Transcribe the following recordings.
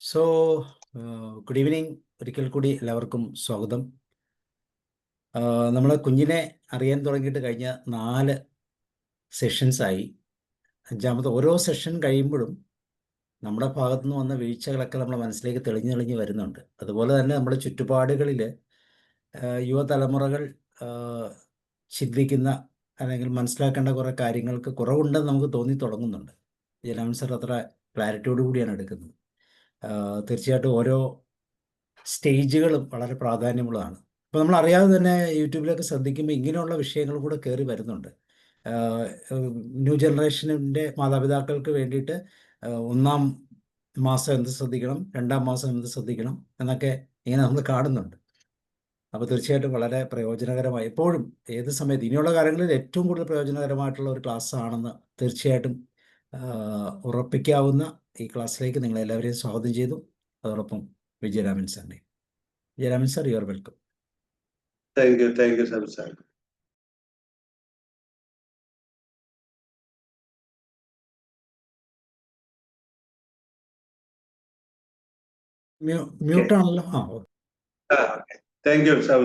So good evening. ഒരിക്കൽ കൂടി എല്ലാവർക്കും സ്വാഗതം. നമ്മൾ കുഞ്ഞിനെ അറിയാൻ തുടങ്ങിയിട്ട് കഴിഞ്ഞ 4 സെഷൻസായി. അഞ്ചാമത്തെ ഓരോ സെഷൻ കഴിയുമ്പോഴും നമ്മുടെ ഭാഗത്തു നിന്ന് വന്ന വീഴ്ചകളൊക്കെ നമ്മുടെ മനസ്സിലേക്ക് തെളിഞ്ഞ് തെളിഞ്ഞ് വരുന്നുണ്ട്. അതുപോലെ തന്നെ നമ്മുടെ ചുറ്റുപാടുകളിൽ യുവതലമുറകൾ ചിന്തിക്കുന്ന അല്ലെങ്കിൽ മനസ്സിലാക്കേണ്ട കുറേ കാര്യങ്ങൾക്ക് കുറവുണ്ടെന്ന് നമുക്ക് തോന്നി തുടങ്ങുന്നുണ്ട്. ജലാൻ സർ അത്ര ക്ലാരിറ്റിയോട് കൂടിയാണ് എടുക്കുന്നത്. തീർച്ചയായിട്ടും ഓരോ സ്റ്റേജുകളും വളരെ പ്രാധാന്യമുള്ളതാണ്. അപ്പോൾ നമ്മൾ അറിയാതെ തന്നെ യൂട്യൂബിലൊക്കെ ശ്രദ്ധിക്കുമ്പോൾ ഇങ്ങനെയുള്ള വിഷയങ്ങൾ കൂടെ കയറി വരുന്നുണ്ട്. ന്യൂ ജനറേഷനിൻ്റെ മാതാപിതാക്കൾക്ക് വേണ്ടിയിട്ട് 1-ാം മാസം എന്ത് ശ്രദ്ധിക്കണം, 2-ാം മാസം എന്ത് ശ്രദ്ധിക്കണം എന്നൊക്കെ ഇങ്ങനെ നമ്മൾ കാണുന്നുണ്ട്. അപ്പോൾ തീർച്ചയായിട്ടും വളരെ പ്രയോജനകരമായി എപ്പോഴും ഏത് സമയത്ത് ഇനിയുള്ള കാലങ്ങളിൽ ഏറ്റവും കൂടുതൽ പ്രയോജനകരമായിട്ടുള്ള ഒരു ക്ലാസ് ആണെന്ന് തീർച്ചയായിട്ടും ഉറപ്പിക്കാവുന്ന ഈ ക്ലാസ്സിലേക്ക് നിങ്ങളെല്ലാവരെയും സ്വാഗതം ചെയ്തു. അതോടൊപ്പം വിജയരാമൻ സാറിനെ. Vijayaraman sir, you are welcome. Thank you sir. മ്യൂട്ടാണല്ലോ. Thank you sir.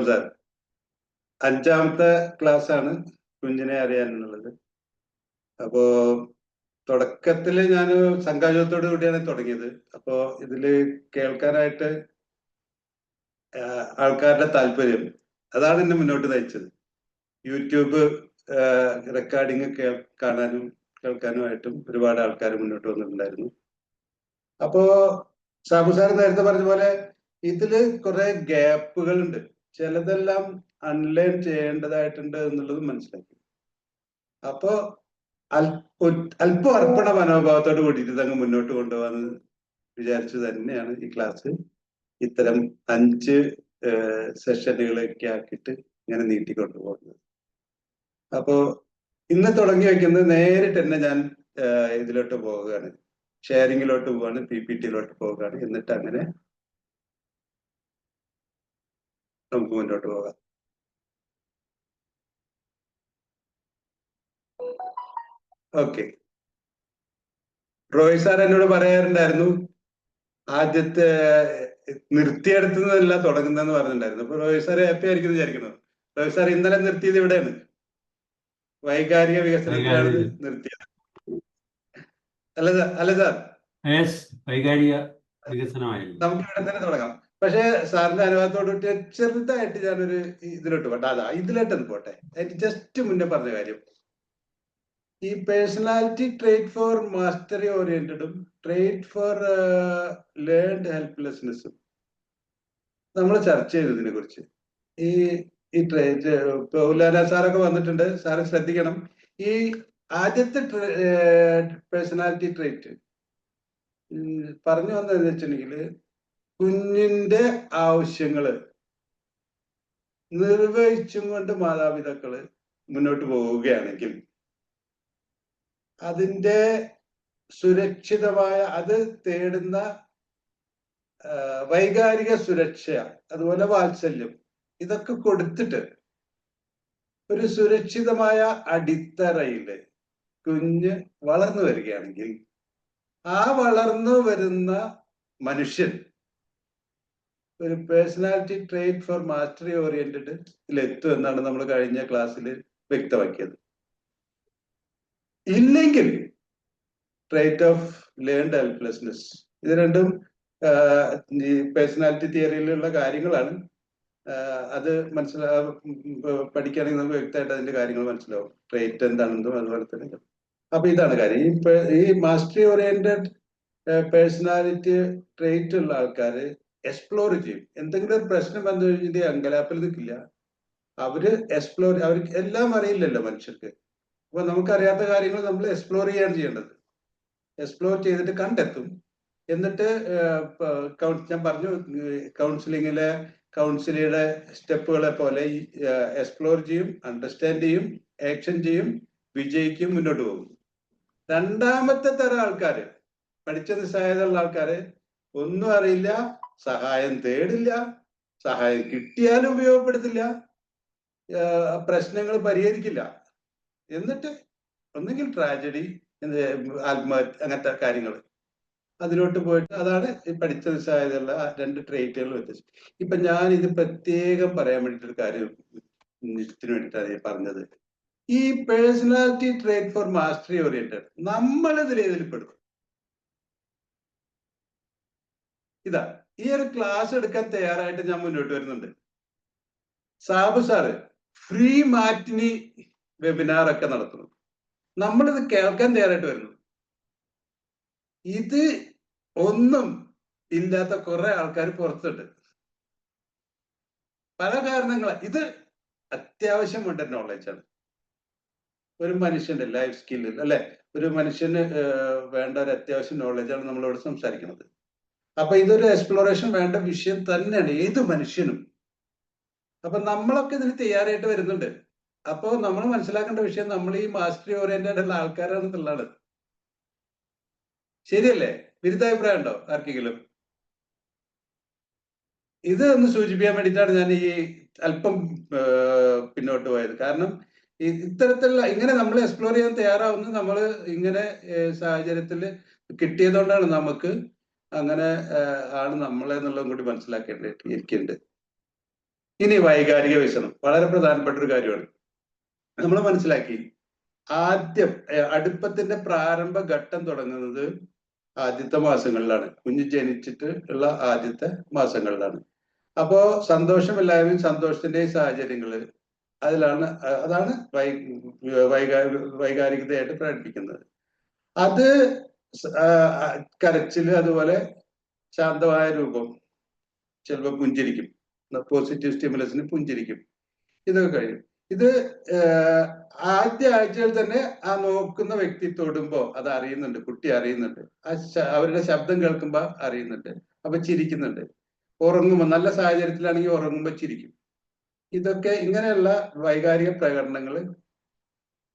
5-ാമത്തെ ക്ലാസ് ആണ് കുഞ്ഞിനെ അറിയാനുള്ളത്. അപ്പോ തുടക്കത്തില് ഞാൻ സംഘാചത്തോടു കൂടിയാണ് തുടങ്ങിയത്. അപ്പോ ഇതില് കേൾക്കാനായിട്ട് ആൾക്കാരുടെ താല്പര്യം അതാണ് എന്നെ മുന്നോട്ട് നയിച്ചത്. യൂട്യൂബ് റെക്കോർഡിങ് കാണാനും കേൾക്കാനുമായിട്ടും ഒരുപാട് ആൾക്കാർ മുന്നോട്ട് വന്നിട്ടുണ്ടായിരുന്നു. അപ്പോ സാബു സാർ നേരത്തെ പറഞ്ഞ പോലെ ഇതില് കുറെ ഗ്യാപ്പുകൾ ഉണ്ട്. ചിലതെല്ലാം അൺലേൺ ചെയ്യേണ്ടതായിട്ടുണ്ട് എന്നുള്ളത് മനസ്സിലാക്കി. അപ്പോ അല്പം അർപ്പണ മനോഭാവത്തോട് കൂടിയിട്ട് ഇതങ്ങ് മുന്നോട്ട് കൊണ്ടുപോകാന്ന് വിചാരിച്ചു തന്നെയാണ് ഈ ക്ലാസ് ഇത്തരം 5 സെഷനുകളൊക്കെ ആക്കിയിട്ട് ഇങ്ങനെ നീട്ടിക്കൊണ്ടുപോകുന്നത്. അപ്പോ ഇന്ന് തുടങ്ങി വയ്ക്കുന്നത് നേരിട്ട് തന്നെ ഞാൻ ഇതിലോട്ട് പോവുകയാണ്, ഷെയറിങ്ങിലോട്ട് പോവുകയാണ്, PPT-യിലോട്ട് പോവുകയാണ്. എന്നിട്ട് അങ്ങനെ നമുക്ക് മുന്നോട്ട് പോകാം. ഓക്കെ. റോയ് സാർ എന്നോട് പറയാറുണ്ടായിരുന്നു ആദ്യത്തെ നിർത്തിയെടുത്തുന്നതല്ല തുടങ്ങുന്നതെന്ന് പറഞ്ഞിട്ടുണ്ടായിരുന്നു. അപ്പൊ റോയ് സാർ ഹാപ്പി ആയിരിക്കും വിചാരിക്കുന്നു. റോയ് സാർ ഇന്നലെ നിർത്തിയത് ഇവിടെയാണ്, വൈകാരിക വികസനത്തിലാണ് നിർത്തിയത്. അല്ല സാർ? വൈകാരിക വികസനമായിരുന്നു. നമുക്ക് ഇവിടെ തന്നെ തുടങ്ങാം. പക്ഷെ സാറിന്റെ അനുഭവത്തോട് ചെറുതായിട്ട് ഞാനൊരു ഇതിലോട്ട് പോട്ടെ. ഇതിലോട്ടൊന്ന് പോട്ടെ. എനിക്ക് ജസ്റ്റ് മുന്നേ പറഞ്ഞ കാര്യം, ഈ പേഴ്സണാലിറ്റി ട്രേറ്റ് ഫോർ മാസ്റ്ററി ഓറിയന്റഡും ട്രേറ്റ് ഫോർ ലേൺഡ് ഹെൽപ്ലെസ്നെസ്സും നമ്മൾ ചർച്ച ചെയ്തു. ഇതിനെ കുറിച്ച് ഈ ട്രേറ്റ് ഉല്ലാന സാറൊക്കെ വന്നിട്ടുണ്ട്. സാറ് ശ്രദ്ധിക്കണം. ഈ ആദ്യത്തെ പേഴ്സണാലിറ്റി ട്രേറ്റ് പറഞ്ഞു വന്നതെന്ന് വെച്ചിട്ടുണ്ടെങ്കിൽ, കുഞ്ഞിന്റെ ആവശ്യങ്ങള് നിർവഹിച്ചും കൊണ്ട് മാതാപിതാക്കള് മുന്നോട്ട് പോവുകയാണെങ്കിൽ അതിന്റെ സുരക്ഷിതമായ അത് തേടുന്ന വൈകാരിക സുരക്ഷ, അതുപോലെ വാത്സല്യം, ഇതൊക്കെ കൊടുത്തിട്ട് ഒരു സുരക്ഷിതമായ അടിത്തറയില് കുഞ്ഞ് വളർന്നു വരികയാണെങ്കിൽ ആ വളർന്നു വരുന്ന മനുഷ്യൻ ഒരു personality trait for mastery oriented എത്തും എന്നാണ് നമ്മൾ കഴിഞ്ഞ ക്ലാസ്സിൽ വ്യക്തമാക്കിയത്. ഇല്ലെങ്കിൽ ട്രേറ്റ് ഓഫ് ലേൺഡ് ഹെൽപ്ലെസ്നെസ്. ഇത് രണ്ടും ഈ പേഴ്സണാലിറ്റി തിയറിയിലുള്ള കാര്യങ്ങളാണ്. അത് പഠിക്കുകയാണെങ്കിൽ നമുക്ക് വ്യക്തമായിട്ട് അതിന്റെ കാര്യങ്ങൾ മനസ്സിലാവും, ട്രേറ്റ് എന്താണെന്നും അതുപോലെ തന്നെ. അപ്പൊ ഇതാണ് കാര്യം. ഈ മാസ്റ്ററി ഓറിയന്റഡ് പേഴ്സണാലിറ്റി ട്രേറ്റ് ഉള്ള ആൾക്കാര് എക്സ്പ്ലോർ ചെയ്യും. എന്തെങ്കിലും ഒരു പ്രശ്നം വന്നു കഴിഞ്ഞിട്ട് അങ്കലാപ്പിൽ നിൽക്കില്ല. അവര് എക്സ്പ്ലോർ, അവർക്ക് എല്ലാം അറിയില്ലല്ലോ മനുഷ്യർക്ക്. അപ്പൊ നമുക്കറിയാത്ത കാര്യങ്ങൾ നമ്മൾ എക്സ്പ്ലോർ ചെയ്യാണ് ചെയ്യേണ്ടത്. എക്സ്പ്ലോർ ചെയ്തിട്ട് കണ്ടെത്തും. എന്നിട്ട് ഞാൻ പറഞ്ഞു, കൗൺസിലിയുടെ സ്റ്റെപ്പുകളെ പോലെ എക്സ്പ്ലോർ ചെയ്യും, അണ്ടർസ്റ്റാൻഡ് ചെയ്യും, ആക്ഷൻ ചെയ്യും, വിജയിക്കും, മുന്നോട്ട് പോകും. രണ്ടാമത്തെ തരം ആൾക്കാര്, പഠിച്ച നിസ്സഹായതയുള്ള ആൾക്കാര്, ഒന്നും അറിയില്ല, സഹായം തേടില്ല, സഹായം കിട്ടിയാലും ഉപയോഗപ്പെടുത്തില്ല, പ്രശ്നങ്ങൾ പരിഹരിക്കില്ല. എന്നിട്ട് ഒന്നുകിൽ ട്രാജഡി, ആത്മഹത്യ, അങ്ങനത്തെ കാര്യങ്ങൾ. അതിലോട്ട് പോയിട്ട് അതാണ് ഈ പഠിച്ച നിസ്സായതയുള്ള ആ 2 ട്രേറ്റുകൾ വ്യത്യാസം. ഇപ്പൊ ഞാൻ ഇത് പ്രത്യേകം പറയാൻ വേണ്ടിയിട്ടൊരു കാര്യം നിശ്ചയത്തിന് വേണ്ടിയിട്ടാണ് ഞാൻ പറഞ്ഞത്. ഈ personality trait for mastery oriented നമ്മളിതിൽ ഏതിൽ പെടും? ഇതാ ഈ ഒരു ക്ലാസ് എടുക്കാൻ തയ്യാറായിട്ട് ഞാൻ മുന്നോട്ട് വരുന്നുണ്ട്. സാബു സാറ് ഫ്രീ മാറ്റിനി വെബിനാർ ഒക്കെ നടത്തുന്നു. നമ്മളിത് കേൾക്കാൻ തയ്യാറായിട്ട് വരുന്നു. ഇത് ഒന്നും ഇല്ലാത്ത കുറെ ആൾക്കാർ പുറത്തുണ്ട്. പല കാരണങ്ങളാ. ഇത് അത്യാവശ്യം വേണ്ട നോളജാണ്. ഒരു മനുഷ്യന്റെ ലൈഫ് സ്കില്ലിൽ അല്ലെ, ഒരു മനുഷ്യന് വേണ്ട ഒരു അത്യാവശ്യം നോളജാണ് നമ്മളോട് സംസാരിക്കുന്നത്. അപ്പൊ ഇതൊരു എക്സ്പ്ലോറേഷൻ വേണ്ട വിഷയം തന്നെയാണ് ഏത് മനുഷ്യനും. അപ്പൊ നമ്മളൊക്കെ ഇതിന് തയ്യാറായിട്ട് വരുന്നുണ്ട്. അപ്പോ നമ്മൾ മനസ്സിലാക്കേണ്ട വിഷയം നമ്മൾ ഈ മാസ്റ്ററി ഓറിയന്റഡ് ഉള്ള ആൾക്കാരാണെന്നുള്ളതാണ്. ശരിയല്ലേ? വിരുദ്ധാഭിപ്രായം ഉണ്ടോ ആർക്കെങ്കിലും? ഇത് ഒന്ന് സൂചിപ്പിക്കാൻ വേണ്ടിയിട്ടാണ് ഞാൻ ഈ അല്പം പിന്നോട്ട് പോയത്. കാരണം ഇത്തരത്തിലുള്ള ഇങ്ങനെ നമ്മൾ എക്സ്പ്ലോർ ചെയ്യാൻ തയ്യാറാവുന്നത് നമ്മൾ ഇങ്ങനെ സാഹചര്യത്തിൽ കിട്ടിയതുകൊണ്ടാണ്. നമുക്ക് അങ്ങനെ ആണ് നമ്മളെ എന്നുള്ളതും കൂടി മനസ്സിലാക്കേണ്ടിയിരിക്കുന്നുണ്ട്. ഇനി വൈകാരിക വികസനം വളരെ പ്രധാനപ്പെട്ട ഒരു കാര്യമാണ്. നമ്മൾ മനസ്സിലാക്കി ആദ്യം അടുപ്പത്തിന്റെ പ്രാരംഭ ഘട്ടം തുടങ്ങുന്നത് ആദ്യത്തെ മാസങ്ങളിലാണ്. കുഞ്ഞ് ജനിച്ചിട്ട് ഉള്ള ആദ്യത്തെ മാസങ്ങളിലാണ്. അപ്പോ സന്തോഷമില്ലായ്മയും സന്തോഷത്തിന്റെയും സാഹചര്യങ്ങള് അതാണ് വൈകാരികതയായിട്ട് പ്രകടിപ്പിക്കുന്നത്. അത് കരച്ചില്, അതുപോലെ ശാന്തമായ രൂപം, ചിലപ്പോൾ പുഞ്ചിരിക്കും, പോസിറ്റീവ് സ്റ്റിമുലസിന് പുഞ്ചിരിക്കും, ഇതൊക്കെ കഴിയും. ഇത് ആദ്യ ആഴ്ചയിൽ തന്നെ ആ നോക്കുന്ന വ്യക്തി തൊടുമ്പോ അത് അറിയുന്നുണ്ട്, കുട്ടി അറിയുന്നുണ്ട്. അവരുടെ ശബ്ദം കേൾക്കുമ്പോ അറിയുന്നുണ്ട്, അപ്പൊ ചിരിക്കുന്നുണ്ട്. ഉറങ്ങുമ്പോൾ, നല്ല സാഹചര്യത്തിലാണെങ്കിൽ ഉറങ്ങുമ്പോൾ ചിരിക്കും. ഇതൊക്കെ ഇങ്ങനെയുള്ള വൈകാരിക പ്രകടനങ്ങൾ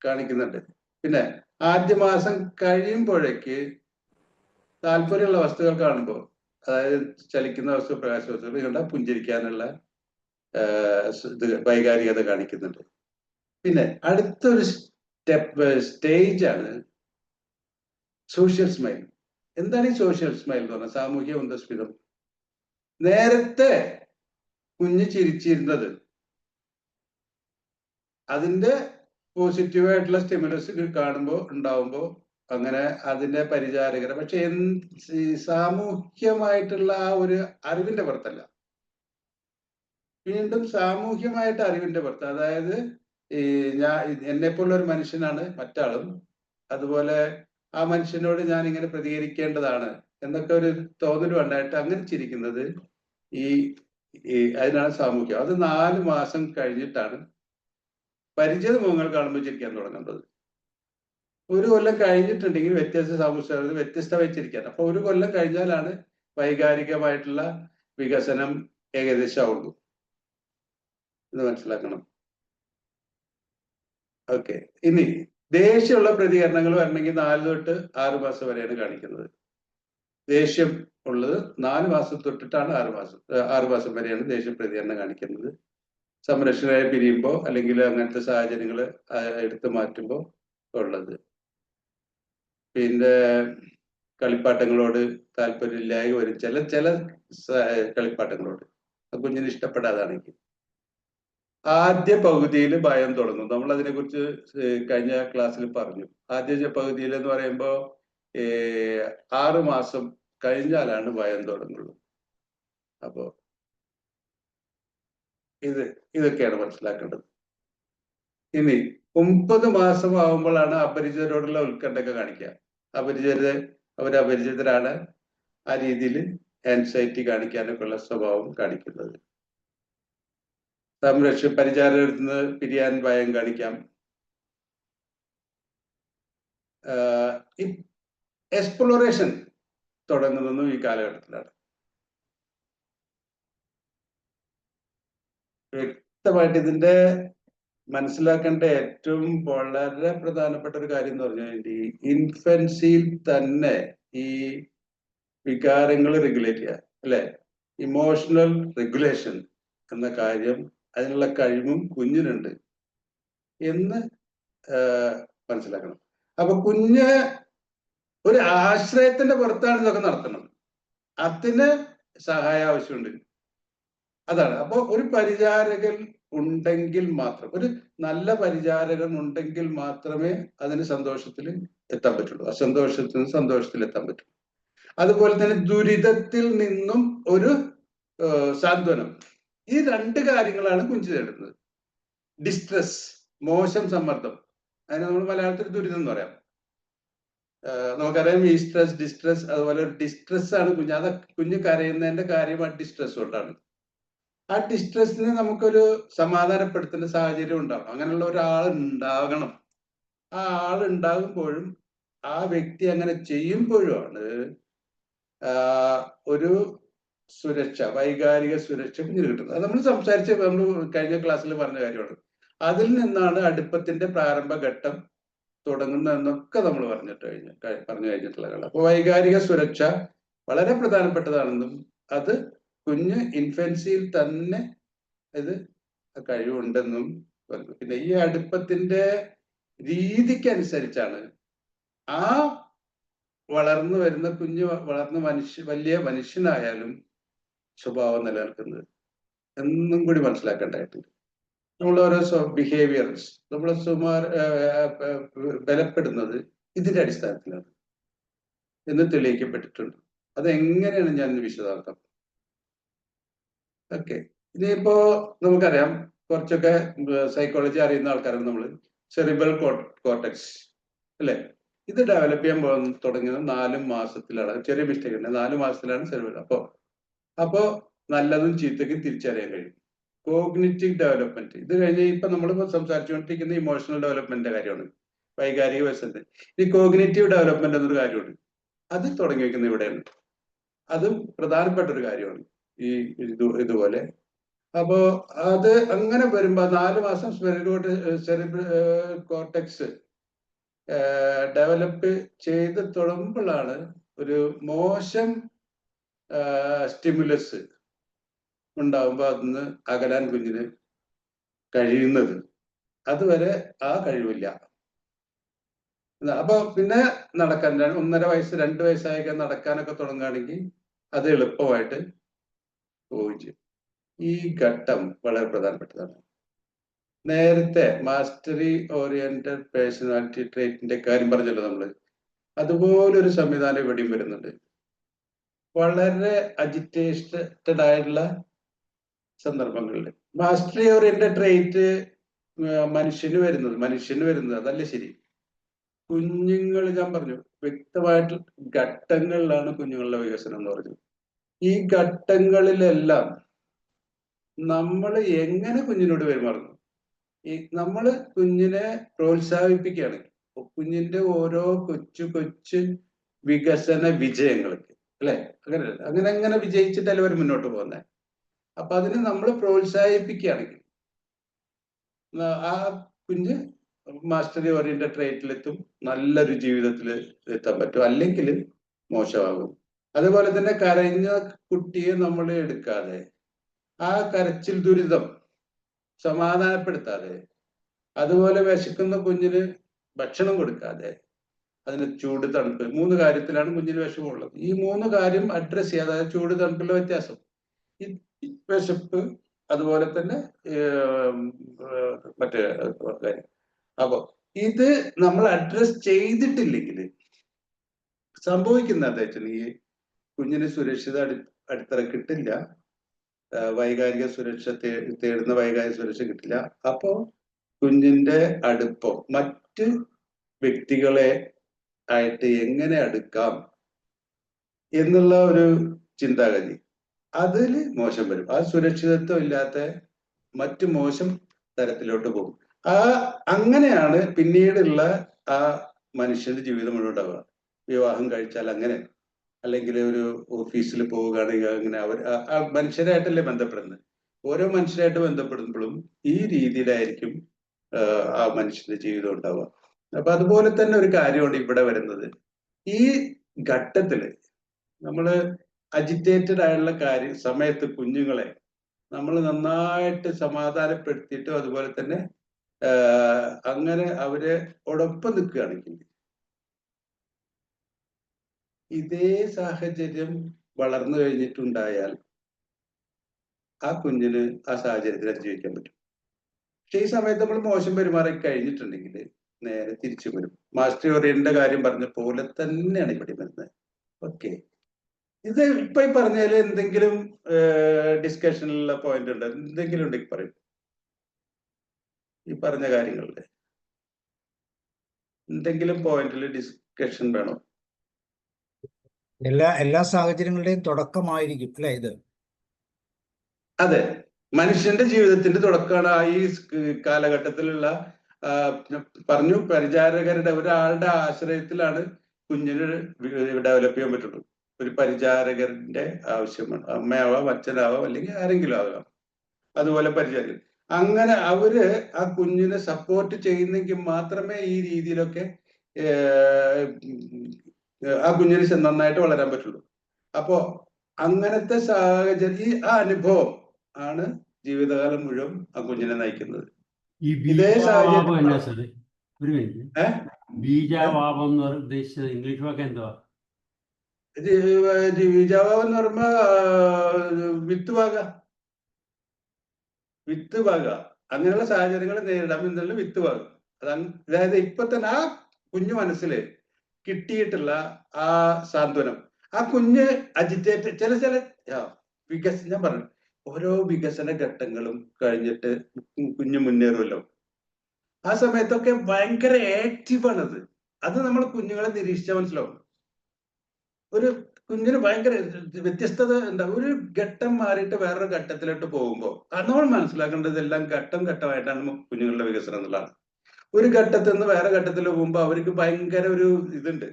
കാണിക്കുന്നുണ്ട്. പിന്നെ ആദ്യ മാസം കഴിയുമ്പോഴേക്ക് താല്പര്യമുള്ള വസ്തുക്കൾ കാണുമ്പോൾ, അതായത് ചലിക്കുന്ന വസ്തു, പ്രകാശ വസ്തുക്കൾ കണ്ട പുഞ്ചിരിക്കാനുള്ള വൈകാരികത കാണിക്കുന്നുണ്ട്. പിന്നെ അടുത്തൊരു സ്റ്റേജാണ് സോഷ്യൽ സ്മൈൽ. എന്താണ് ഈ സോഷ്യൽ സ്മൈൽ എന്ന് പറഞ്ഞാൽ? സാമൂഹ്യ ഉന്തസ്മിതം. നേരത്തെ കുഞ്ഞ് ചിരിച്ചിരുന്നത് അതിന്റെ പോസിറ്റീവായിട്ടുള്ള സ്റ്റിമുലസ് കാണുമ്പോൾ ഉണ്ടാവുമ്പോൾ അങ്ങനെ അതിന്റെ പരിചാരകര, പക്ഷെ സാമൂഹ്യമായിട്ടുള്ള ആ ഒരു അറിവിന്റെ പുറത്തല്ല. വീണ്ടും സാമൂഹ്യമായിട്ട് അറിവിന്റെ പുറത്ത്, അതായത് ഈ എന്നെപ്പോലുള്ള ഒരു മനുഷ്യനാണ് മറ്റാളും, അതുപോലെ ആ മനുഷ്യനോട് ഞാൻ ഇങ്ങനെ പ്രതികരിക്കേണ്ടതാണ് എന്നൊക്കെ ഒരു തോന്നലും ഉണ്ടായിട്ട് അങ്ങനെ ചിരിക്കുന്നത് അതിനാണ് സാമൂഹ്യം. അത് 4 മാസം കഴിഞ്ഞിട്ടാണ് പരിചിത മുഖങ്ങൾ കാണുമ്പോൾ ചിരിക്കാൻ തുടങ്ങേണ്ടത്. 1 കൊല്ലം കഴിഞ്ഞിട്ടുണ്ടെങ്കിൽ വ്യത്യസ്തമായി ചിരിക്കാൻ. അപ്പൊ 1 കൊല്ലം കഴിഞ്ഞാലാണ് വൈകാരികമായിട്ടുള്ള വികസനം ഏകദേശം ആവുള്ളൂ. ഇത് മനസ്സിലാക്കണം. ഓക്കെ. ഇനി ദേഷ്യമുള്ള പ്രതികരണങ്ങൾ വരണമെങ്കിൽ 4 തൊട്ട് 6 മാസം വരെയാണ് കാണിക്കുന്നത്. ദേഷ്യം ഉള്ളത് 4 മാസം തൊട്ടിട്ടാണ് 6 മാസം വരെയാണ് ദേഷ്യ പ്രതികരണം കാണിക്കുന്നത്. സംരക്ഷകരെ പിരിയുമ്പോൾ അല്ലെങ്കിൽ അങ്ങനത്തെ സാഹചര്യങ്ങൾ എടുത്തു മാറ്റുമ്പോൾ ഉള്ളത്. പിന്നെ കളിപ്പാട്ടങ്ങളോട് താല്പര്യമില്ലായ്മ വരും, ചില കളിപ്പാട്ടങ്ങളോട് കുഞ്ഞിന് ഇഷ്ടപ്പെടാതാണെങ്കിൽ. ആദ്യ പകുതിയിൽ ഭയം തുടങ്ങും. നമ്മൾ അതിനെക്കുറിച്ച് കഴിഞ്ഞ ക്ലാസ്സിൽ പറഞ്ഞു. ആദ്യ പകുതിയിൽ എന്ന് പറയുമ്പോൾ 6 മാസം കഴിഞ്ഞാലാണ് ഭയം തുടങ്ങുള്ളൂ. അപ്പോ ഇതൊക്കെയാണ് മനസ്സിലാക്കേണ്ടത്. ഇനി 9 മാസം ആവുമ്പോഴാണ് അപരിചിതരോടുള്ള ഉത്കണ്ഠയൊക്കെ കാണിക്കുക. അവരപരിചിതരാണ്, ആ രീതിയിൽ ആൻസൈറ്റി കാണിക്കാനൊക്കെ ഉള്ള സ്വഭാവം കാണിക്കുന്നത്. പരിചാരകത്തിൽ നിന്ന് പിരിയാൻ ഭയം കാണിക്കാം. എക്സ്പ്ലോറേഷൻ തുടങ്ങുന്നതും ഈ കാലഘട്ടത്തിലാണ്. വ്യക്തമായിട്ട് ഇതിന്റെ മനസ്സിലാക്കേണ്ട ഏറ്റവും വളരെ പ്രധാനപ്പെട്ട ഒരു കാര്യം എന്ന് പറഞ്ഞാൽ ഈ ഇൻഫൻസിയിൽ തന്നെ ഈ വികാരങ്ങൾ റെഗുലേറ്റ് ചെയ്യുക, അല്ലെ? ഇമോഷണൽ റെഗുലേഷൻ എന്ന കാര്യം, അതിനുള്ള കഴിവും കുഞ്ഞിനുണ്ട് എന്ന് മനസ്സിലാക്കണം. അപ്പൊ കുഞ്ഞ് ഒരു ആശ്രയത്തിന്റെ പുറത്താണ് ഇതൊക്കെ നടത്തുന്നത്. അതിന് സഹായം ആവശ്യമുണ്ട്. അതാണ്. അപ്പൊ ഒരു പരിചാരകൻ ഉണ്ടെങ്കിൽ മാത്രം, ഒരു നല്ല പരിചാരകൻ ഉണ്ടെങ്കിൽ മാത്രമേ അതിന് സന്തോഷത്തിൽ എത്താൻ പറ്റുള്ളൂ. അസന്തോഷത്തിൽ നിന്ന് സന്തോഷത്തിൽ എത്താൻ പറ്റുള്ളൂ. അതുപോലെ തന്നെ ദുരിതത്തിൽ നിന്നും ഒരു സാന്ത്വനം. ഈ രണ്ട് കാര്യങ്ങളാണ് കുഞ്ചു തേടുന്നത്. ഡിസ്ട്രെസ്, മോശം സമ്മർദ്ദം, അതിന് നമ്മൾ മലയാളത്തിൽ ദുരിതം എന്ന് പറയാം. നമുക്കറിയാം ഈ സ്ട്രെസ്, ഡിസ്ട്രെസ്, അതുപോലെ ഡിസ്ട്രെസ് ആണ് കുഞ്ഞ്. അത് കുഞ്ഞ് കരയുന്നതിന്റെ കാര്യം ആ ഡിസ്ട്രെസ് കൊണ്ടാണ്. ആ ഡിസ്ട്രെസ്സിനെ നമുക്കൊരു സമാധാനപ്പെടുത്തേണ്ട സാഹചര്യം ഉണ്ടാവണം. അങ്ങനെയുള്ള ഒരാൾ ഉണ്ടാകണം. ആ ആൾ ഉണ്ടാകുമ്പോഴും ആ വ്യക്തി അങ്ങനെ ചെയ്യുമ്പോഴുമാണ് ഒരു സുരക്ഷ, വൈകാരിക സുരക്ഷ കുഞ്ഞിന് കിട്ടുന്നത്. അത് നമ്മൾ നമ്മൾ കഴിഞ്ഞ ക്ലാസ്സിൽ പറഞ്ഞ കാര്യമാണ്. അതിൽ നിന്നാണ് അടുപ്പത്തിന്റെ പ്രാരംഭഘട്ടം തുടങ്ങുന്നതെന്നൊക്കെ നമ്മൾ പറഞ്ഞു കഴിഞ്ഞിട്ടുള്ള കാര്യം. അപ്പൊ വൈകാരിക സുരക്ഷ വളരെ പ്രധാനപ്പെട്ടതാണെന്നും അത് കുഞ്ഞ് ഇൻഫൻസിയിൽ തന്നെ ഇത് കഴിവുണ്ടെന്നും പറഞ്ഞു. പിന്നെ ഈ അടുപ്പത്തിന്റെ രീതിക്കനുസരിച്ചാണ് ആ വളർന്നു വരുന്ന കുഞ്ഞ് വളർന്ന വലിയ മനുഷ്യനായാലും സ്വഭാവം നിലനിൽക്കുന്നത് എന്നും കൂടി മനസ്സിലാക്കേണ്ടതായിട്ടുണ്ട്. നമ്മൾ ഓരോ ബിഹേവിയർസ് നമ്മൾ ബലപ്പെടുന്നത് ഇതിന്റെ അടിസ്ഥാനത്തിലാണ് എന്ന് തെളിയിക്കപ്പെട്ടിട്ടുണ്ട്. അതെങ്ങനെയാണ് ഞാൻ വിശദാർത്ഥം. ഓക്കെ, ഇനിയിപ്പോ നമുക്കറിയാം, കുറച്ചൊക്കെ സൈക്കോളജി അറിയുന്ന ആൾക്കാരാണ് നമ്മൾ. സെറിബ്രൽ കോർട്ടെക്സ് അല്ലെ, ഇത് ഡെവലപ്പ് ചെയ്യാൻ തുടങ്ങിയത് 4 മാസത്തിലാണ്. ചെറിയ മിസ്റ്റേക്ക് ഉണ്ട്, 4 മാസത്തിലാണ് സെറിബ്രൽ. അപ്പോ നല്ലതും ചീത്തക്കും തിരിച്ചറിയാൻ കഴിയും. കോഗ്നിറ്റീവ് ഡെവലപ്മെന്റ് ഇത് കഴിഞ്ഞ് ഇപ്പൊ നമ്മൾ സംസാരിച്ചുകൊണ്ടിരിക്കുന്ന ഇമോഷണൽ ഡെവലപ്മെന്റിന്റെ കാര്യമാണ്, വൈകാരിക വികസനത്തിൽ. ഈ കോഗ്നിറ്റീവ് ഡെവലപ്മെന്റ് എന്നൊരു കാര്യമുണ്ട്, അത് തുടങ്ങി വെക്കുന്നത് ഇവിടെയാണ്. അതും പ്രധാനപ്പെട്ട ഒരു കാര്യമാണ് ഈ ഇതുപോലെ. അപ്പോ അത് അങ്ങനെ വരുമ്പോ 4 മാസം സെറിബ്രൽ കോർട്ടെക്സ് ഡെവലപ്പ് ചെയ്ത് തുടങ്ങുമ്പോഴാണ് ഒരു മോശം സ്റ്റിമുലസ് ഉണ്ടാവുമ്പോ അതിന് അകലാൻ കുഞ്ഞിന് കഴിയുന്നത്. അതുവരെ ആ കഴിവില്ല. അപ്പൊ പിന്നെ നടക്കാൻ 1.5 വയസ്സ് 2 വയസ്സായൊക്കെ നടക്കാനൊക്കെ തുടങ്ങുകയാണെങ്കിൽ അത് എളുപ്പമായിട്ട് പോവുകയും ചെയ്യും. ഈ ഘട്ടം വളരെ പ്രധാനപ്പെട്ടതാണ്. നേരത്തെ മാസ്റ്ററി ഓറിയന്റഡ് പേഴ്സണാലിറ്റി ട്രേറ്റിന്റെ കാര്യം പറഞ്ഞല്ലോ നമ്മള്. അതുപോലൊരു സംവിധാനം ഇവിടെയും വരുന്നുണ്ട്. വളരെ അജിറ്റേറ്റഡ് ആയിട്ടുള്ള സന്ദർഭങ്ങളിൽ മാസ്റ്ററി ഓറിയന്റഡ് ട്രേറ്റ് മനുഷ്യന് വരുന്നത് അതല്ല ശരി. കുഞ്ഞുങ്ങൾ, ഞാൻ പറഞ്ഞു വ്യക്തമായിട്ട് ഘട്ടങ്ങളിലാണ് കുഞ്ഞുങ്ങളുടെ വികസനം എന്ന് പറഞ്ഞു. ഈ ഘട്ടങ്ങളിലെല്ലാം നമ്മൾ എങ്ങനെ കുഞ്ഞിനോട് പെരുമാറുന്നു, നമ്മൾ കുഞ്ഞിനെ പ്രോത്സാഹിപ്പിക്കുകയാണെങ്കിൽ കുഞ്ഞിന്റെ ഓരോ കൊച്ചു വികസന വിജയങ്ങൾക്ക് അല്ലെ, അങ്ങനെ വിജയിച്ചിട്ടല്ല അവർ മുന്നോട്ട് പോകുന്നത്. അപ്പൊ അതിന് നമ്മൾ പ്രോത്സാഹിപ്പിക്കുകയാണെങ്കിൽ ആ കുഞ്ഞ് മാസ്റ്ററി ഓറിയന്റഡ് ട്രേറ്റിലെത്തും, നല്ലൊരു ജീവിതത്തിൽ എത്താൻ പറ്റും. അല്ലെങ്കിൽ മോശമാകും. അതുപോലെ തന്നെ കരഞ്ഞ കുട്ടിയെ നമ്മൾ എടുക്കാതെ, ആ കരച്ചിൽ ദുരിതം സമാധാനപ്പെടുത്താതെ, അതുപോലെ വിശക്കുന്ന കുഞ്ഞിന് ഭക്ഷണം കൊടുക്കാതെ, അതിന് ചൂട് തണുപ്പ്, 3 കാര്യത്തിലാണ് കുഞ്ഞിന് വിഷമമുള്ളത്. ഈ 3 കാര്യം അഡ്രസ് ചെയ്യാതെ, അതായത് ചൂട് തണുപ്പുള്ള വ്യത്യാസം, ഈ വിശപ്പ്, അതുപോലെ തന്നെ മറ്റേ കാര്യം. അപ്പൊ ഇത് നമ്മൾ അഡ്രസ് ചെയ്തിട്ടില്ലെങ്കിൽ സംഭവിക്കുന്ന എന്താ വെച്ചാൽ ഈ കുഞ്ഞിന് സുരക്ഷിത അടിത്തറ കിട്ടില്ല, വൈകാരിക സുരക്ഷ തേടുന്ന വൈകാരിക സുരക്ഷ കിട്ടില്ല. അപ്പോ കുഞ്ഞിന്റെ അടുപ്പം മറ്റ് വ്യക്തികളെ ആയിട്ട് എങ്ങനെ അടുക്കാം എന്നുള്ള ഒരു ചിന്താഗതി, അതിൽ മോശം വരും. ആ സുരക്ഷിതത്വം ഇല്ലാത്ത മറ്റു മോശം തരത്തിലോട്ട് പോകും. അങ്ങനെയാണ് പിന്നീടുള്ള ആ മനുഷ്യന്റെ ജീവിതം മുഴുവൻ ഉണ്ടാവുക. വിവാഹം കഴിച്ചാൽ അങ്ങനെ, അല്ലെങ്കിൽ ഒരു ഓഫീസിൽ പോവുകയാണെങ്കിൽ അങ്ങനെ, മനുഷ്യരായിട്ടല്ലേ ബന്ധപ്പെടുന്നത്. ഓരോ മനുഷ്യരായിട്ട് ബന്ധപ്പെടുമ്പോഴും ഈ രീതിയിലായിരിക്കും ആ മനുഷ്യന്റെ ജീവിതം ഉണ്ടാവുക. അപ്പൊ അതുപോലെ തന്നെ ഒരു കാര്യമാണ് ഇവിടെ വരുന്നത്. ഈ ഘട്ടത്തില് നമ്മള് അജിറ്റേറ്റഡ് ആയുള്ള സമയത്ത് കുഞ്ഞുങ്ങളെ നമ്മൾ നന്നായിട്ട് സമാധാനപ്പെടുത്തിയിട്ടും അതുപോലെ തന്നെ അങ്ങനെ അവരെ ഒപ്പം നിൽക്കുകയാണെങ്കിൽ ഇതേ സാഹചര്യം വളർന്നു കഴിഞ്ഞിട്ടുണ്ടായാൽ ആ കുഞ്ഞിന് ആ സാഹചര്യത്തിൽ അതിജീവിക്കാൻ പറ്റും. പക്ഷെ ഈ സമയത്ത് നമ്മൾ മോശം പെരുമാറി കഴിഞ്ഞിട്ടുണ്ടെങ്കിൽ നേരെ തിരിച്ചു വരും. മാസ്റ്റർ ഓറിയന്റിന്റെ കാര്യം പറഞ്ഞ പോലെ തന്നെയാണ് ഇവിടെ വരുന്നത്. ഓക്കെ, ഇത് ഇപ്പൊ ഈ പറഞ്ഞതിൽ എന്തെങ്കിലും ഡിസ്കഷനിലുള്ള പോയിന്റ് ഉണ്ട്? എന്തെങ്കിലും ഉണ്ടെങ്കിൽ പറയും. ഈ പറഞ്ഞ കാര്യങ്ങളില് എന്തെങ്കിലും പോയിന്റിൽ ഡിസ്കഷൻ വേണോ? എല്ലാ സാഹചര്യങ്ങളുടെയും തുടക്കമായിരിക്കും അല്ലെ ഇത്? അതെ, മനുഷ്യന്റെ ജീവിതത്തിന്റെ തുടക്കമാണ് ഈ കാലഘട്ടത്തിലുള്ള പറഞ്ഞു, പരിചാരകരുടെ ഒരാളുടെ ആശ്രയത്തിലാണ് കുഞ്ഞിന് ഡെവലപ്പ് ചെയ്യാൻ പറ്റുള്ളൂ. ഒരു പരിചാരകന്റെ ആവശ്യമാണ്. അമ്മയാവാം, അച്ഛനാവാം, അല്ലെങ്കിൽ ആരെങ്കിലും ആകാം. അതുപോലെ പരിചാരകർ, അങ്ങനെ അവര് ആ കുഞ്ഞിനെ സപ്പോർട്ട് ചെയ്യുന്നെങ്കിൽ മാത്രമേ ഈ രീതിയിലൊക്കെ ആ കുഞ്ഞിന് നന്നായിട്ട് വളരാൻ പറ്റുള്ളൂ. അപ്പോ അങ്ങനത്തെ സാഹചര്യം, ആ അനുഭവം ആണ് ജീവിതകാലം മുഴുവൻ ആ കുഞ്ഞിനെ നയിക്കുന്നത്. ഈ ഇതേ ബീജാവാപം എന്നാ സാഹചര്യം സാറേ? ഒരു മിനിറ്റ്. ബീജാവാപം എന്ന് ഉദ്ദേശിച്ചത് ഇംഗ്ലീഷ് വാക്ക് എന്തുവാ? ബീജാവാപം എന്ന് പറയുമ്പോ വിത്ത് പാക അങ്ങനെയുള്ള സാഹചര്യങ്ങൾ നേരിടാൻ എന്നുള്ള വിത്ത് പാകം. അതായത് ഇപ്പൊ തന്നെ ആ കുഞ്ഞു മനസ്സില് കിട്ടിയിട്ടുള്ള ആ സാന്ത്വനം, ആ കുഞ്ഞ് അജിറ്റേറ്റ് ചില ഞാൻ പറഞ്ഞു, ഓരോ വികസന ഘട്ടങ്ങളും കഴിഞ്ഞിട്ട് കുഞ്ഞ് മുന്നേറുമല്ലോ. ആ സമയത്തൊക്കെ ഭയങ്കര ആക്റ്റീവാണത്. അത് നമ്മൾ കുഞ്ഞുങ്ങളെ നിരീക്ഷിച്ചാൽ മനസ്സിലാവും. ഒരു കുഞ്ഞിന് ഭയങ്കര വ്യത്യസ്തത ഉണ്ടാവും. ഒരു ഘട്ടം മാറിയിട്ട് വേറൊരു ഘട്ടത്തിലോട്ട് പോകുമ്പോൾ നമ്മൾ മനസ്സിലാക്കേണ്ടത് എല്ലാം ഘട്ടം ഘട്ടമായിട്ടാണ് കുഞ്ഞുങ്ങളുടെ വികസനം എന്നുള്ളതാണ്. ഒരു ഘട്ടത്തിൽ നിന്ന് വേറെ ഘട്ടത്തിൽ പോകുമ്പോൾ അവർക്ക് ഭയങ്കര ഒരു ഇതുണ്ട്,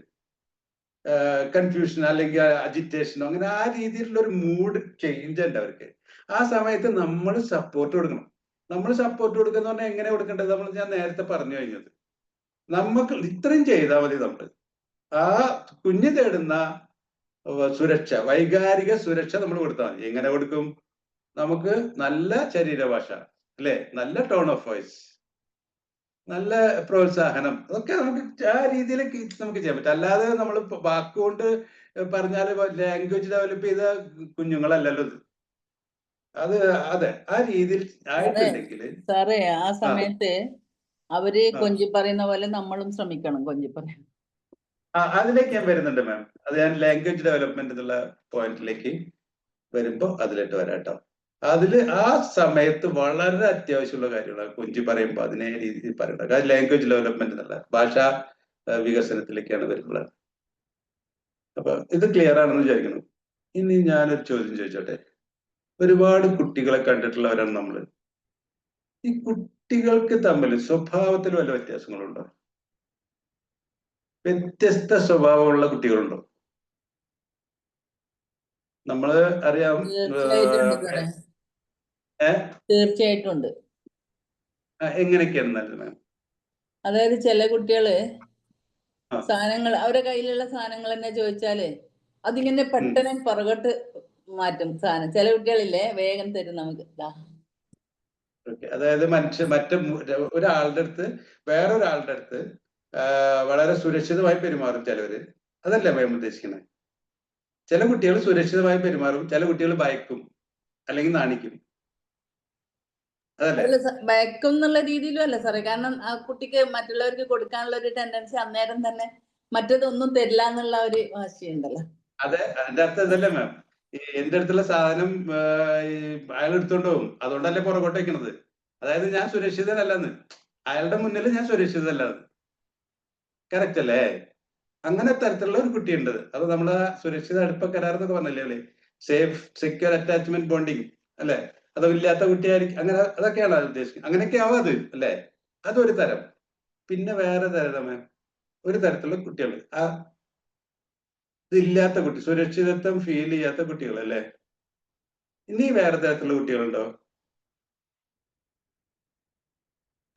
കൺഫ്യൂഷൻ അല്ലെങ്കിൽ അജിറ്റേഷനോ, അങ്ങനെ ആ രീതിയിലുള്ള ഒരു മൂഡ് ചേഞ്ച് ഉണ്ട് അവർക്ക്. ആ സമയത്ത് നമ്മൾ സപ്പോർട്ട് കൊടുക്കണം. നമ്മൾ സപ്പോർട്ട് കൊടുക്കുന്ന പറഞ്ഞാൽ എങ്ങനെ കൊടുക്കേണ്ടത്? ഞാൻ നേരത്തെ പറഞ്ഞു കഴിഞ്ഞത്, നമുക്ക് ഇത്രയും ചെയ്താൽ മതി. നമ്മൾ ആ കുഞ്ഞ് തേടുന്ന സുരക്ഷ, വൈകാരിക സുരക്ഷ നമ്മൾ കൊടുത്താൽ മതി. എങ്ങനെ കൊടുക്കും? നമുക്ക് നല്ല ശരീരഭാഷ അല്ലെ, നല്ല ടോൺ ഓഫ് വോയിസ്, നല്ല പ്രോത്സാഹനം, അതൊക്കെ നമുക്ക് ആ രീതിയിലേക്ക് നമുക്ക് ചെയ്യാൻ പറ്റും. അല്ലാതെ നമ്മൾ വാക്കുകൊണ്ട് പറഞ്ഞാൽ ലാംഗ്വേജ് ഡെവലപ്പ് ചെയ്ത കുഞ്ഞുങ്ങളല്ലല്ലോ ഇത്. അത് അതെ, ആ രീതിയിൽ ആയിട്ടുണ്ടെങ്കിൽ സാറേ ആ സമയത്ത് അവര് ആ. കൊഞ്ചി പറയുന്ന പോലെ നമ്മളും ശ്രമിക്കണം കൊഞ്ചി പറയാൻ. അതിലേക്ക് ഞാൻ വരുന്നുണ്ട് മാം. അത് ഞാൻ ലാംഗ്വേജ് ഡെവലപ്മെന്റ് എന്നുള്ള പോയിന്റിലേക്ക് വരുമ്പോ അതിലിട്ട് വരാം കേട്ടോ. അതില് ആ സമയത്ത് വളരെ അത്യാവശ്യമുള്ള കാര്യങ്ങളാണ് കൊഞ്ചി പറയുമ്പോൾ അതിനെ രീതിയിൽ പറയേണ്ടത്. അത് ലാംഗ്വേജ് ഡെവലപ്മെന്റ് എന്നുള്ള ഭാഷാ വികസനത്തിലേക്കാണ് വരുന്നത്. അപ്പൊ ഇത് ക്ലിയർ ആണെന്ന് വിചാരിക്കുന്നു. ഇനി ഞാനൊരു ചോദ്യം ചോദിച്ചോട്ടെ. ഒരുപാട് കുട്ടികളെ കണ്ടിട്ടുള്ളവരാണ് നമ്മള്. ഈ കുട്ടികൾക്ക് തമ്മിൽ സ്വഭാവത്തിൽ വല്ല വ്യത്യാസങ്ങളുണ്ടോ? വ്യത്യസ്ത സ്വഭാവമുള്ള കുട്ടികളുണ്ടോ? നമ്മള് അറിയാം. തീർച്ചയായിട്ടും ഉണ്ട്. എങ്ങനെയൊക്കെയാണ് നല്ലത്? അതായത് ചില കുട്ടികള് സാധനങ്ങൾ, അവരുടെ കയ്യിലുള്ള സാധനങ്ങൾ തന്നെ ചോദിച്ചാല് അതിങ്ങനെ പെട്ടെന്ന് പുറകോട്ട് മാറ്റും സാധനം. ചില കുട്ടികളില്ലേ വേഗം തരും നമുക്ക്. അതായത് ഒരാളുടെ അടുത്ത് വേറൊരാളുടെ അടുത്ത് വളരെ സുരക്ഷിതമായി പെരുമാറും ചിലവര്. അതല്ലേ ഭയം ഉദ്ദേശിക്കുന്നത്? ചില കുട്ടികൾ സുരക്ഷിതമായി പെരുമാറും, ചില കുട്ടികൾ ഭയക്കും അല്ലെങ്കിൽ നാണിക്കും. അതല്ലേ? ഭയക്കും എന്നുള്ള രീതിയിലും അല്ല സാറേ. കാരണം ആ കുട്ടിക്ക് മറ്റുള്ളവർക്ക് കൊടുക്കാനുള്ള ഒരു ടെൻഡൻസി അന്നേരം തന്നെ മറ്റേതൊന്നും തരില്ല എന്നുള്ള ഒരു വാശിയുണ്ടല്ലോ. അതെ, അതിന്റെ അർത്ഥം ഇതല്ലേ മാം. എന്റെ അടുത്തുള്ള സാധനം അയാൾ എടുത്തോണ്ട് പോകും, അതുകൊണ്ടല്ലേ പുറകോട്ട് വെക്കണത്. അതായത് ഞാൻ സുരക്ഷിതനല്ലെന്ന്, അയാളുടെ മുന്നിൽ ഞാൻ സുരക്ഷിതനല്ലെന്ന്. കറക്റ്റ് അല്ലേ? അങ്ങനെ തരത്തിലുള്ള ഒരു കുട്ടിയുണ്ട്. അത് നമ്മള് സുരക്ഷിത അടുപ്പ കരാർ എന്നൊക്കെ പറഞ്ഞല്ലേ, സേഫ് സെക്യൂർ അറ്റാച്ച്മെന്റ് ബോണ്ടിങ് അല്ലെ? അതില്ലാത്ത കുട്ടിയായിരിക്കും. അങ്ങനെ അതൊക്കെയാണ് അത് ഉദ്ദേശിക്കുന്നത്. അങ്ങനെയൊക്കെ ആവും അത് അല്ലെ? അതൊരു തരം. പിന്നെ വേറെ തരം ഒരു തരത്തിലുള്ള കുട്ടികൾ, ആ ഇതില്ലാത്ത കുട്ടി, സുരക്ഷിതത്വം ഫീൽ ചെയ്യാത്ത കുട്ടികൾ അല്ലെ? ഇനി വേറെ തരത്തിലുള്ള കുട്ടികളുണ്ടോ?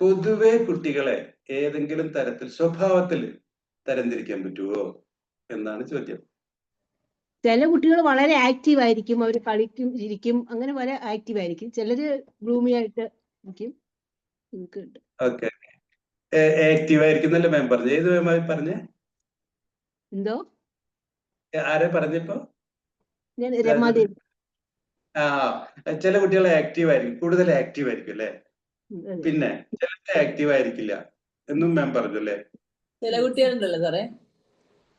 പൊതുവെ കുട്ടികളെ ഏതെങ്കിലും തരത്തിൽ സ്വഭാവത്തിൽ തരംതിരിക്കാൻ പറ്റുമോ എന്നാണ് ചോദ്യം. ചില കുട്ടികൾ വളരെ ആക്റ്റീവ് ആയിരിക്കും, അവർ കളിക്കും, ചിരിക്കും, അങ്ങനെ വളരെ ആക്റ്റീവ് ആയിരിക്കും. ചിലര് ഗ്ലൂമി ആയിട്ട് ഇരിക്കും. ഓക്കെ, ആക്റ്റീവ് ആയിരിക്കുന്നല്ലേ മാം പറഞ്ഞത്? ഏത് മാം പറഞ്ഞേ? എന്തോ ആരെ പറഞ്ഞപ്പോ? ഞാൻ രമാദേവി. ആ, ചില കുട്ടികൾ ആക്റ്റീവ് ആയിരിക്കും, കൂടുതൽ ആക്റ്റീവ് ആയിരിക്കും അല്ലെ, അതെ. പിന്നെ ചിലത് ആക്റ്റീവ് ആയിരിക്കില്ല എന്നും മാം പറഞ്ഞു അല്ലേ? ചില കുട്ടികളുണ്ടല്ലോ സാറേ,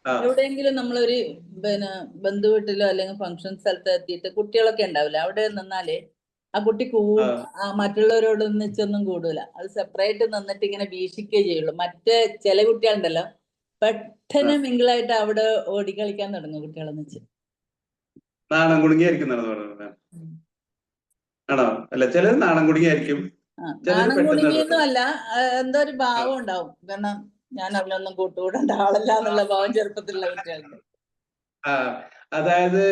ആ എവിടെയെങ്കിലും നമ്മളൊരു പിന്നെ ബന്ധുവീട്ടിലോ അല്ലെങ്കിൽ ഫംഗ്ഷൻ സ്ഥലത്ത് എത്തിയിട്ട് കുട്ടികളൊക്കെ ഉണ്ടാവില്ല, അവിടെ നിന്നാല് ആ കുട്ടി മറ്റുള്ളവരോട് ഒന്നിച്ചൊന്നും കൂടൂല, അത് സെപ്പറേറ്റ് നിന്നിട്ട് ഇങ്ങനെ വീക്ഷിക്കേ ചെയ്യുള്ളൂ. മറ്റേ ചില കുട്ടികളുണ്ടല്ലോ പെട്ടെന്ന് മിങ്കിളായിട്ട് അവിടെ ഓടിക്കളിക്കാൻ തുടങ്ങും കുട്ടികളെന്ന് വെച്ച്. നാണം കുടുങ്ങിയായിരിക്കും പറഞ്ഞത് ആണോ? അല്ല, ചിലർ നാണം കുടുങ്ങിയായിരിക്കും, നാണം കുടുങ്ങിയൊന്നും അല്ല, എന്തോ ഒരു ഭാവം ഉണ്ടാവും. കാരണം ഞാൻ അവനൊന്നും കൂട്ടുകൂടേണ്ട ആളല്ല എന്നുള്ള ഭാവം ചെറുപ്പത്തിലുള്ള കുട്ടികളുണ്ട്. ആ, അതായത്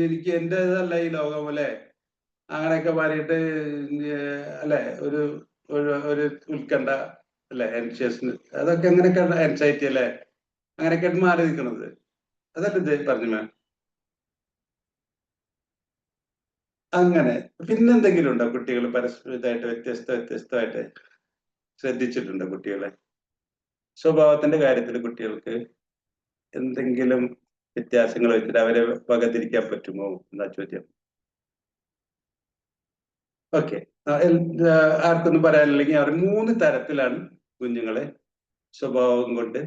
എനിക്ക് എന്റേതല്ല ഈ ലോകം അല്ലെ, അങ്ങനെയൊക്കെ പറഞ്ഞിട്ട് അല്ലെ, ഒരു ഒരു ഉത്കണ്ഠ അല്ലെ, ആൻഷ്യസ്നെസ്, അതൊക്കെ എങ്ങനെയൊക്കെ ആൻസൈറ്റി അല്ലെ, അങ്ങനെയൊക്കെ മാറി നിൽക്കുന്നത്, അതല്ലേ പറഞ്ഞു മാം? അങ്ങനെ പിന്നെന്തെങ്കിലും ഉണ്ടോ കുട്ടികൾ പരസ്പരമായിട്ട് വ്യത്യസ്തമായിട്ട് ശ്രദ്ധിച്ചിട്ടുണ്ടോ കുട്ടികളെ? സ്വഭാവത്തിന്റെ കാര്യത്തിൽ കുട്ടികൾക്ക് എന്തെങ്കിലും വ്യത്യാസങ്ങൾ വെച്ചിട്ട് അവരെ വകതിരിക്കാൻ പറ്റുമോ എന്നാ ചോദ്യം. ഓക്കെ, ആർക്കൊന്നും പറയാനില്ലെങ്കിൽ അവർ 3 തരത്തിലാണ് കുഞ്ഞുങ്ങളെ സ്വഭാവം കൊണ്ട്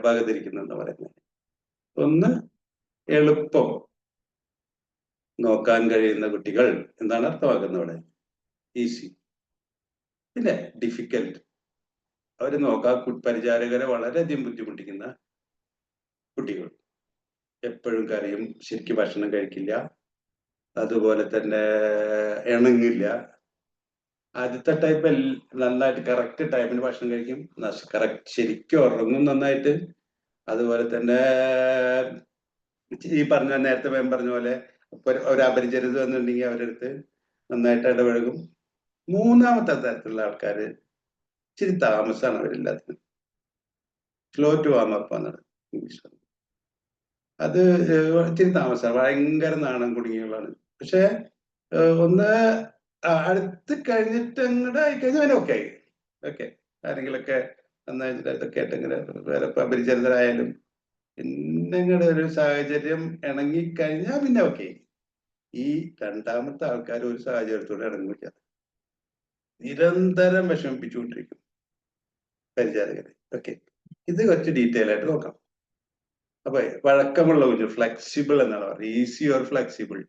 വകതിരിക്കുന്നതെന്ന് പറയുന്നത്. ഒന്ന്, എളുപ്പം നോക്കാൻ കഴിയുന്ന കുട്ടികൾ എന്താണ് അർത്ഥമാക്കുന്നത് അവിടെ? ഈസി. പിന്നെ ഡിഫിക്കൽട്ട്, അവര് നോക്കാൻ പരിചാരകരെ വളരെയധികം ബുദ്ധിമുട്ടിക്കുന്ന കുട്ടികൾ, എപ്പോഴും കരയും, ശരിക്കും ഭക്ഷണം കഴിക്കില്ല, അതുപോലെ തന്നെ ഇണങ്ങില്ല. ആദ്യത്തെ ടൈപ്പ് നന്നായിട്ട് കറക്റ്റ് ടൈമിന് ഭക്ഷണം കഴിക്കും, കറക്റ്റ് ശരിക്കും ഉറങ്ങും നന്നായിട്ട്. അതുപോലെ തന്നെ ഈ നേരത്തെ വേം പറഞ്ഞ പോലെ ഒരു അപരിചിതർ വന്നിട്ടുണ്ടെങ്കിൽ അവരുടെ അടുത്ത് നന്നായിട്ട് ഇടപഴകും. 3ാമത്തെ തരത്തിലുള്ള ആൾക്കാര് ഇച്ചിരി താമസമാണ് അവരെല്ലാത്തിനും. സ്ലോ ടു വാം അപ്പ് ആണ് ഇംഗ്ലീഷ്. അത് ഇച്ചിരി താമസമാണ്, ഭയങ്കര നാണം കുടുങ്ങികളാണ്. പക്ഷെ ഒന്ന് അടുത്ത് കഴിഞ്ഞിട്ട് അങ്ങോട്ട് ആയിക്കഴിഞ്ഞാൽ അവന് ഓക്കെ ഓക്കെ, ആരെങ്കിലൊക്കെ നന്നായിട്ട് ഇതൊക്കെ ആയിട്ട് ഇങ്ങനെ വേറെ അപരിചിതരായാലും പിന്നെ ഇങ്ങനെ ഒരു സാഹചര്യം ഇണങ്ങിക്കഴിഞ്ഞാൽ പിന്നെ ഓക്കെ. ഈ 2ാമത്തെ ആൾക്കാർ ഒരു സാഹചര്യത്തോടെ ഇണങ്ങില്ല, നിരന്തരം വിഷമിപ്പിച്ചുകൊണ്ടിരിക്കും പരിചാരകരെ. ഓക്കെ, ഇത് കുറച്ച് ഡീറ്റെയിൽ ആയിട്ട് നോക്കാം. അപ്പൊ വഴക്കമുള്ള കുഞ്ഞു, ഫ്ലെക്സിബിൾ എന്നാണ് പറയുന്നത്, ഈസി ഓർ ഫ്ലെക്സിബിൾ.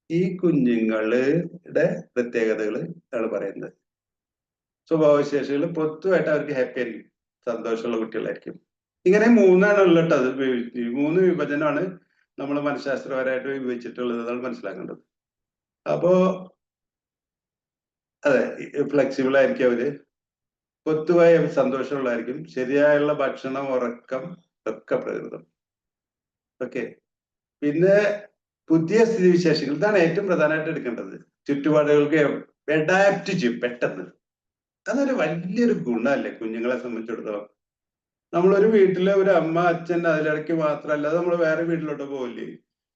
ഈ കുഞ്ഞുങ്ങളുടെ പ്രത്യേകതകൾ ആണ് പറയുന്നത്. സ്വഭാവവിശേഷങ്ങൾ പൊതുവായിട്ട് അവർക്ക് ഹാപ്പി ആയിരിക്കും, സന്തോഷമുള്ള കുട്ടികളായിരിക്കും. ഇങ്ങനെ 3 ഉള്ളത്. അത് 3 വിഭജനമാണ് നമ്മൾ മനഃശാസ്ത്രപരമായിട്ട് വിഭജിച്ചിട്ടുള്ളത്, അതാണ് മനസ്സിലാക്കേണ്ടത്. അപ്പോ അതെ, ഫ്ലെക്സിബിൾ ആയിരിക്കും അവര്, പൊതുവായി സന്തോഷമുള്ളതായിരിക്കും, ശരിയായുള്ള ഭക്ഷണം, ഉറക്കം ഒക്കെ പ്രകൃതം. ഓക്കെ, പിന്നെ പുതിയ സ്ഥിതിവിശേഷങ്ങൾ, ഇതാണ് ഏറ്റവും പ്രധാനമായിട്ട് എടുക്കേണ്ടത്. ചുറ്റുപാടുകൾക്ക് അഡാപ്റ്റ് ചെയ്യും പെട്ടെന്ന്. അതൊരു വലിയൊരു ഗുണമല്ലേ കുഞ്ഞുങ്ങളെ സംബന്ധിച്ചിടത്തോളം. നമ്മളൊരു വീട്ടിലെ ഒരു അമ്മ അച്ഛൻ അതിലിടയ്ക്ക് മാത്രമല്ല, നമ്മൾ വേറെ വീട്ടിലോട്ട് പോകില്ലേ.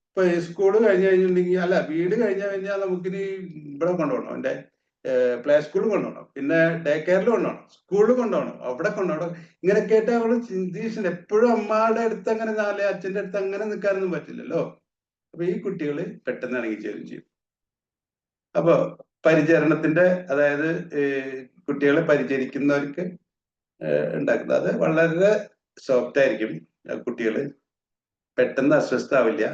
ഇപ്പൊ സ്കൂള് കഴിഞ്ഞിട്ടുണ്ടെങ്കിൽ, അല്ല വീട് കഴിഞ്ഞാൽ നമുക്കിനി ഇവിടെ കൊണ്ടുപോകണം, എൻ്റെ പ്ലേ സ്കൂളിൽ കൊണ്ടുപോകണം, പിന്നെ ഡേ കെയറിൽ കൊണ്ടുപോകണം, സ്കൂളിൽ കൊണ്ടുപോകണം, അവിടെ കൊണ്ടുപോകണം. ഇങ്ങനെയൊക്കെ ആയിട്ട് അവള് ചിന്തിച്ചിട്ടുണ്ട്. എപ്പോഴും അമ്മയുടെ അടുത്ത് അങ്ങനെ അച്ഛൻ്റെ അടുത്ത് അങ്ങനെ നിൽക്കാനൊന്നും പറ്റില്ലല്ലോ. അപ്പൊ ഈ കുട്ടികൾ പെട്ടെന്ന് ഇണങ്ങിച്ചേരും ചെയ്യും. അപ്പൊ പരിചരണത്തിന്റെ, അതായത് കുട്ടികളെ പരിചരിക്കുന്നവർക്ക് ഉണ്ടാക്കുന്നത്, അത് വളരെ സോഫ്റ്റ് ആയിരിക്കും. കുട്ടികള് പെട്ടെന്ന് അസ്വസ്ഥാവില്ല,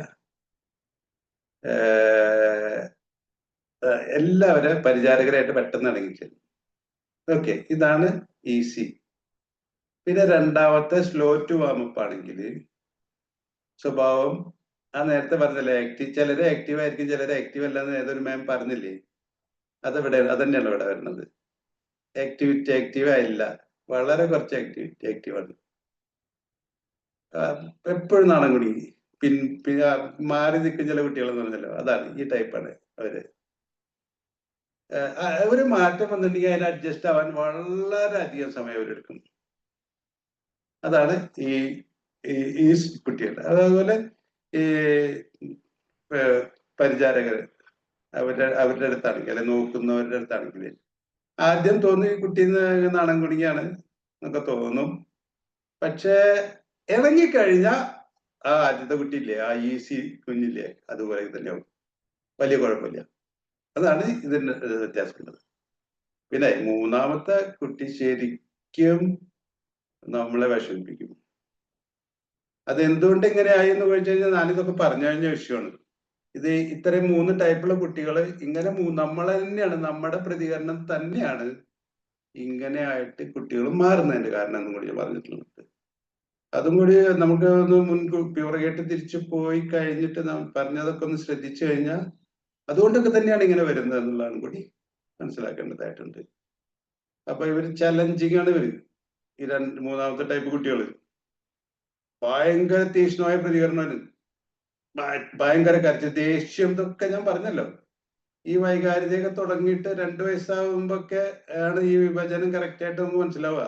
എല്ലാവരും പരിചാരകരായിട്ട് പെട്ടെന്ന് ഇണങ്ങിച്ചേരും. ഓക്കെ, ഇതാണ് ഈസി. പിന്നെ 2ാമത്തെ സ്ലോ ടു വാമപ്പ് ആണെങ്കിൽ സ്വഭാവം, ആ നേരത്തെ പറഞ്ഞല്ലേ, ചിലര് ആക്റ്റീവ് ആയിരിക്കും, ചിലര് ആക്റ്റീവ് അല്ലെന്ന് ഏതൊരു മാം പറഞ്ഞില്ലേ, അതന്നെയാണ് ഇവിടെ വരുന്നത്. ആക്റ്റീവ് ആയില്ല, വളരെ കുറച്ച് ആക്റ്റീവാണ്. എപ്പോഴും നാണം കുടി, പിന്നെ മാറി നിൽക്കും ചില കുട്ടികളെന്ന് പറഞ്ഞല്ലോ, അതാണ് ഈ ടൈപ്പാണ് അവര്. ഒരു മാറ്റം വന്നിട്ടുണ്ടെങ്കിൽ അതിന് അഡ്ജസ്റ്റ് ആവാൻ വളരെയധികം സമയം അവരെടുക്കും. അതാണ് ഈ കുട്ടികൾ. അതുപോലെ ഈ പരിചാരകർ അവരുടെ അടുത്താണെങ്കിൽ, അല്ലെ നോക്കുന്നവരുടെ അടുത്താണെങ്കിൽ ആദ്യം തോന്നി ഈ കുട്ടി നാണം കുടുങ്ങിയാണ് എന്നൊക്കെ തോന്നും. പക്ഷേ ഇറങ്ങിക്കഴിഞ്ഞ ആ ആദ്യത്തെ കുട്ടിയില്ലേ, ആ ഈസി കുഞ്ഞില്ലേ, അതുപോലെ തന്നെയാവും, വലിയ കുഴപ്പമില്ല. അതാണ് ഇതിന്റെ വ്യത്യാസമുള്ളത്. പിന്നെ മൂന്നാമത്തെ കുട്ടി ശരിക്കും നമ്മളെ വിഷമിപ്പിക്കും. അത് എന്തുകൊണ്ട് ഇങ്ങനെ ആയി എന്ന് ചോദിച്ചു കഴിഞ്ഞാൽ ഞാനിതൊക്കെ പറഞ്ഞു കഴിഞ്ഞ വിഷയമാണ്. ഇത് ഇത്രയും 3 ടൈപ്പുള്ള കുട്ടികൾ ഇങ്ങനെ നമ്മൾ തന്നെയാണ്, നമ്മുടെ പ്രതികരണം തന്നെയാണ് ഇങ്ങനെ ആയിട്ട് കുട്ടികൾ മാറുന്നതിന്റെ കാരണം എന്നും കൂടി പറഞ്ഞിട്ടുള്ളത്. അതും കൂടി നമുക്ക് ഒന്ന് പിറകേട്ട് തിരിച്ചു പോയി കഴിഞ്ഞിട്ട് നാം പറഞ്ഞതൊക്കെ ഒന്ന് ശ്രദ്ധിച്ചു കഴിഞ്ഞാൽ അതുകൊണ്ടൊക്കെ തന്നെയാണ് ഇങ്ങനെ വരുന്നത് എന്നുള്ളതാണ് കൂടി മനസ്സിലാക്കേണ്ടതായിട്ടുണ്ട്. അപ്പൊ ഇവര് ചലഞ്ചിങ് ആണ് ഇവര്, ഈ മൂന്നാമത്തെ ടൈപ്പ് കുട്ടികൾ. ഭയങ്കര തീക്ഷ്ണമായ പ്രതികരണമാണ്, ഭയങ്കര കരച്ചിൽ, ദേഷ്യം, ഇതൊക്കെ ഞാൻ പറഞ്ഞല്ലോ. ഈ വൈകാരികതയൊക്കെ തുടങ്ങിയിട്ട് 2 വയസ്സാകുമ്പോഴൊക്കെ ആണ് ഈ വിഭജനം കറക്റ്റായിട്ട് നമുക്ക് മനസ്സിലാവുക.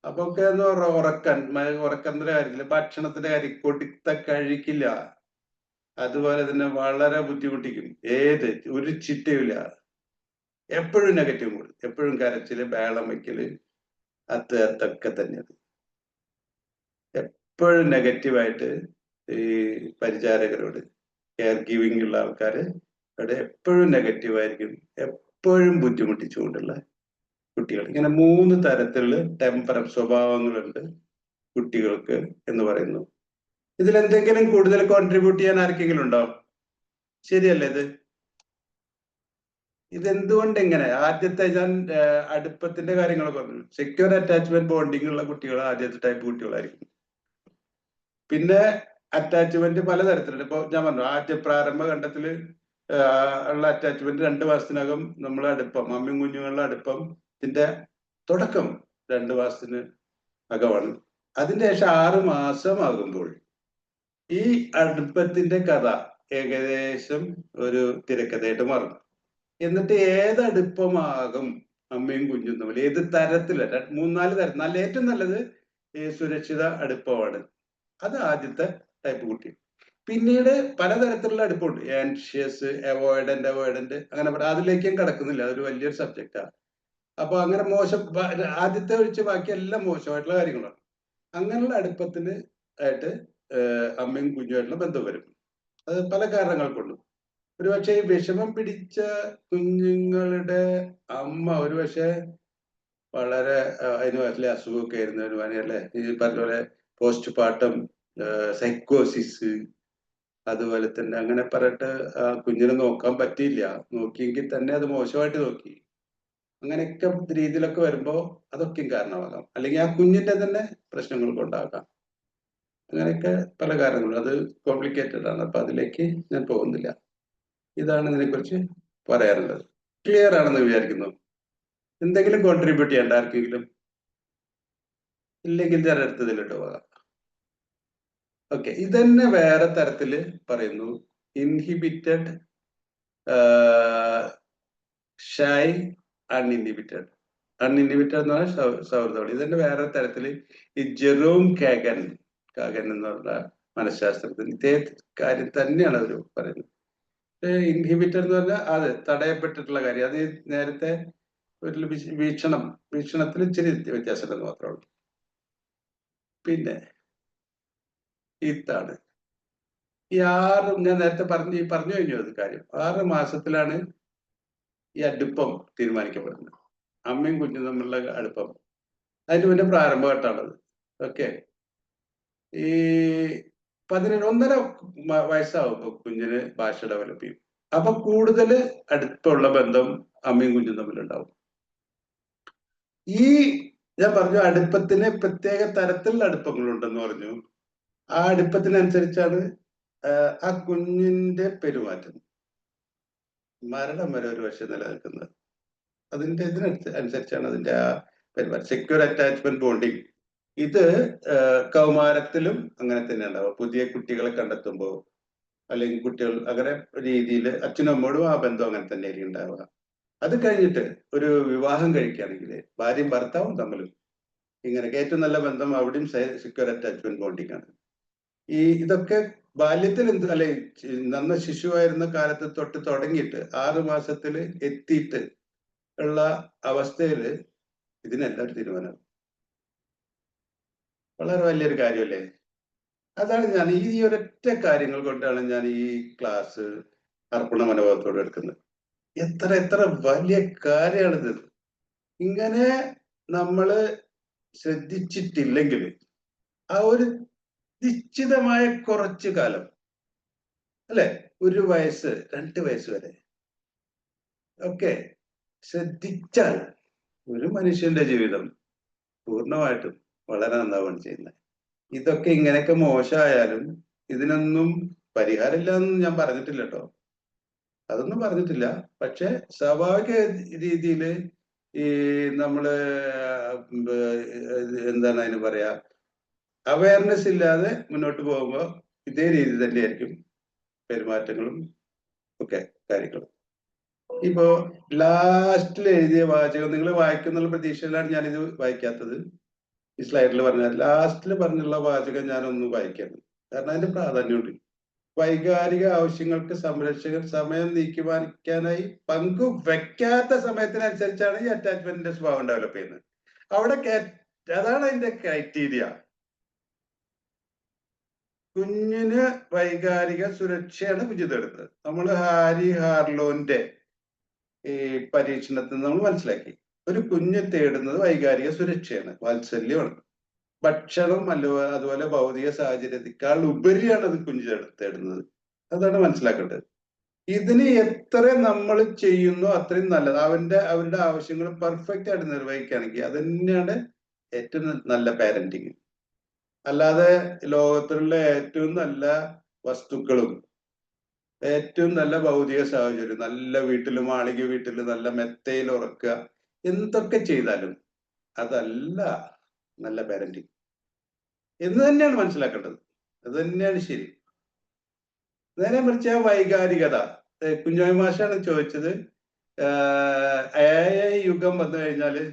അപ്പൊ ഒക്കെ എന്ന് ഉറക്കത്തിന്റെ കാര്യത്തില്, ഭക്ഷണത്തിന്റെ കാര്യം, കൊടുത്ത കഴിക്കില്ല. അതുപോലെ തന്നെ വളരെ ബുദ്ധിമുട്ടിക്കും, ഒരു ചിട്ടയുമില്ല, എപ്പോഴും നെഗറ്റീവ് മൂഡ്, എപ്പോഴും കരച്ചില്, ബഹളം വയ്ക്കല്, അതൊക്കെ തന്നെയാണ്. എപ്പോഴും നെഗറ്റീവായിട്ട് ഈ പരിചാരകരോട്, കെയർ ഗിവിംഗ് ഉള്ള ആൾക്കാര് അവിടെ എപ്പോഴും നെഗറ്റീവായിരിക്കും, എപ്പോഴും ബുദ്ധിമുട്ടിച്ചുകൊണ്ടുള്ള കുട്ടികൾ. ഇങ്ങനെ 3 തരത്തിലുള്ള സ്വഭാവങ്ങളുണ്ട് കുട്ടികൾക്ക് എന്ന് പറയുന്നു. ഇതിലെന്തെങ്കിലും കൂടുതൽ കോൺട്രിബ്യൂട്ട് ചെയ്യാൻ ആർക്കെങ്കിലും ഉണ്ടോ? ശരിയല്ലേ ഇത്? ഇതെന്തുകൊണ്ട് ഇങ്ങനെ? ആദ്യത്തെ ഞാൻ അടുപ്പത്തിന്റെ കാര്യങ്ങൾ പറഞ്ഞു. സെക്യൂർ അറ്റാച്ച്മെന്റ് ബോണ്ടിങ് ഉള്ള കുട്ടികൾ ആദ്യത്തെ ടൈപ്പ് കുട്ടികളായിരിക്കും. പിന്നെ അറ്റാച്ച്മെന്റ് പലതരത്തിലുണ്ട്. ഇപ്പൊ ഞാൻ പറഞ്ഞു, ആദ്യ പ്രാരംഭ ഘട്ടത്തില് ഉള്ള അറ്റാച്ച്മെന്റ് 2 മാസത്തിനകം നമ്മൾ അടുപ്പം, അമ്മയും കുഞ്ഞുങ്ങളുടെ അടുപ്പം ഇതിന്റെ തുടക്കം 2 മാസത്തിന് അകമാണ്. അതിന്റെ ശേഷം 6 മാസമാകുമ്പോൾ ഈ അടുപ്പത്തിന്റെ കഥ ഏകദേശം ഒരു തിരക്കഥയായിട്ട് മാറും. എന്നിട്ട് ഏതടുപ്പമാകും അമ്മയും കുഞ്ഞും തമ്മിൽ, ഏത് തരത്തില്, 3-4 തരത്തിൽ, ഏറ്റവും നല്ലത് ഈ സുരക്ഷിത അടുപ്പമാണ്. അത് ആദ്യത്തെ ടൈപ്പ് കുട്ടി. പിന്നീട് പലതരത്തിലുള്ള അടുപ്പമുണ്ട്, ആൻഷ്യസ്, അവോയ്ഡന്റ്, അങ്ങനെ അതിലേക്കും കിടക്കുന്നില്ല, അതൊരു വലിയൊരു സബ്ജക്റ്റാണ്. അപ്പൊ അങ്ങനെ ആദ്യത്തെ ഒഴിച്ച് ബാക്കി എല്ലാം മോശമായിട്ടുള്ള കാര്യങ്ങളാണ്. അങ്ങനെയുള്ള അടുപ്പത്തിന് ആയിട്ട് അമ്മയും കുഞ്ഞുമായിട്ടുള്ള ബന്ധം വരും. അത് പല കാരണങ്ങൾ കൊണ്ടും. ഒരുപക്ഷെ ഈ വിഷമം പിടിച്ച കുഞ്ഞുങ്ങളുടെ അമ്മ ഒരുപക്ഷെ വളരെ അതിന് വലിയ അസുഖമൊക്കെ ആയിരുന്നു, അല്ലെ, ഈ പറഞ്ഞ പോലെ പോസ്റ്റ് പാർട്ടം സൈക്കോസിസ്, അതുപോലെ തന്നെ അങ്ങനെ പറഞ്ഞിട്ട് കുഞ്ഞിനെ നോക്കാൻ പറ്റിയില്ല, നോക്കിയെങ്കിൽ തന്നെ അത് മോശമായിട്ട് നോക്കി, അങ്ങനെയൊക്കെ രീതിയിലൊക്കെ വരുമ്പോ അതൊക്കെയും കാരണമാകാം. അല്ലെങ്കിൽ ആ കുഞ്ഞിന്റെ തന്നെ പ്രശ്നങ്ങൾക്ക് ഉണ്ടാകാം. അങ്ങനെയൊക്കെ പല കാരണങ്ങളും, അത് കോംപ്ലിക്കേറ്റഡ് ആണ്. അപ്പൊ അതിലേക്ക് ഞാൻ പോകുന്നില്ല. ഇതാണ് ഇതിനെക്കുറിച്ച് പറയാനുള്ളത്. ക്ലിയർ ആണെന്ന് വിചാരിക്കുന്നു. എന്തെങ്കിലും കോൺട്രിബ്യൂട്ട് ചെയ്യണ്ട ആർക്കെങ്കിലും? ഇല്ലെങ്കിൽ ഞാൻ അടുത്തതിലോട്ട് പോകാം. ഓക്കെ, ഇതന്നെ വേറെ തരത്തില് പറയുന്നു. Inhibited, shy, അൺഇൻഹിബിറ്റഡ്. അൺഇൻഹിബിറ്റഡ് എന്ന് പറഞ്ഞാൽ സൗഹൃദമാണ്. ഇതന്നെ വേറെ തരത്തില് ഈ ജെറോം കാഗൻ എന്ന് പറഞ്ഞ മനഃശാസ്ത്രത്തിന് ഇതേ കാര്യം തന്നെയാണ് അവർ പറയുന്നത്. ഇൻഹിബിറ്റഡ് എന്ന് പറഞ്ഞാൽ അത് തടയപ്പെട്ടിട്ടുള്ള കാര്യം. അത് നേരത്തെ ഒരു വീക്ഷണത്തിൽ ഇച്ചിരി വ്യത്യാസമുണ്ടെന്ന് മാത്രമേ ഉള്ളൂ. പിന്നെ ഇതാണ് ഈ 6, ഞാൻ നേരത്തെ പറഞ്ഞു കഴിഞ്ഞു അത് കാര്യം. 6 മാസത്തിലാണ് ഈ അടുപ്പം തീരുമാനിക്കപ്പെടുന്നത്, അമ്മയും കുഞ്ഞും തമ്മിലുള്ള അടുപ്പം. അതിന് പിന്നെ പ്രാരംഭഘട്ടമാണത്. ഓക്കെ, ഈ 1.5 വയസ്സാവുമ്പോൾ കുഞ്ഞിന് ഭാഷ ഡെവലപ്പ് ചെയ്യും. അപ്പൊ കൂടുതൽ അടുപ്പമുള്ള ബന്ധം അമ്മയും കുഞ്ഞും തമ്മിലുണ്ടാവും. ഈ ഞാൻ പറഞ്ഞു അടുപ്പത്തിന് പ്രത്യേക തരത്തിലുള്ള അടുപ്പങ്ങളുണ്ടെന്ന് പറഞ്ഞു. ആ അടുപ്പത്തിനനുസരിച്ചാണ് ആ കുഞ്ഞിന്റെ പെരുമാറ്റം മരണം വരെ ഒരു പക്ഷെ നിലനിൽക്കുന്നത്. ഇതിനനുസരിച്ചാണ് അതിന്റെ ആ പെരുമാറ്റം. സെക്യൂർ അറ്റാച്ച്മെന്റ് ബോണ്ടിങ് ഇത് കൗമാരത്തിലും അങ്ങനെ തന്നെ ഉണ്ടാവുക. പുതിയ കുട്ടികളെ കണ്ടെത്തുമ്പോൾ അല്ലെങ്കിൽ കുട്ടികൾ അങ്ങനെ രീതിയിൽ അച്ഛനും അമ്മയോടും ആ ബന്ധം അങ്ങനെ തന്നെയായിരിക്കും ഉണ്ടാവുക. അത് കഴിഞ്ഞിട്ട് ഒരു വിവാഹം കഴിക്കുകയാണെങ്കിൽ ഭാര്യയും ഭർത്താവും തമ്മിലും ഇങ്ങനെ ഏറ്റവും നല്ല ബന്ധം അവിടെയും സെക്യൂർ അറ്റാച്ച്മെന്റ് ബോണ്ടിങ് ആണ്. ഇതൊക്കെ ബാല്യത്തിൽ നന്ന ശിശുവായിരുന്ന കാലത്ത് തൊട്ട് തുടങ്ങിയിട്ട് 6 മാസത്തിൽ എത്തിയിട്ട് ഉള്ള അവസ്ഥയിൽ ഇതിനെല്ലാം ഒരു തീരുമാനമാകും. വളരെ വലിയൊരു കാര്യമല്ലേ? അതാണ് ഞാൻ ഈ ഒരൊറ്റ കാര്യങ്ങൾ കൊണ്ടാണ് ഞാൻ ഈ ക്ലാസ് അർപ്പണ മനോഭാവത്തോടെ എടുക്കുന്നത്. എത്ര എത്ര വലിയ കാര്യമാണിത്. ഇങ്ങനെ നമ്മള് ശ്രദ്ധിച്ചിട്ടില്ലെങ്കിൽ ആ ഒരു നിശ്ചിതമായ കുറച്ചു കാലം, അല്ലെ, 1 വയസ്സ് 2 വയസ്സ് വരെ ഒക്കെ ശ്രദ്ധിച്ചാൽ ഒരു മനുഷ്യന്റെ ജീവിതം പൂർണ്ണമായിട്ടും വളരെ നന്നാവുകയാണ് ചെയ്യുന്നത്. ഇതൊക്കെ ഇങ്ങനെയൊക്കെ മോശമായാലും ഇതിനൊന്നും പരിഹാരമില്ല എന്ന് ഞാൻ പറഞ്ഞിട്ടില്ല കേട്ടോ, അതൊന്നും പറഞ്ഞിട്ടില്ല. പക്ഷെ സ്വാഭാവിക രീതിയിൽ ഈ നമ്മള് എന്താണ് അതിന് പറയാ, അവയർനെസ് ഇല്ലാതെ മുന്നോട്ട് പോകുമ്പോൾ ഇതേ രീതി തന്നെയായിരിക്കും പെരുമാറ്റങ്ങളും ഒക്കെ കാര്യങ്ങളും. ഇപ്പോ ലാസ്റ്റിൽ എഴുതിയ വാചകം നിങ്ങൾ വായിക്കുന്നുള്ള പ്രതീക്ഷയിലാണ് ഞാനിത് വായിക്കാത്തത്. ഈ സ്ലൈഡിൽ പറഞ്ഞ ലാസ്റ്റിൽ പറഞ്ഞുള്ള വാചകം ഞാനൊന്ന് വായിക്കാണ്, കാരണം അതിന്റെ പ്രാധാന്യമുണ്ട്. വൈകാരിക ആവശ്യങ്ങൾക്ക് സംരക്ഷകർ സമയം നീക്കിമാനിക്കാനായി പങ്കുവെക്കാത്ത സമയത്തിനനുസരിച്ചാണ് ഈ അറ്റാച്ച്മെന്റിന്റെ സ്വഭാവം ഡെവലപ്പ് ചെയ്യുന്നത്. അവിടെ അതാണ് അതിന്റെ ക്രൈറ്റീരിയ. കുഞ്ഞിന് വൈകാരിക സുരക്ഷയാണ് കുഞ്ഞ് തേടുന്നത്. നമ്മൾ ഹാരി ഹാർലോന്റെ ഈ പരീക്ഷണത്തിൽ നിന്ന് നമ്മൾ മനസ്സിലാക്കി, ഒരു കുഞ്ഞ് തേടുന്നത് വൈകാരിക സുരക്ഷയാണ്, വാത്സല്യമാണ്. ഭക്ഷണം അതുപോലെ ഭൗതിക സാഹചര്യത്തെക്കാൾ ഉപരിയാണ് അത് കുഞ്ഞ് തേടുന്നത്. അതാണ് മനസ്സിലാക്കേണ്ടത്. ഇതിന് എത്ര നമ്മൾ ചെയ്യുന്നു അത്രയും നല്ലത്. അവരുടെ ആവശ്യങ്ങൾ പെർഫെക്റ്റ് ആയിട്ട് നിർവഹിക്കുകയാണെങ്കിൽ അത് തന്നെയാണ് ഏറ്റവും നല്ല പാരന്റിങ്. അല്ലാതെ ലോകത്തിലുള്ള ഏറ്റവും നല്ല വസ്തുക്കളും ഏറ്റവും നല്ല ഭൗതിക സാഹചര്യം, നല്ല വീട്ടിലും മാളിക വീട്ടിൽ നല്ല മെത്തയിൽ ഉറക്കുക, എന്തൊക്കെ ചെയ്താലും അതല്ല നല്ല പാരന്റിങ് എന്ന് തന്നെയാണ് മനസ്സിലാക്കേണ്ടത്. അത് തന്നെയാണ് ശരി. നേരെ മറിച്ച് വൈകാരികത, കുഞ്ഞോയ് മാഷാണ് ചോദിച്ചത്, AI യുഗം വന്നു കഴിഞ്ഞാല്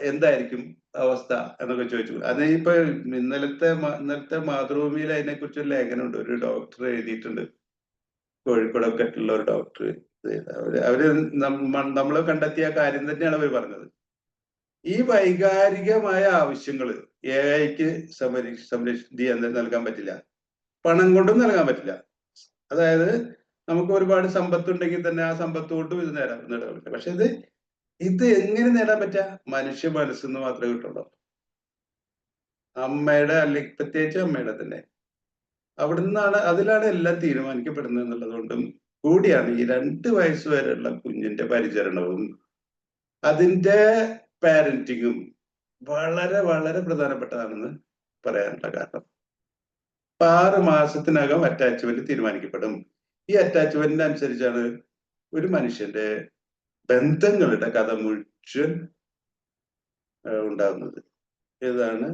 എന്തായിരിക്കും അവസ്ഥ എന്നൊക്കെ ചോദിച്ചു. അത് ഇപ്പൊ ഇന്നലത്തെ മാതൃഭൂമിയിൽ അതിനെ കുറിച്ചൊരു ലേഖനമുണ്ട്, ഒരു ഡോക്ടർ എഴുതിയിട്ടുണ്ട്, കോഴിക്കോടൊക്കെ ഉള്ള ഒരു ഡോക്ടർ. അവര് നമ്മള് കണ്ടെത്തിയ കാര്യം തന്നെയാണ് അവർ പറഞ്ഞത്. ഈ വൈകാരികമായ ആവശ്യങ്ങൾ AIക്ക് നൽകാൻ പറ്റില്ല, പണം കൊണ്ടും നൽകാൻ പറ്റില്ല. അതായത് നമുക്ക് ഒരുപാട് സമ്പത്തുണ്ടെങ്കിൽ തന്നെ ആ സമ്പത്ത് കൊണ്ടും ഇത് നേടാൻ പറ്റില്ല. പക്ഷെ ഇത് എങ്ങനെ നേടാൻ പറ്റുക? മനുഷ്യ മനസ്സെന്ന് മാത്രമേ കിട്ടുള്ളൂ. അമ്മയുടെ, അല്ലെങ്കിൽ പ്രത്യേകിച്ച് അമ്മയുടെ തന്നെ അതിലാണ് എല്ലാം തീരുമാനിക്കപ്പെടുന്നത് എന്നുള്ളത് കൊണ്ടും കൂടിയാണ് ഈ 2 വയസ്സ് വരെയുള്ള കുഞ്ഞിന്റെ പരിചരണവും അതിന്റെ പാരന്റിങ്ങും വളരെ വളരെ പ്രധാനപ്പെട്ടതാണെന്ന് പറയാനുള്ള കാരണം. 6 മാസത്തിനകം അറ്റാച്ച്മെന്റ് തീരുമാനിക്കപ്പെടും. ഈ അറ്റാച്ച്മെന്റിന് അനുസരിച്ചാണ് ഒരു മനുഷ്യന്റെ ബന്ധങ്ങളുടെ കഥ മുഴുവൻ ഉണ്ടാകുന്നത്. ഇതാണ്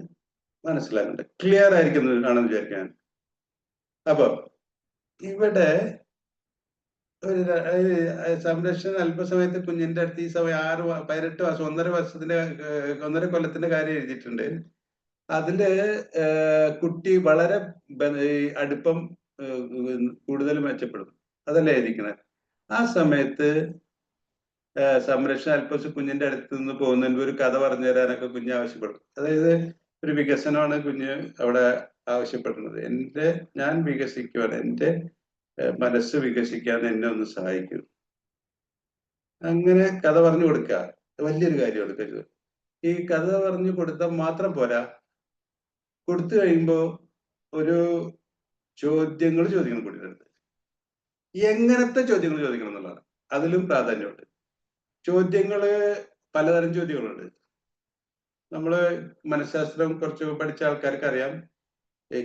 മനസ്സിലാക്കേണ്ടത്. ക്ലിയർ ആയിരിക്കുന്നതാണെന്ന് വിചാരിക്കാൻ. അപ്പൊ ഇവിടെ ഒരു സംരക്ഷണം അല്പസമയത്ത് കുഞ്ഞിന്റെ അടുത്ത് ഈ സമയം 18 മാസം 1.5 കൊല്ലത്തിന്റെ കാര്യം എഴുതിയിട്ടുണ്ട്. അതില് കുട്ടി വളരെ അടുപ്പം കൂടുതൽ മെച്ചപ്പെടും, അതല്ലേ എഴുതിക്കണേ. ആ സമയത്ത് സംരക്ഷണം അല്പം കുഞ്ഞിന്റെ അടുത്ത് നിന്ന് പോകുന്നതിന് ഒരു കഥ പറഞ്ഞു തരാനൊക്കെ കുഞ്ഞ് ആവശ്യപ്പെടും. അതായത് ഒരു വികസനമാണ് കുഞ്ഞ് അവിടെ ആവശ്യപ്പെടുന്നത്. ഞാൻ വികസിക്കുവാണ്, എൻ്റെ മനസ്സ് വികസിക്കാൻ എന്നെ ഒന്ന് സഹായിക്കും. അങ്ങനെ കഥ പറഞ്ഞു കൊടുക്കുക വലിയൊരു കാര്യമാണ് കരുത്. ഈ കഥ പറഞ്ഞു കൊടുത്താൽ മാത്രം പോരാ, കൊടുത്തു കഴിയുമ്പോ ഒരു ചോദ്യങ്ങൾ ചോദിക്കണം കുട്ടിയുടെ അടുത്ത്. എങ്ങനത്തെ ചോദ്യങ്ങൾ ചോദിക്കണം എന്നുള്ളതാണ്, അതിലും പ്രാധാന്യമുണ്ട്. ചോദ്യങ്ങള് പലതരം ചോദ്യങ്ങളുണ്ട്. നമ്മള് മനഃശാസ്ത്രം കുറച്ച് പഠിച്ച ആൾക്കാർക്ക് അറിയാം,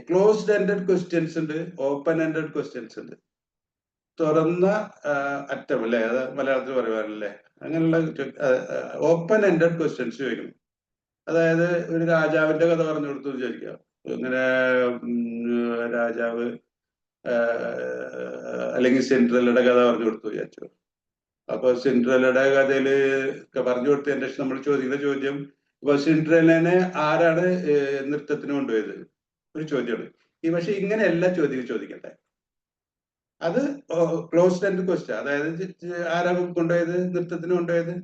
ക്ലോസ്ഡ് എൻഡഡ് ക്വസ്റ്റ്യൻസ് ഉണ്ട്, ഓപ്പൺ എൻഡഡ് ക്വസ്റ്റ്യൻസ് ഉണ്ട്. തുറന്ന അറ്റം അല്ലേ, അത് മലയാളത്തിൽ പറയുവാനല്ലേ, അങ്ങനെയുള്ള ഓപ്പൺ എൻഡഡ് ക്വസ്റ്റ്യൻസ് ചോദിക്കണം. അതായത് ഒരു രാജാവിന്റെ കഥ പറഞ്ഞു കൊടുത്തു വിചാരിക്കുക. ഇങ്ങനെ രാജാവ് അല്ലെങ്കിൽ സിൻഡ്രല്ലയുടെ കഥ പറഞ്ഞു കൊടുത്തു വിചാരിച്ചു. അപ്പൊ സിൻഡ്രല്ലയുടെ കഥയില് പറഞ്ഞു കൊടുത്തതിന് ശേഷം നമ്മൾ ചോദിക്കുന്ന ചോദ്യം, ഇപ്പൊ സിൻഡ്രല്ലിനെ ആരാണ് നൃത്തത്തിന് കൊണ്ടുപോയത്? ഒരു ചോദ്യമാണ്. പക്ഷെ ഇങ്ങനെ എല്ലാ ചോദ്യവും ചോദിക്കട്ടെ. അത് ക്ലോസ്ഡ് എൻഡ് ക്വസ്റ്റ്യൻ. അതായത് ആരാ കൊണ്ടുപോയത്, നൃത്തത്തിന് കൊണ്ടുപോയത്,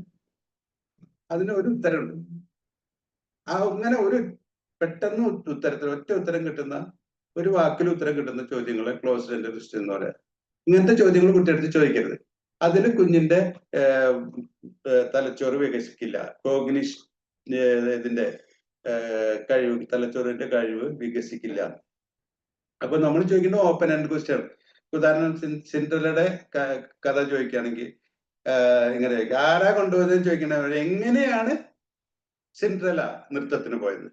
അതിന് ഒരു ഉത്തരമുണ്ട്. അങ്ങനെ ഒരു പെട്ടെന്ന് ഉത്തരത്തിൽ ഒറ്റ ഉത്തരം കിട്ടുന്ന, ഒരു വാക്കിൽ ഉത്തരം കിട്ടുന്ന ചോദ്യങ്ങളെ ക്ലോസ്ഡ് എൻഡഡ് ക്വസ്റ്റ്യൻ എന്ന് പറയാം. ഇങ്ങനത്തെ ചോദ്യങ്ങൾ കുട്ടിയെടുത്ത് ചോദിക്കരുത്. അതിൽ കുഞ്ഞിന്റെ തലച്ചോറ് വികസിക്കില്ല, ഇതിന്റെ കഴിവ്, തലച്ചോറിന്റെ കഴിവ് വികസിക്കില്ല. അപ്പൊ നമ്മൾ ചോദിക്കുന്ന ഓപ്പൺ എൻഡ് ക്വസ്റ്റ്യൻ. ഉദാഹരണം, സിൻഡ്രലയുടെ കഥ ചോദിക്കുകയാണെങ്കിൽ ഇങ്ങനെ ചോദിക്കുക, ആരാ കൊണ്ടുപോയതെന്ന് ചോദിക്കണ, എങ്ങനെയാണ് സിൻഡ്രല നൃത്തത്തിന് പോയത്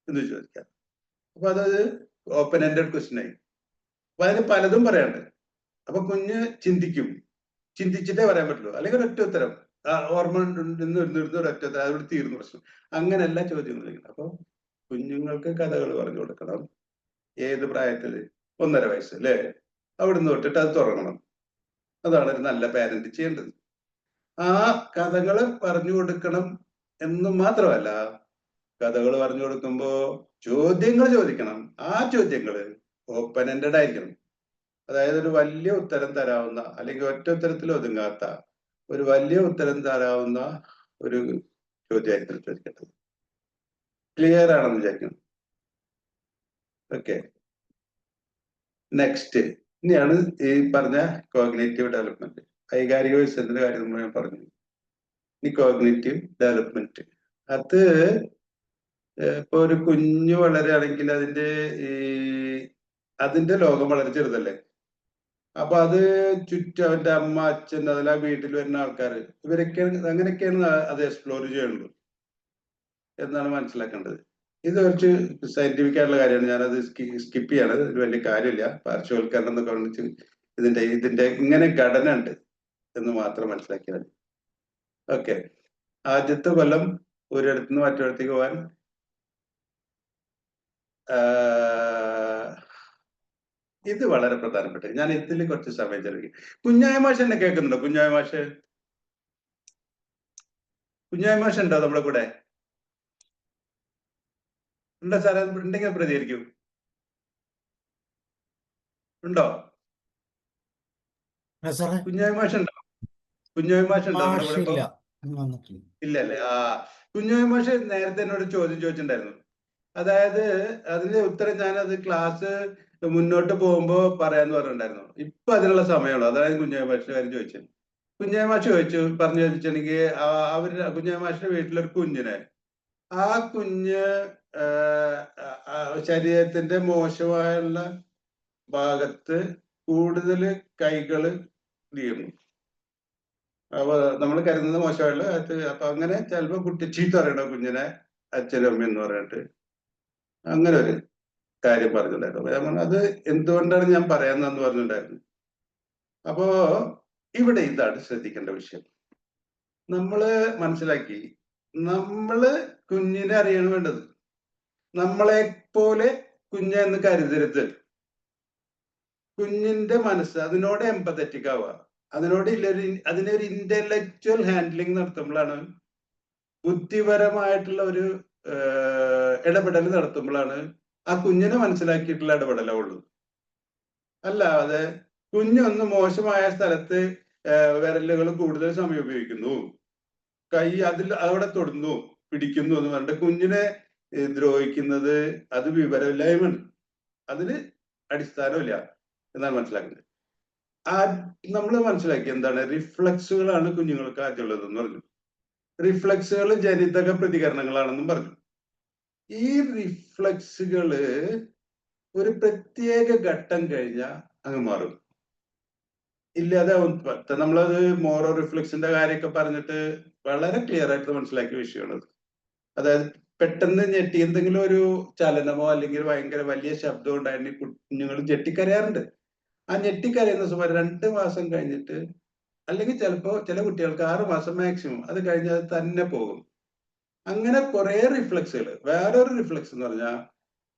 എന്ന് ചോദിക്കാം. അപ്പൊ അത് ഓപ്പൺ എൻഡഡ് ക്വസ്റ്റ്യൻ ആയി. അപ്പൊ അതിന് പലതും പറയാണ്ട്. അപ്പൊ കുഞ്ഞ് ചിന്തിച്ചിട്ടേ പറയാൻ പറ്റുള്ളൂ. അല്ലെങ്കിൽ ഒരൊറ്റ ഉത്തരം, ഓർമ്മ ഒരൊറ്റ ഉത്തരം, അതോട് തീർന്നു പ്രശ്നം. അങ്ങനെയല്ല ചോദ്യങ്ങൾ. അപ്പൊ കുഞ്ഞുങ്ങൾക്ക് കഥകൾ പറഞ്ഞു കൊടുക്കണം. ഏത് പ്രായത്തില്? 1.5 വയസ്സ് അല്ലേ? അവിടുന്ന് തൊട്ടിട്ട് അത് തുടങ്ങണം. അതാണ് ഒരു നല്ല പാരന്റ് ചെയ്യേണ്ടത്. ആ കഥകൾ പറഞ്ഞു കൊടുക്കണം എന്ന് മാത്രമല്ല, കഥകൾ പറഞ്ഞു കൊടുക്കുമ്പോ ചോദ്യങ്ങൾ ചോദിക്കണം. ആ ചോദ്യങ്ങള് ഓപ്പൺ എൻഡഡ് ആയിരിക്കണം. അതായത് ഒരു വലിയ ഉത്തരം തരാവുന്ന, അല്ലെങ്കിൽ ഒറ്റ ഉത്തരത്തിൽ ഒതുങ്ങാത്ത, ഒരു വലിയ ഉത്തരം തരാവുന്ന ഒരു ചോദ്യമായിരിക്കും ചോദിക്കേണ്ടത്. ക്ലിയർ ആണെന്ന് വിചാരിക്കണം. Okay, next. ഇനിയാണ് ഈ പറഞ്ഞ കോഗ്നേറ്റീവ് ഡെവലപ്മെന്റ്. വൈകാരിക വികസനത്തിന്റെ കാര്യം നമ്മൾ ഞാൻ പറഞ്ഞു. ഈ കോഗ്നേറ്റീവ് ഡെവലപ്മെന്റ്, അത് ഇപ്പൊ ഒരു കുഞ്ഞു വളരുകയാണെങ്കിൽ അതിന്റെ ലോകം വളരെ ചെറുതല്ലേ. അപ്പൊ അത് ചുറ്റും അവന്റെ അമ്മ, അച്ഛൻ, അതിൽ ആ വീട്ടിൽ വരുന്ന ആൾക്കാർ, അങ്ങനെയൊക്കെയാണ് അത് എക്സ്പ്ലോർ ചെയ്യുള്ളൂ എന്നാണ് മനസ്സിലാക്കേണ്ടത്. ഇത് കുറച്ച് സയന്റിഫിക് ആയിട്ടുള്ള കാര്യമാണ്. ഞാനത് സ്കിപ്പ് ചെയ്യാണ്. ഇത് വലിയ കാര്യമില്ല. പാർശ്വവൽക്കരണം എന്നൊക്കെ കാണിച്ച് ഇതിന്റെ ഇങ്ങനെ ഘടന ഉണ്ട് എന്ന് മാത്രം മനസ്സിലാക്കിയാൽ. ഓക്കെ, ആദ്യത്തെ കൊല്ലം ഒരിടത്തു നിന്ന് മറ്റൊരിടത്തേക്ക് പോകാൻ ഇത് വളരെ പ്രധാനപ്പെട്ട. ഞാൻ ഇതിൽ കുറച്ച് സമയം ചെലവഴിക്കും. കുഞ്ഞായ മാഷ് എന്നെ കേൾക്കുന്നുണ്ടോ? കുഞ്ഞായ മാഷ് ഉണ്ടോ നമ്മുടെ കൂടെ? ഉണ്ടോ സാറേ? ഉണ്ടെങ്കിൽ പ്രതികരിക്കൂ. ഉണ്ടോ? കുഞ്ഞായ മാഷ് ഉണ്ടോ? കുഞ്ഞായ മാഷ് ഉണ്ടോ നമ്മുടെ കൂടെ? ഇല്ലല്ലേ? കുഞ്ഞായ മാഷ് നേരത്തെ എന്നോട് ചോദ്യം ചോദിച്ചിട്ടുണ്ടായിരുന്നു. അതായത് അതിന്റെ ഉത്തരം ഞാനത് ക്ലാസ് മുന്നോട്ട് പോകുമ്പോ പറയാന്ന് പറഞ്ഞിട്ടുണ്ടായിരുന്നു. ഇപ്പൊ അതിനുള്ള സമയമുള്ളൂ. അതായത് കുഞ്ഞായ മാഷിന്റെ കാര്യം ചോദിച്ചത്. കുഞ്ഞായ മാഷ് പറഞ്ഞു ചോദിച്ചിട്ടുണ്ടെങ്കിൽ കുഞ്ഞായ മാഷിന്റെ വീട്ടിലൊരു കുഞ്ഞിനെ, ആ കുഞ്ഞ് ശരീരത്തിന്റെ മോശമായുള്ള ഭാഗത്ത് കൂടുതൽ കൈകള് വീഴുന്നു. അപ്പൊ നമ്മൾ കരുതുന്നത് മോശമായുള്ള അപ്പൊ അങ്ങനെ ചിലപ്പോ കുട്ടി ചീത്ത പറയണോ കുഞ്ഞിനെ, അച്ഛനും അമ്മ എന്ന് പറഞ്ഞിട്ട് അങ്ങനെ ഒരു കാര്യം പറഞ്ഞിട്ടുണ്ടായിരുന്നു. അത് എന്തുകൊണ്ടാണ് ഞാൻ പറയാമെന്ന് പറഞ്ഞിട്ടുണ്ടായിരുന്നു. അപ്പോ ഇവിടെ ഇതാണ് ശ്രദ്ധിക്കേണ്ട വിഷയം. നമ്മള് മനസ്സിലാക്കി, നമ്മള് കുഞ്ഞിനെ അറിയണം വേണ്ടത്. നമ്മളെ പോലെ കുഞ്ഞെന്ന് കരുതരുത്. കുഞ്ഞിന്റെ മനസ്സ് അതിനോട് എംപതറ്റിക് ആവുക, അതിനൊരു ഇന്റലക്ച്വൽ ഹാൻഡ്ലിങ് നടത്തുമ്പോഴാണ്, ബുദ്ധിപരമായിട്ടുള്ള ഒരു ഇടപെടൽ നടത്തുമ്പോഴാണ് ആ കുഞ്ഞിനെ മനസ്സിലാക്കിയിട്ടുള്ള ഇടപെടലുള്ളൂ. അല്ലാതെ കുഞ്ഞൊന്ന് മോശമായ സ്ഥലത്ത് വിരലുകൾ കൂടുതൽ സമയം ഉപയോഗിക്കുന്നു, കൈ അവിടെ തൊടുന്നു, പിടിക്കുന്നു എന്ന് പറഞ്ഞിട്ട് കുഞ്ഞിനെ ദ്രോഹിക്കുന്നത് അത് വിവരമില്ലായ്മയാണ്. അതിന് അടിസ്ഥാനമില്ല എന്നാണ് മനസ്സിലാക്കുന്നത്. നമ്മൾ മനസ്സിലാക്കി എന്താണ് റിഫ്ലക്സുകളാണ് കുഞ്ഞുങ്ങൾക്ക് ആദ്യമുള്ളതെന്ന് പറഞ്ഞു. റിഫ്ലക്സുകൾ ജനിതക പ്രതികരണങ്ങളാണെന്നും പറഞ്ഞു. ഈ റിഫ്ലക്സുകള് ഒരു പ്രത്യേക ഘട്ടം കഴിഞ്ഞാൽ അങ്ങ് മാറും, ഇല്ലാതെ നമ്മളത് മോറോ റിഫ്ലക്സിന്റെ കാര്യമൊക്കെ പറഞ്ഞിട്ട് വളരെ ക്ലിയർ ആയിട്ട് മനസ്സിലാക്കിയ വിഷയമാണത്. അതായത് പെട്ടെന്ന് ഞെട്ടി എന്തെങ്കിലും ഒരു ചലനമോ അല്ലെങ്കിൽ ഭയങ്കര വലിയ ശബ്ദമോ ഉണ്ടായിരുന്നെങ്കിൽ കുഞ്ഞുങ്ങൾ ഞെട്ടിക്കരയാറുണ്ട്. ആ ഞെട്ടിക്കരയുന്ന സുമാർ 2 മാസം കഴിഞ്ഞിട്ട്, അല്ലെങ്കിൽ ചിലപ്പോ ചില കുട്ടികൾക്ക് 6 മാസം മാക്സിമം, അത് കഴിഞ്ഞാൽ തന്നെ പോകും. അങ്ങനെ കുറെ റിഫ്ലക്സുകൾ. വേറൊരു റിഫ്ലക്സ് എന്ന് പറഞ്ഞാൽ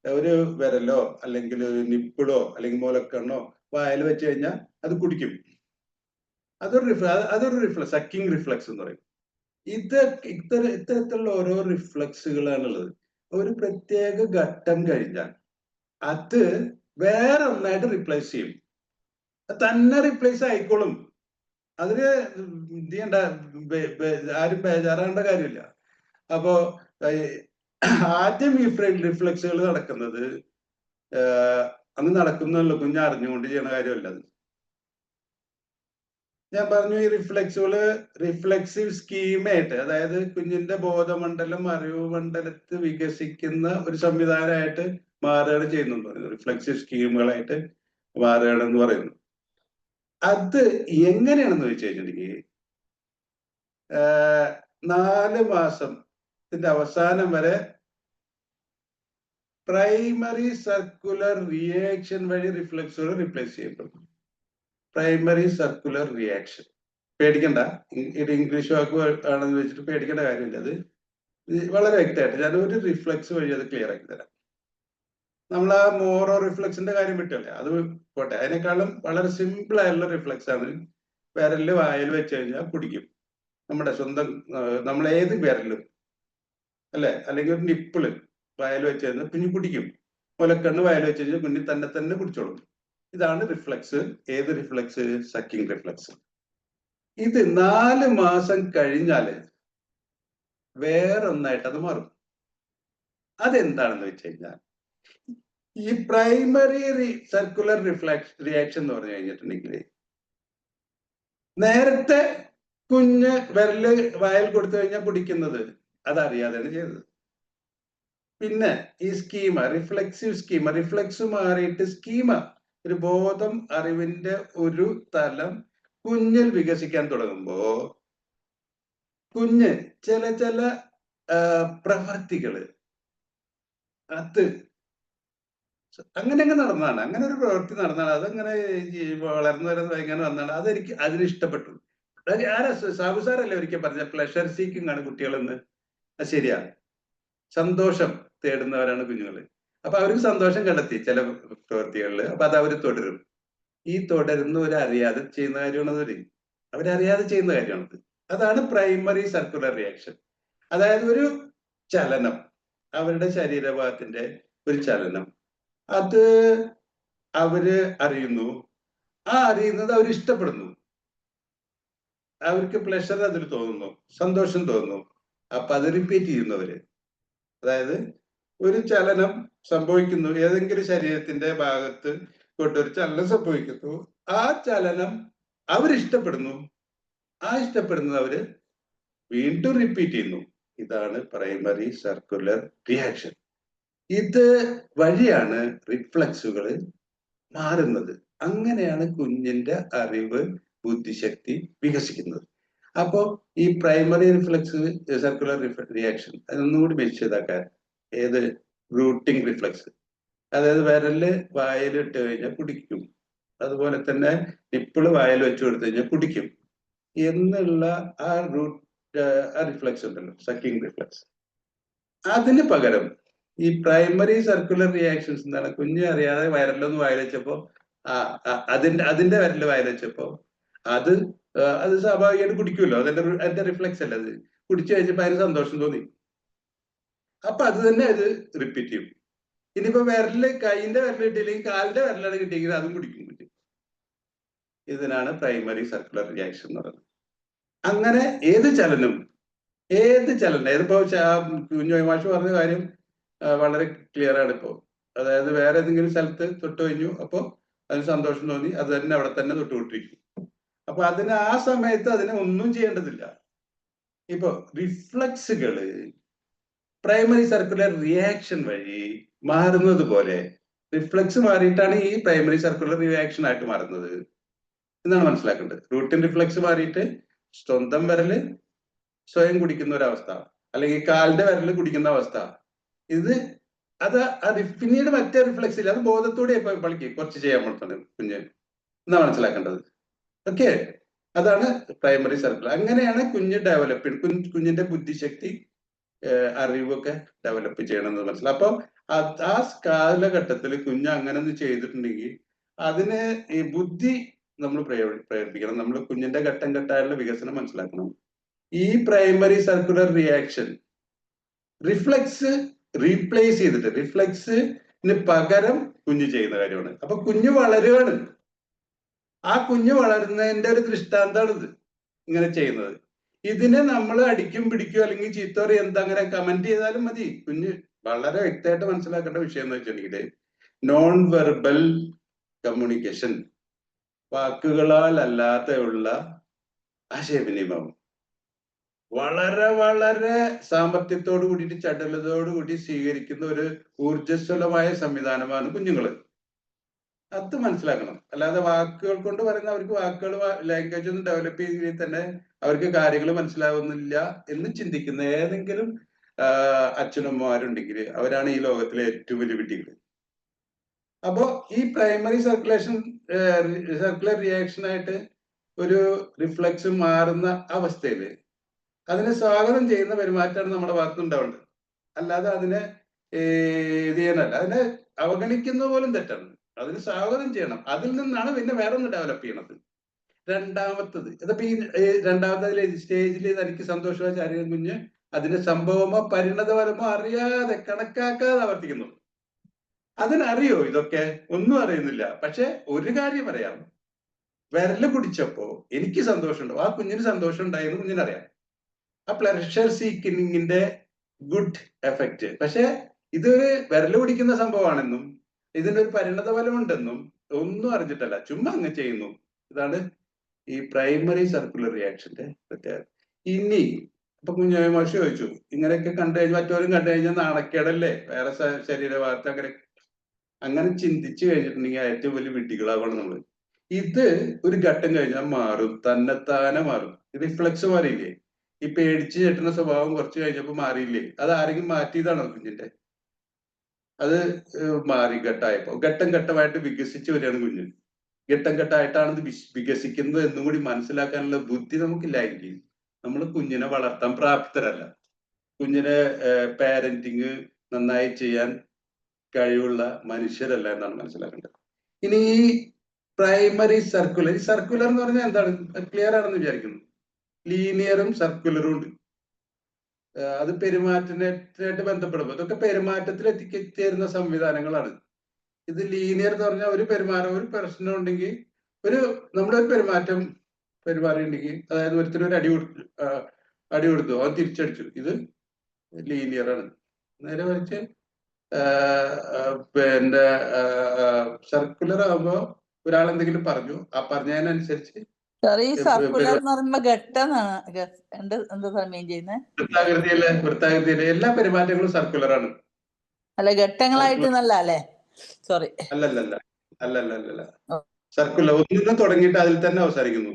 ഒരു വിരലോ അല്ലെങ്കിൽ നിപ്പിളോ അല്ലെങ്കിൽ മൂലക്കണ്ണോ വായിൽ വെച്ച് കഴിഞ്ഞാൽ അത് കുടിക്കും. അതൊരു റിഫ്ലക്സ്, സക്കിംഗ് റിഫ്ലക്സ് എന്ന് പറയും. ഇത്തരത്തിലുള്ള ഓരോ റിഫ്ലക്സുകളാണുള്ളത്. ഒരു പ്രത്യേക ഘട്ടം കഴിഞ്ഞാൽ അത് വേറെ ഒന്നായിട്ട് റീപ്ലേസ് ചെയ്യും. തന്നെ റീപ്ലേസ് ആയിക്കോളും. അതിന് ഇത് ചെയ്യണ്ട, ആരും ബേജാറാകേണ്ട കാര്യമില്ല. അപ്പോ ആദ്യം ഈ റിഫ്ലക്സുകൾ നടക്കുന്നത് അന്ന് നടക്കുന്നല്ലോ, കുഞ്ഞ് അറിഞ്ഞുകൊണ്ട് ചെയ്യുന്ന കാര്യമല്ല അത്. ഞാൻ പറഞ്ഞു ഈ റിഫ്ലെക്സീവ് സ്കീമായിട്ട്, അതായത് കുഞ്ഞിന്റെ ബോധമണ്ഡലം അറിവ് മണ്ഡലത്ത് വികസിക്കുന്ന ഒരു സംവിധാനമായിട്ട് മാറുകയാണ് ചെയ്യുന്നത് പറയുന്നത്. റിഫ്ലെക്സീവ് സ്കീമുകളായിട്ട് മാറുകയാണെന്ന് പറയുന്നു. അത് എങ്ങനെയാണെന്ന് വെച്ച് കഴിഞ്ഞിട്ടുണ്ടെങ്കിൽ 4 മാസത്തിന്റെ അവസാനം വരെ പ്രൈമറി സർക്കുലർ റിയാക്ഷൻ വഴി റിഫ്ലെക്സുകൾ റീപ്ലേസ് ചെയ്യപ്പെടും. പ്രൈമറി സർക്കുലർ റിയാക്ഷൻ, പേടിക്കണ്ട, ഇത് ഇംഗ്ലീഷ് വാക്ക് ആണെന്ന് വെച്ചിട്ട് പേടിക്കേണ്ട കാര്യമില്ല. അത് വളരെ വ്യക്തമായിട്ട് ഞാൻ ഒരു റിഫ്ലെക്സ് വഴി അത് ക്ലിയർ ആക്കി തരാം. നമ്മൾ ആ മോറോ റിഫ്ലെക്സിന്റെ കാര്യം വിട്ടല്ലേ, അത് പോട്ടെ. അതിനേക്കാളും വളരെ സിമ്പിൾ ആയിട്ടുള്ള റിഫ്ലെക്സ് ആണ്. വിരല് വായിൽ വെച്ച് കഴിഞ്ഞാൽ കുടിക്കും. നമ്മുടെ സ്വന്തം നമ്മൾ ഏത് വിരലും അല്ലെ, അല്ലെങ്കിൽ ഒരു നിപ്പിള് വായിൽ വെച്ച് കഴിഞ്ഞാൽ കുഞ്ഞു കുടിക്കും. മുലക്കണ്ണ് വായിൽ വെച്ച് കഴിഞ്ഞാൽ കുഞ്ഞി തന്നെ കുടിച്ചോളും. ഇതാണ് റിഫ്ലെക്സ്. ഏത് റിഫ്ലെക്സ്? Sucking reflex. ഇത് 4 മാസം കഴിഞ്ഞാല് വേറൊന്നായിട്ട് അത് മാറും. അതെന്താണെന്ന് വെച്ച് കഴിഞ്ഞാൽ ഈ പ്രൈമറി സർക്കുലർ റിയാക്ഷൻ എന്ന് പറഞ്ഞു കഴിഞ്ഞിട്ടുണ്ടെങ്കിൽ നേരത്തെ കുഞ്ഞ് വിരല് വായിൽ കൊടുത്തു കഴിഞ്ഞാൽ കുടിക്കുന്നത് അതറിയാതെയാണ് ചെയ്തത്. പിന്നെ ഈ റിഫ്ലെക്സീവ് റിഫ്ലെക്സ് മാറിയിട്ട് ഒരു ബോധം അറിവിന്റെ ഒരു തലം കുഞ്ഞിൽ വികസിക്കാൻ തുടങ്ങുമ്പോ കുഞ്ഞ് ചില പ്രവർത്തികള് അത് അങ്ങനെ നടന്നതാണ്. അങ്ങനെ ഒരു പ്രവൃത്തി നടന്നാണ്, അതങ്ങനെ വളർന്നു വരുന്നത് എങ്ങനെ വന്നാണ് അതെനിക്ക് അതിനിഷ്ടപ്പെട്ടു. സാബു സാറല്ലേ ഒരിക്കൽ പറഞ്ഞ പ്ലഷർ സീക്കിംഗ് ആണ് കുട്ടികളെന്ന്. അത് ശരിയാ, സന്തോഷം തേടുന്നവരാണ് കുഞ്ഞുങ്ങള്. അപ്പൊ അവർക്ക് സന്തോഷം കണ്ടെത്തി ചില പ്രവൃത്തികളിൽ, അപ്പൊ അത് അവർ തുടരും. ഈ തുടരുന്ന ഒരു അറിയാതെ ചെയ്യുന്ന കാര്യമാണത്. അവരറിയാതെ ചെയ്യുന്ന കാര്യമാണത്. അതാണ് പ്രൈമറി സർക്കുലർ റിയാക്ഷൻ. അതായത് ഒരു ചലനം, അവരുടെ ശരീരഭാഗത്തിന്റെ ഒരു ചലനം, അത് അവര് അറിയുന്നു. ആ അറിയുന്നത് അവർ ഇഷ്ടപ്പെടുന്നു, അവർക്ക് പ്ലഷർ അതിൽ തോന്നുന്നു, സന്തോഷം തോന്നുന്നു. അപ്പൊ അത് റിപ്പീറ്റ് ചെയ്യുന്നവര്, അതായത് ഒരു ചലനം സംഭവിക്കുന്നു, ഏതെങ്കിലും ശരീരത്തിന്റെ ഭാഗത്ത് കൊണ്ടൊരു ചലനം സംഭവിക്കുന്നു, ആ ചലനം അവരിഷ്ടപ്പെടുന്നു, ആ ഇഷ്ടപ്പെടുന്നത് അവര് വീണ്ടും റിപ്പീറ്റ് ചെയ്യുന്നു. ഇതാണ് പ്രൈമറി സർക്കുലർ റിയാക്ഷൻ. ഇത് വഴിയാണ് റിഫ്ലക്സുകൾ മാറുന്നത്. അങ്ങനെയാണ് കുഞ്ഞിന്റെ അറിവ്, ബുദ്ധിശക്തി വികസിക്കുന്നത്. അപ്പോ ഈ പ്രൈമറി സർക്കുലർ റിയാക്ഷൻ അതൊന്നുകൂടി മെച്ചതാക്കാൻ, ഏത് റൂട്ടിംഗ് റിഫ്ലക്സ്, അതായത് വിരല് വായിലിട്ട് കഴിഞ്ഞാൽ കുടിക്കും, അതുപോലെ തന്നെ നിപ്പിള് വായിൽ വെച്ച് കൊടുത്തു കഴിഞ്ഞാൽ കുടിക്കും എന്നുള്ള ആ റിഫ്ലക്സ് ഉണ്ടല്ലോ, സക്കിംഗ് റിഫ്ലക്സ്, അതിന് പകരം ഈ പ്രൈമറി സർക്കുലർ റിയാക്ഷൻസ് എന്താണ്, കുഞ്ഞ് അറിയാതെ വിരലൊന്ന് വായിൽ വെച്ചപ്പോ അതിന്റെ വിരല് വായിൽ വെച്ചപ്പോ അത് സ്വാഭാവികമായിട്ട് കുടിക്കുമല്ലോ, അതിന്റെ റിഫ്ലക്സ് അല്ല. അത് കുടിച്ചു കഴിഞ്ഞപ്പോ അതിന് സന്തോഷം തോന്നി, അപ്പൊ അത് തന്നെ അത് റിപ്പീറ്റ് ചെയ്യും. ഇനിയിപ്പോ കൈന്റെ വിരൽ കിട്ടിയില്ലെങ്കിൽ കാലിന്റെ വിരലാണ് കിട്ടിയെങ്കിൽ അതും കുടിക്കും. ഇതിനാണ് പ്രൈമറി സർക്കുലർ റിയാക്ഷൻ എന്ന് പറയുന്നത്. അങ്ങനെ ഏത് ചലനം ഇതിപ്പോ കുഞ്ഞുമാഷ് പറഞ്ഞ കാര്യം വളരെ ക്ലിയർ ആണ് ഇപ്പോ. അതായത് വേറെ ഏതെങ്കിലും സ്ഥലത്ത് തൊട്ട് കഴിഞ്ഞു, അപ്പോ അതിന് സന്തോഷം തോന്നി, അത് തന്നെ അവിടെ തന്നെ തൊട്ടുകൊണ്ടിരിക്കും. അപ്പൊ അതിന് ആ സമയത്ത് അതിനെ ഒന്നും ചെയ്യേണ്ടതില്ല. ഇപ്പൊ റിഫ്ലക്സുകള് പ്രൈമറി സർക്കുലർ റിയാക്ഷൻ വഴി മാറുന്നത് പോലെ റിഫ്ലക്സ് മാറിയിട്ടാണ് ഈ പ്രൈമറി സർക്കുലർ റിയാക്ഷൻ ആയിട്ട് മാറുന്നത് എന്നാണ് മനസ്സിലാക്കേണ്ടത്. റൂട്ടിൻ റിഫ്ലക്സ് മാറിയിട്ട് സ്വന്തം വിരല് സ്വയം കുടിക്കുന്ന ഒരവസ്ഥ, അല്ലെങ്കിൽ കാലിന്റെ വിരല് കുടിക്കുന്ന അവസ്ഥ, അത് പിന്നീട് മറ്റേ റിഫ്ലക്സ് ഇല്ല, അത് ബോധത്തോടെ കുറച്ച് ചെയ്യാൻ പറ്റുന്നത് കുഞ്ഞ് എന്നാ മനസ്സിലാക്കേണ്ടത്. ഓക്കെ, അതാണ് പ്രൈമറി സർക്കിൾ. അങ്ങനെയാണ് കുഞ്ഞിന്റെ ബുദ്ധിശക്തി, അറിവൊക്കെ ഡെവലപ്പ് ചെയ്യണമെന്ന് മനസ്സിലാവും. അപ്പൊ ആ കാലഘട്ടത്തിൽ കുഞ്ഞ് അങ്ങനെ ഒന്ന് ചെയ്തിട്ടുണ്ടെങ്കിൽ അതിന് ഈ ബുദ്ധി നമ്മൾ പ്രേരിപ്പിക്കണം. നമ്മൾ കുഞ്ഞിന്റെ ഘട്ടം ഘട്ടമായുള്ള വികസനം മനസ്സിലാക്കണം. ഈ primary circular reaction reflex replace ചെയ്തിട്ട് റിഫ്ലക്സിന് പകരം കുഞ്ഞ് ചെയ്യുന്ന കാര്യമാണ്. അപ്പൊ കുഞ്ഞ് വളരുകയാണ്. ആ കുഞ്ഞ് വളരുന്നതിന്റെ ഒരു ദൃഷ്ടാന്തമാണ് ഇത് ഇങ്ങനെ ചെയ്യുന്നത്. ഇതിനെ നമ്മൾ അടിക്കും പിടിക്കും അല്ലെങ്കിൽ ചീത്ത പറയും എന്തങ്ങനെ കമന്റ് ചെയ്താലും മതി. കുഞ്ഞ് വളരെ വ്യക്തമായിട്ട് മനസ്സിലാക്കേണ്ട വിഷയം എന്ന് വെച്ചിട്ടുണ്ടെങ്കിൽ നോൺ വെർബൽ കമ്മ്യൂണിക്കേഷൻ, വാക്കുകളാൽ അല്ലാതെയുള്ള ആശയവിനിമയം വളരെ വളരെ സാമർത്ഥ്യത്തോടു കൂടിയിട്ട് ചടുലതയോടു കൂടി സ്വീകരിക്കുന്ന ഒരു ഊർജ്ജസ്വലമായ സംവിധാനമാണ് കുഞ്ഞുങ്ങള്. അത് മനസ്സിലാക്കണം. അല്ലാതെ വാക്കുകൾ കൊണ്ട് പറയുന്ന അവർക്ക് വാക്കുകൾ ലാംഗ്വേജ് ഒന്നും ഡെവലപ്പ് ചെയ്യുകയും തന്നെ അവർക്ക് കാര്യങ്ങൾ മനസ്സിലാവുന്നില്ല എന്ന് ചിന്തിക്കുന്ന ഏതെങ്കിലും അച്ഛനമ്മമാരുണ്ടെങ്കിൽ അവരാണ് ഈ ലോകത്തിലെ ഏറ്റവും വലിയ വിഡ്ഢികൾ. അപ്പോ ഈ പ്രൈമറി സർക്കുലർ റിയാക്ഷൻ ആയിട്ട് ഒരു റിഫ്ലക്സ് മാറുന്ന അവസ്ഥയിൽ അതിനെ സ്വാഗതം ചെയ്യുന്ന പെരുമാറ്റമാണ് നമ്മുടെ ഭാഗത്തുണ്ടാവേണ്ടത്. അല്ലാതെ അതിനെ ഇത് ചെയ്യാനല്ല, അതിനെ അവഗണിക്കുന്ന പോലും തെറ്റാണ്. അതിന് സ്വാഗതം ചെയ്യണം. അതിൽ നിന്നാണ് പിന്നെ വേറെ ഒന്ന് ഡെവലപ്പ് ചെയ്യണത്. രണ്ടാമത്തത് ഇതിപ്പോ ഈ രണ്ടാമത്തെ സ്റ്റേജിൽ തനിക്ക് സന്തോഷമായ ശാരീരിക കുഞ്ഞ് അതിന്റെ സംഭവമോ പരിണതഫലമോ അറിയാതെ കണക്കാക്കാതെ ആവർത്തിക്കുന്നു. അതിനറിയോ ഇതൊക്കെ? ഒന്നും അറിയുന്നില്ല. പക്ഷെ ഒരു കാര്യം അറിയാം, വിരല് പിടിച്ചപ്പോ എനിക്ക് സന്തോഷമുണ്ടോ, ആ കുഞ്ഞിന് സന്തോഷം ഉണ്ടായെന്ന് കുഞ്ഞിനറിയാം. ആ പ്ലഷർ സീക്കിങ്ങിന്റെ ഗുഡ് എഫക്റ്റ്. പക്ഷെ ഇതൊരു വിരല് പിടിക്കുന്ന സംഭവമാണെന്നും ഇതിനൊരു പരിണത ഫലമുണ്ടെന്നും ഒന്നും അറിഞ്ഞിട്ടല്ല, ചുമ്മാ അങ്ങ് ചെയ്യുന്നു. ഇതാണ് ഈ പ്രൈമറി സർക്കുലർ റിയാക്ഷന്റെ പ്രത്യേകത. ഇനി ഇപ്പൊ കുഞ്ഞായ മാഷ് ചോദിച്ചു, ഇങ്ങനെയൊക്കെ കണ്ടു കഴിഞ്ഞാൽ മറ്റവരും കണ്ടു കഴിഞ്ഞാൽ നാണക്കേടല്ലേ, വേറെ ശരീരഭാഗത്ത് അങ്ങനെ ചിന്തിച്ചു കഴിഞ്ഞിട്ടുണ്ടെങ്കിൽ ഏറ്റവും വലിയ വിഡ്ഢികളാവണം നമ്മള്. ഇത് ഒരു ഘട്ടം കഴിഞ്ഞാൽ മാറും, തന്നെത്താനെ മാറും. റിഫ്ലക്സ് മാറിയില്ലേ? ഈ പേടിച്ച് ഞെട്ടുന്ന സ്വഭാവം കുറച്ച് കഴിഞ്ഞപ്പോ മാറിയില്ലേ? അത് ആരെങ്കിലും മാറ്റിയതാണോ കുഞ്ഞിന്റെ? അത് മാറി ഘട്ടമായപ്പോ. ഘട്ടം ഘട്ടമായിട്ട് വികസിച്ച് വരികയാണ് കുഞ്ഞ്. ഘട്ടം ഘട്ടമായിട്ടാണ് ഇത് വികസിക്കുന്നത് എന്നും കൂടി മനസ്സിലാക്കാനുള്ള ബുദ്ധി നമുക്കില്ലായിരിക്കും. നമ്മൾ കുഞ്ഞിനെ വളർത്താൻ പ്രാപ്തരല്ല. കുഞ്ഞിനെ പാരന്റിങ് നന്നായി ചെയ്യാൻ കഴിവുള്ള മനുഷ്യരല്ല എന്നാണ് മനസ്സിലാക്കേണ്ടത്. ഇനി ഈ പ്രൈമറി സർക്കുലർ, ഈ സർക്കുലർ എന്ന് പറഞ്ഞാൽ എന്താണ്? ക്ലിയർ ആണെന്ന് വിചാരിക്കുന്നു. ലീനിയറും സർക്കുലറും ഉണ്ട്. അത് പെരുമാറ്റമായിട്ട് ബന്ധപ്പെടുമ്പോൾ ഇതൊക്കെ പെരുമാറ്റത്തിൽ എത്തിച്ചേരുന്ന സംവിധാനങ്ങളാണ്. ഇത് ലീനിയർ എന്ന് പറഞ്ഞാൽ ഒരു പെരുമാറ്റം, ഒരു പ്രശ്നം ഉണ്ടെങ്കിൽ നമ്മുടെ ഒരു പെരുമാറിയുണ്ടെങ്കിൽ, അതായത് ഒരുത്തിന് ഒരു അടി കൊടുത്തു, അവൻ തിരിച്ചടിച്ചു, ഇത് ലീനിയർ ആണ്. നേരെ മറിച്ച് പിന്നെ സർക്കുലർ ആകുമ്പോ ഒരാൾ എന്തെങ്കിലും പറഞ്ഞു, ആ പറഞ്ഞതിനനുസരിച്ച് വൃത്താകൃതിയിലെ എല്ലാ പെരുമാറ്റങ്ങളും സർക്കുലർ ആണ്. അല്ല ഘട്ടങ്ങളായിട്ട് അല്ലേ? സോറി, അല്ലല്ല സർക്കുലർ ഒന്നിനും തുടങ്ങിയിട്ട് അതിൽ തന്നെ അവസാനിക്കുന്നു.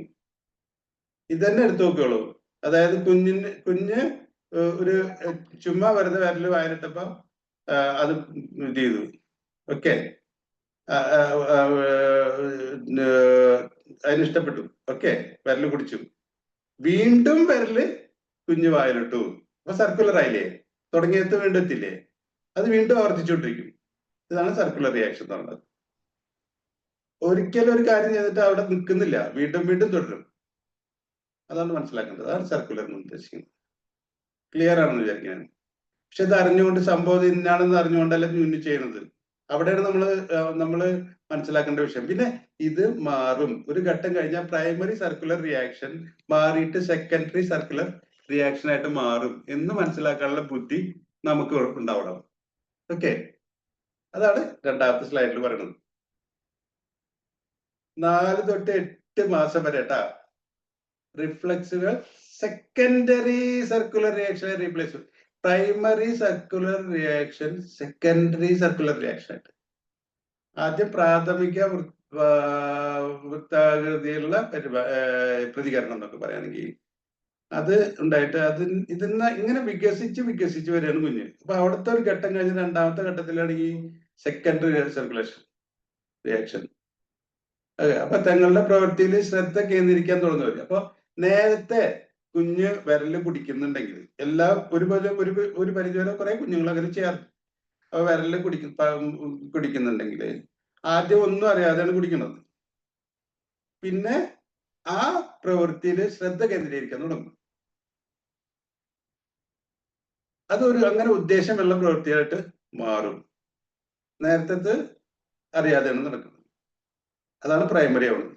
ഇതന്നെ എടുത്തു നോക്കുകയുള്ളൂ. അതായത് കുഞ്ഞ് ഒരു ചുമ്മാ വെറുതെ വിരല് വായിലിട്ടപ്പോ അത് ഇത് ചെയ്തു, ഓക്കെ, അതിനിഷ്ടപ്പെട്ടു, ഓക്കെ, വിരല് കുടിച്ചു, വീണ്ടും വിരല് കുഞ്ഞു വായിലിട്ടു, അപ്പൊ സർക്കുലർ ആയില്ലേ? തുടങ്ങിയത് വീണ്ടും എത്തില്ലേ? അത് വീണ്ടും ആവർത്തിച്ചുകൊണ്ടിരിക്കും. ഇതാണ് സർക്കുലർ റിയാക്ഷൻ എന്ന് പറയുന്നത്. ഒരിക്കലും ഒരു കാര്യം ചെയ്തിട്ട് അവിടെ നിൽക്കുന്നില്ല, വീണ്ടും വീണ്ടും തുടരും. അതാണ് മനസ്സിലാക്കേണ്ടത്. അതാണ് സർക്കുലർ എന്ന് ഉദ്ദേശിക്കുന്നത്. ക്ലിയർ ആണെന്ന് വിചാരിക്കാൻ. പക്ഷെ ഇത് അറിഞ്ഞുകൊണ്ട് സംഭവം ഇന്നാണെന്ന് അറിഞ്ഞുകൊണ്ടല്ല കുഞ്ഞ് ചെയ്യുന്നത്. അവിടെയാണ് നമ്മള് മനസ്സിലാക്കേണ്ട വിഷയം. പിന്നെ ഇത് മാറും. ഒരു ഘട്ടം കഴിഞ്ഞാൽ പ്രൈമറി സർക്കുലർ റിയാക്ഷൻ മാറിയിട്ട് സെക്കൻഡറി സർക്കുലർ റിയാക്ഷൻ ആയിട്ട് മാറും എന്ന് മനസ്സിലാക്കാനുള്ള ബുദ്ധി നമുക്ക് ഉണ്ടാവണം. ഓക്കെ, അതാണ് രണ്ടാമത്തെ സ്ലൈഡിൽ പറയുന്നത്. 4 തൊട്ട് 8 മാസം വരെ റിഫ്ലക്സുകൾ സെക്കൻഡറി സർക്കുലർ റിയാക്ഷനെ replace. Primary circular reaction secondary circular reaction ആയിട്ട്. ആദ്യം പ്രാഥമിക വൃത്താകൃതിയിലുള്ള പ്രതികരണം എന്നൊക്കെ പറയുകയാണെങ്കിൽ അത് ഉണ്ടായിട്ട് ഇതിന്ന് ഇങ്ങനെ വികസിച്ച് വരികയാണ് കുഞ്ഞ്. അപ്പൊ അവിടുത്തെ ഒരു ഘട്ടം കഴിഞ്ഞ് രണ്ടാമത്തെ ഘട്ടത്തിലാണെങ്കിൽ സെക്കൻഡറി സർക്കുലേഷൻ റിയാക്ഷൻ. അപ്പൊ തങ്ങളുടെ പ്രവൃത്തിയിൽ ശ്രദ്ധ കേന്ദ്രീകരിക്കാൻ തുടങ്ങുന്നത്. അപ്പൊ നേരത്തെ കുഞ്ഞ് വിരല് കുടിക്കുന്നുണ്ടെങ്കിൽ ഒരു പരിധിവരെ കുറെ കുഞ്ഞുങ്ങൾ അങ്ങനെ ചെയ്യാറ്. അപ്പൊ വിരല് കുടിക്കുന്നുണ്ടെങ്കിൽ ആദ്യം ഒന്നും അറിയാതെയാണ് കുടിക്കുന്നത്. പിന്നെ ആ പ്രവൃത്തിയിൽ ശ്രദ്ധ കേന്ദ്രീകരിക്കാൻ തുടങ്ങും. അങ്ങനെ ഉദ്ദേശമുള്ള പ്രവൃത്തിയായിട്ട് മാറും. നേരത്തെ അറിയാതെയാണ് നടക്കുന്നത്. അതാണ് പ്രൈമറി ആവുന്നത്.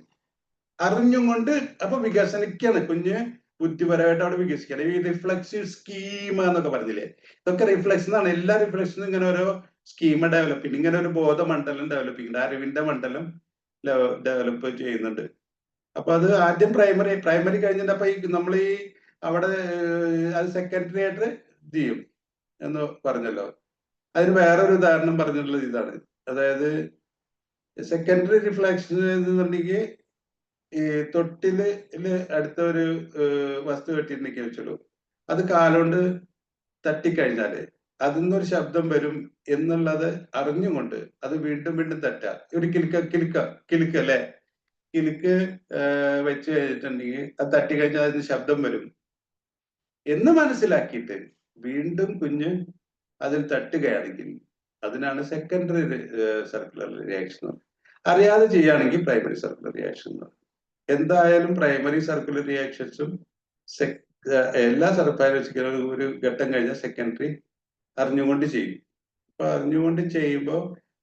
അറിഞ്ഞും കൊണ്ട് അപ്പൊ വികസനിക്കാണ് കുഞ്ഞ്. ബുദ്ധിപരമായിട്ട് അവിടെ വികസിക്കണം. ഈ റിഫ്ലക്സീവ് സ്കീമ എന്നൊക്കെ പറഞ്ഞില്ലേ, ഇതൊക്കെ റിഫ്ലക്സ് എന്നാണ്. എല്ലാ റിഫ്ലക്സിനും ഇങ്ങനെ ഓരോ സ്കീമ ഡെവലപ്പിംഗ്, ഇങ്ങനെ ഒരു ബോധമണ്ഡലം ഡെവലപ്പിംഗ്, അറിവിന്റെ മണ്ഡലം ഡെവലപ്പ് ചെയ്യുന്നുണ്ട്. അപ്പൊ അത് ആദ്യം പ്രൈമറി കഴിഞ്ഞിട്ട് അപ്പൊ നമ്മൾ ഈ അവിടെ അത് സെക്കൻഡറി ആയിട്ട് ഇത് ചെയ്യും എന്ന് പറഞ്ഞല്ലോ. അതിന് വേറൊരു ഉദാഹരണം പറഞ്ഞിട്ടുള്ളത് ഇതാണ്. അതായത് സെക്കൻഡറി റിഫ്ലക്ഷൻ എന്ന് പറഞ്ഞെങ്കിൽ ഈ തൊട്ടില് അടുത്ത ഒരു വസ്തു കെട്ടിയിട്ടുണ്ടെങ്കിൽ വെച്ചോളൂ, അത് കാലുകൊണ്ട് തട്ടിക്കഴിഞ്ഞാല് അതിൽ നിന്നൊരു ശബ്ദം വരും എന്നുള്ളത് അറിഞ്ഞുകൊണ്ട് അത് വീണ്ടും വീണ്ടും തട്ടുക. ഒരു കിലുക്ക് അല്ലെ, കിലുക്ക് വെച്ച് കഴിഞ്ഞിട്ടുണ്ടെങ്കിൽ അത് തട്ടിക്കഴിഞ്ഞാൽ അതിന് ശബ്ദം വരും എന്ന് മനസ്സിലാക്കിയിട്ട് വീണ്ടും കുഞ്ഞ് അതിൽ തട്ടുകയാണെങ്കിൽ അതിനാണ് സെക്കൻഡറി സർക്കുലർ റിയാക്ഷൻ. അറിയാതെ ചെയ്യുകയാണെങ്കിൽ പ്രൈമറി സർക്കുലർ റിയാക്ഷൻ. എന്തായാലും പ്രൈമറി സർക്കുലർ റിയാക്ഷൻസും എല്ലാ സർക്കുലർ ഒരു ഘട്ടം കഴിഞ്ഞാൽ സെക്കൻഡറി അറിഞ്ഞുകൊണ്ട് ചെയ്യും. അപ്പൊ അറിഞ്ഞുകൊണ്ട് ചെയ്യുമ്പോൾ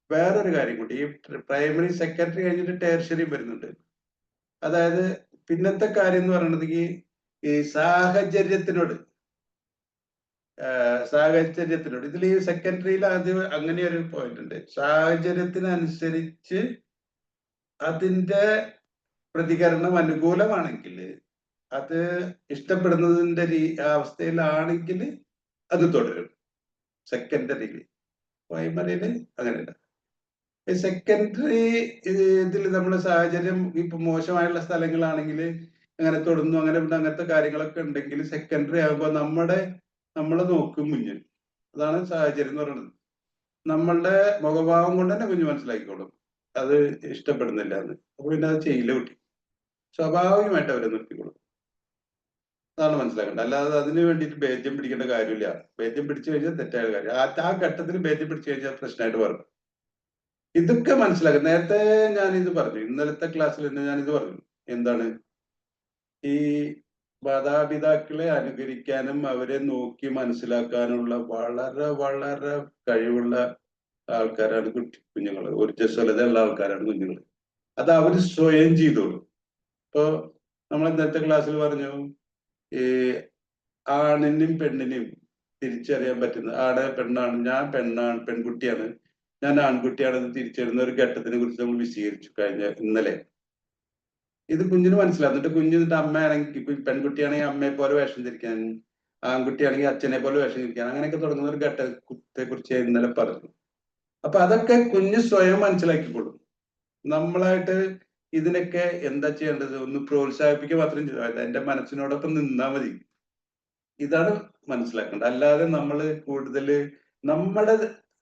വേറൊരു കാര്യം കൂടി, ഈ പ്രൈമറി സെക്കൻഡറി കഴിഞ്ഞിട്ട് ടേർഷ്യറി വരുന്നുണ്ട്. അതായത് പിന്നത്തെ കാര്യം എന്ന് പറയുന്നത് ഈ സാഹചര്യത്തിനോട് ഇതിൽ ഈ സെക്കൻഡറിയിൽ ആദ്യം അങ്ങനെ ഒരു പോയിന്റ് ഉണ്ട്. സാഹചര്യത്തിനനുസരിച്ച് അതിന്റെ പ്രതികരണം അനുകൂലമാണെങ്കിൽ, അത് ഇഷ്ടപ്പെടുന്നതിന്റെ അവസ്ഥയിലാണെങ്കിൽ അത് തുടരും. സെക്കൻഡറിയിൽ, പ്രൈമറിയില് അങ്ങനെയല്ല. സെക്കൻഡറി ഇതിൽ നമ്മുടെ സാഹചര്യം ഇപ്പൊ മോശമായുള്ള സ്ഥലങ്ങളാണെങ്കിൽ അങ്ങനെ തൊടുന്നു, അങ്ങനത്തെ കാര്യങ്ങളൊക്കെ ഉണ്ടെങ്കിൽ സെക്കൻഡറി ആകുമ്പോൾ നമ്മളെ നോക്കും കുഞ്ഞ്. അതാണ് സാഹചര്യം എന്ന് പറയുന്നത്. നമ്മളുടെ മുഖഭാവം കൊണ്ട് തന്നെ കുഞ്ഞ് മനസ്സിലാക്കിക്കോളും അത് ഇഷ്ടപ്പെടുന്നില്ല എന്ന്. അപ്പൊ പിന്നെ അത് ചെയ്യില്ല കുട്ടി, സ്വാഭാവികമായിട്ട് അവരെ നിർത്തിക്കോളും. അതാണ് മനസ്സിലാക്കേണ്ടത്. അല്ലാതെ അതിന് വേണ്ടിയിട്ട് ഭേദ്യം പിടിക്കേണ്ട കാര്യമില്ല. ഭേദ്യം പിടിച്ചു കഴിഞ്ഞാൽ തെറ്റായ കാര്യം. ആ ഘട്ടത്തിൽ ഭേദ്യം പിടിച്ചു കഴിഞ്ഞാൽ പ്രശ്നമായിട്ട് പറഞ്ഞു. ഇതൊക്കെ മനസ്സിലാക്കുക. നേരത്തെ ഞാനിത് പറഞ്ഞു, ഇന്നലത്തെ ക്ലാസ്സിൽ തന്നെ ഞാനിത് പറഞ്ഞു. എന്താണ് ഈ മാതാപിതാക്കളെ അനുകരിക്കാനും അവരെ നോക്കി മനസ്സിലാക്കാനുള്ള വളരെ വളരെ കഴിവുള്ള ആൾക്കാരാണ് കുഞ്ഞുങ്ങൾ. ഊർജ്ജസ്വലതയുള്ള ആൾക്കാരാണ് കുഞ്ഞുങ്ങൾ. അത് അവര് സ്വയം ചെയ്തോളൂ. ഇപ്പൊ നമ്മൾ ഇന്നത്തെ ക്ലാസ്സിൽ പറഞ്ഞു, ഈ ആണിനും പെണ്ണിനെയും തിരിച്ചറിയാൻ പറ്റുന്ന, ആടെ പെണ്ണാണ്, ഞാൻ പെൺകുട്ടിയാണ്, ഞാൻ ആൺകുട്ടിയാണെന്ന് തിരിച്ചറിയുന്ന ഒരു ഘട്ടത്തിനെ കുറിച്ച് നമ്മൾ വിശദീകരിച്ചു ഇന്നലെ. ഇത് കുഞ്ഞിന് മനസ്സിലാവും. എന്നിട്ട് കുഞ്ഞിന്റെ അമ്മയാണെങ്കിൽ, പെൺകുട്ടിയാണെങ്കിൽ അമ്മയെ പോലെ വേഷം ധരിക്കാൻ, ആൺകുട്ടിയാണെങ്കിൽ അച്ഛനെ പോലെ വേഷം ധരിക്കാൻ, അങ്ങനെയൊക്കെ തുടങ്ങുന്ന ഒരു ഘട്ടത്തെ കുറിച്ച് ഇന്നലെ പറഞ്ഞു. അപ്പൊ അതൊക്കെ കുഞ്ഞ് സ്വയം മനസ്സിലാക്കിക്കൊള്ളും. നമ്മളായിട്ട് ഇതിനൊക്കെ എന്താ ചെയ്യേണ്ടത്? ഒന്ന് പ്രോത്സാഹിപ്പിക്കുക മാത്രം ചെയ്താൽ, എന്റെ മനസ്സിനോടൊപ്പം നിന്നാ മതി. ഇതാണ് മനസ്സിലാക്കേണ്ടത്. അല്ലാതെ നമ്മൾ കൂടുതൽ